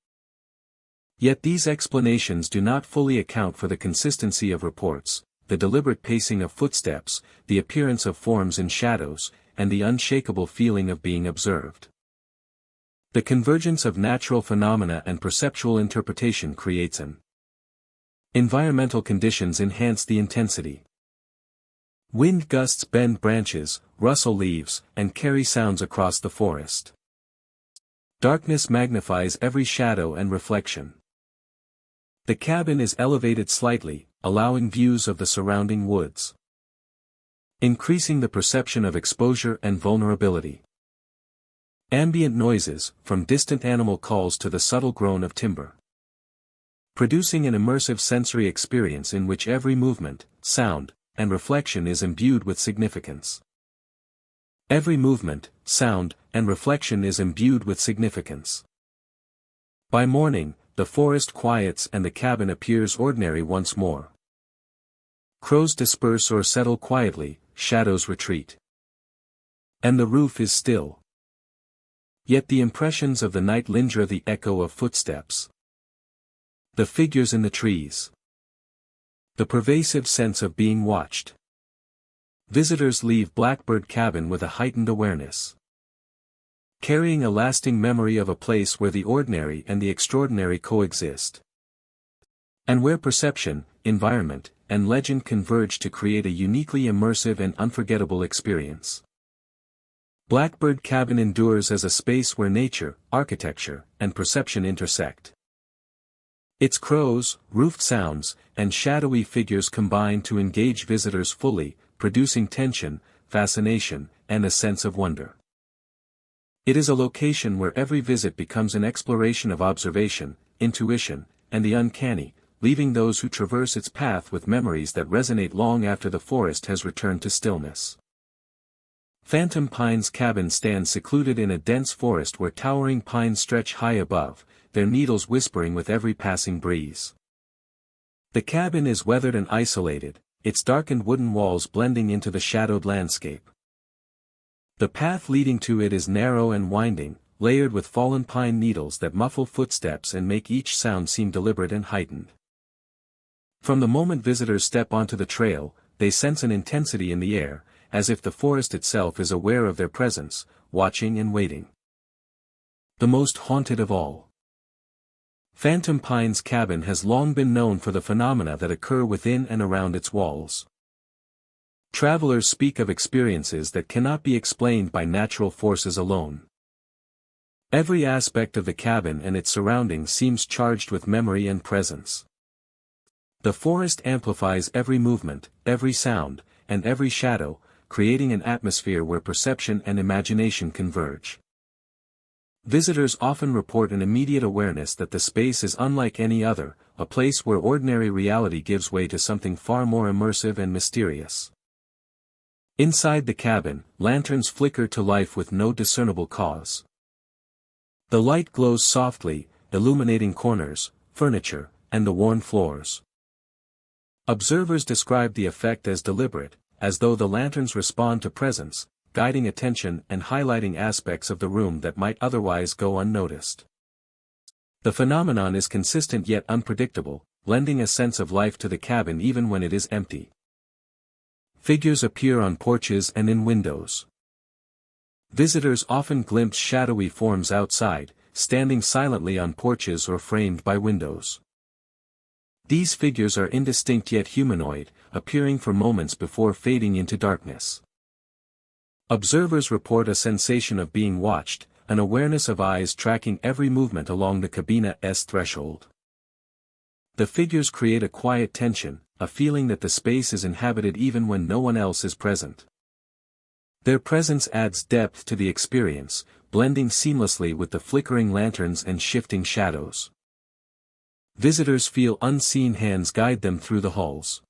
Yet these explanations do not fully account for the consistency of reports, the deliberate pacing of footsteps, the appearance of forms in shadows, and the unshakable feeling of being observed. The convergence of natural phenomena and perceptual interpretation creates an environmental conditions enhance the intensity. Wind gusts bend branches, rustle leaves, and carry sounds across the forest. Darkness magnifies every shadow and reflection. The cabin is elevated slightly, allowing views of the surrounding woods, increasing the perception of exposure and vulnerability. Ambient noises, from distant animal calls to the subtle groan of timber, producing an immersive sensory experience in which every movement, sound, and reflection is imbued with significance. Every movement, sound, and reflection is imbued with significance. By morning, the forest quiets and the cabin appears ordinary once more. Crows disperse or settle quietly, shadows retreat. And the roof is still. Yet the impressions of the night linger, the echo of footsteps, the figures in the trees, the pervasive sense of being watched. Visitors leave Blackbird Cabin with a heightened awareness, carrying a lasting memory of a place where the ordinary and the extraordinary coexist, and where perception, environment, and legend converge to create a uniquely immersive and unforgettable experience. Blackbird Cabin endures as a space where nature, architecture, and perception intersect. Its crows, roofed sounds, and shadowy figures combine to engage visitors fully, producing tension, fascination, and a sense of wonder. It is a location where every visit becomes an exploration of observation, intuition, and the uncanny, leaving those who traverse its path with memories that resonate long after the forest has returned to stillness. Phantom Pines Cabin stands secluded in a dense forest where towering pines stretch high above, their needles whispering with every passing breeze. The cabin is weathered and isolated, its darkened wooden walls blending into the shadowed landscape. The path leading to it is narrow and winding, layered with fallen pine needles that muffle footsteps and make each sound seem deliberate and heightened. From the moment visitors step onto the trail, they sense an intensity in the air, as if the forest itself is aware of their presence, watching and waiting. The most haunted of all. Phantom Pines Cabin has long been known for the phenomena that occur within and around its walls. Travelers speak of experiences that cannot be explained by natural forces alone. Every aspect of the cabin and its surroundings seems charged with memory and presence. The forest amplifies every movement, every sound, and every shadow, creating an atmosphere where perception and imagination converge. Visitors often report an immediate awareness that the space is unlike any other, a place where ordinary reality gives way to something far more immersive and mysterious. Inside the cabin, lanterns flicker to life with no discernible cause. The light glows softly, illuminating corners, furniture, and the worn floors. Observers describe the effect as deliberate, as though the lanterns respond to presence, guiding attention and highlighting aspects of the room that might otherwise go unnoticed. The phenomenon is consistent yet unpredictable, lending a sense of life to the cabin even when it is empty. Figures appear on porches and in windows. Visitors often glimpse shadowy forms outside, standing silently on porches or framed by windows. These figures are indistinct yet humanoid, appearing for moments before fading into darkness. Observers report a sensation of being watched, an awareness of eyes tracking every movement along the cabina's threshold. The figures create a quiet tension, a feeling that the space is inhabited even when no one else is present. Their presence adds depth to the experience, blending seamlessly with the flickering lanterns and shifting shadows. Visitors feel unseen hands guide them through the halls.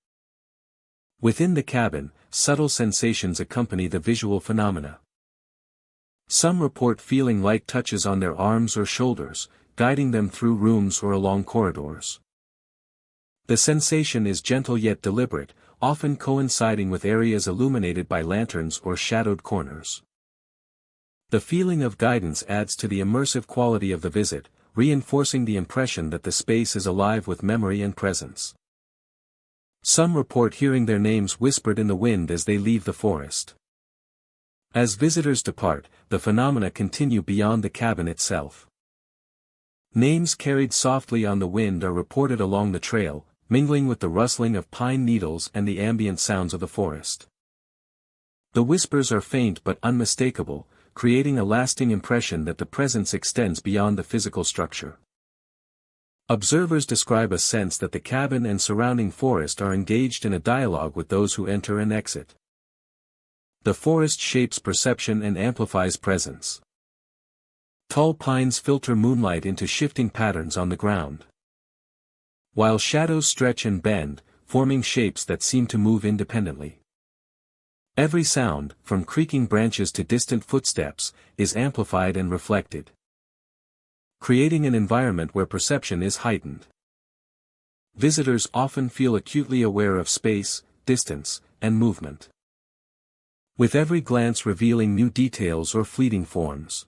Within the cabin, subtle sensations accompany the visual phenomena. Some report feeling light touches on their arms or shoulders, guiding them through rooms or along corridors. The sensation is gentle yet deliberate, often coinciding with areas illuminated by lanterns or shadowed corners. The feeling of guidance adds to the immersive quality of the visit, reinforcing the impression that the space is alive with memory and presence. Some report hearing their names whispered in the wind as they leave the forest. As visitors depart, the phenomena continue beyond the cabin itself. Names carried softly on the wind are reported along the trail, mingling with the rustling of pine needles and the ambient sounds of the forest. The whispers are faint but unmistakable, creating a lasting impression that the presence extends beyond the physical structure. Observers describe a sense that the cabin and surrounding forest are engaged in a dialogue with those who enter and exit. The forest shapes perception and amplifies presence. Tall pines filter moonlight into shifting patterns on the ground, while shadows stretch and bend, forming shapes that seem to move independently. Every sound, from creaking branches to distant footsteps, is amplified and reflected, creating an environment where perception is heightened. Visitors often feel acutely aware of space, distance, and movement, with every glance revealing new details or fleeting forms.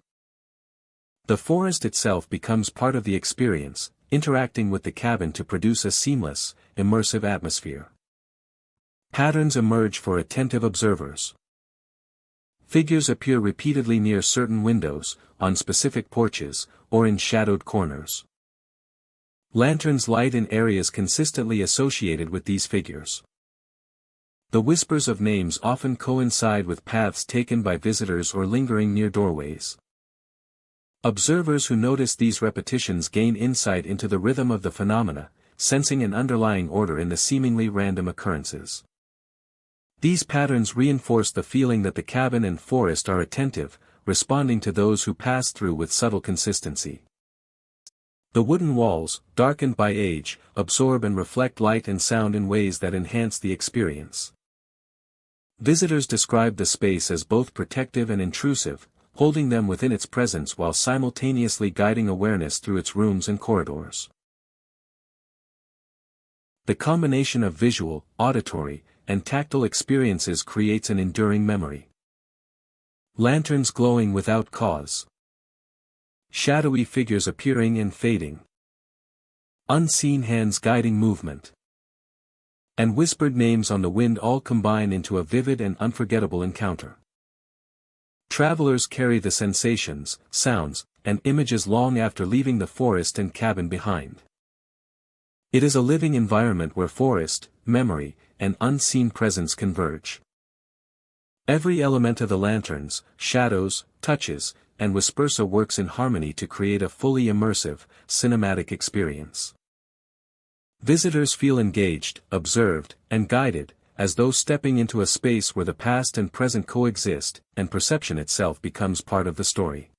The forest itself becomes part of the experience, interacting with the cabin to produce a seamless, immersive atmosphere. Patterns emerge for attentive observers. Figures appear repeatedly near certain windows, on specific porches, or in shadowed corners. Lanterns light in areas consistently associated with these figures. The whispers of names often coincide with paths taken by visitors or lingering near doorways. Observers who notice these repetitions gain insight into the rhythm of the phenomena, sensing an underlying order in the seemingly random occurrences. These patterns reinforce the feeling that the cabin and forest are attentive, responding to those who pass through with subtle consistency. The wooden walls, darkened by age, absorb and reflect light and sound in ways that enhance the experience. Visitors describe the space as both protective and intrusive, holding them within its presence while simultaneously guiding awareness through its rooms and corridors. The combination of visual, auditory, and tactile experiences creates an enduring memory. Lanterns glowing without cause. Shadowy figures appearing and fading. Unseen hands guiding movement. And whispered names on the wind all combine into a vivid and unforgettable encounter. Travelers carry the sensations, sounds, and images long after leaving the forest and cabin behind. It is a living environment where forest, memory, and unseen presence converge. Every element of the lanterns, shadows, touches, and whispers works in harmony to create a fully immersive, cinematic experience. Visitors feel engaged, observed, and guided, as though stepping into a space where the past and present coexist, and perception itself becomes part of the story.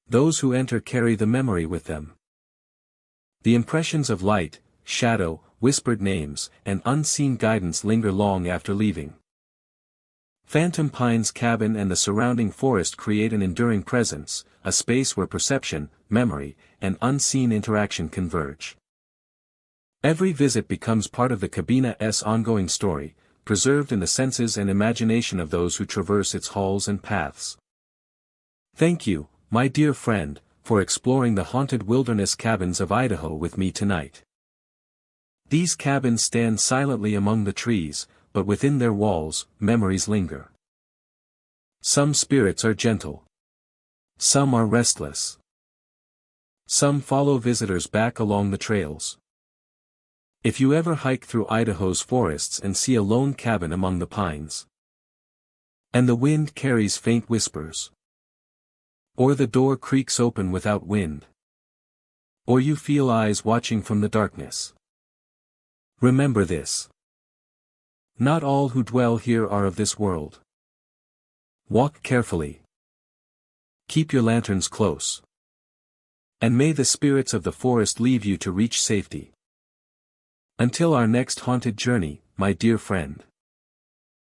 Those who enter carry the memory with them. The impressions of light, shadow, whispered names, and unseen guidance linger long after leaving. Phantom Pine's cabin and the surrounding forest create an enduring presence, a space where perception, memory, and unseen interaction converge. Every visit becomes part of the cabina's ongoing story, preserved in the senses and imagination of those who traverse its halls and paths. Thank you, my dear friend, for exploring the haunted wilderness cabins of Idaho with me tonight. These cabins stand silently among the trees, but within their walls, memories linger. Some spirits are gentle. Some are restless. Some follow visitors back along the trails. If you ever hike through Idaho's forests and see a lone cabin among the pines, and the wind carries faint whispers, or the door creaks open without wind, or you feel eyes watching from the darkness, remember this. Not all who dwell here are of this world. Walk carefully. Keep your lanterns close. And may the spirits of the forest leave you to reach safety. Until our next haunted journey, my dear friend.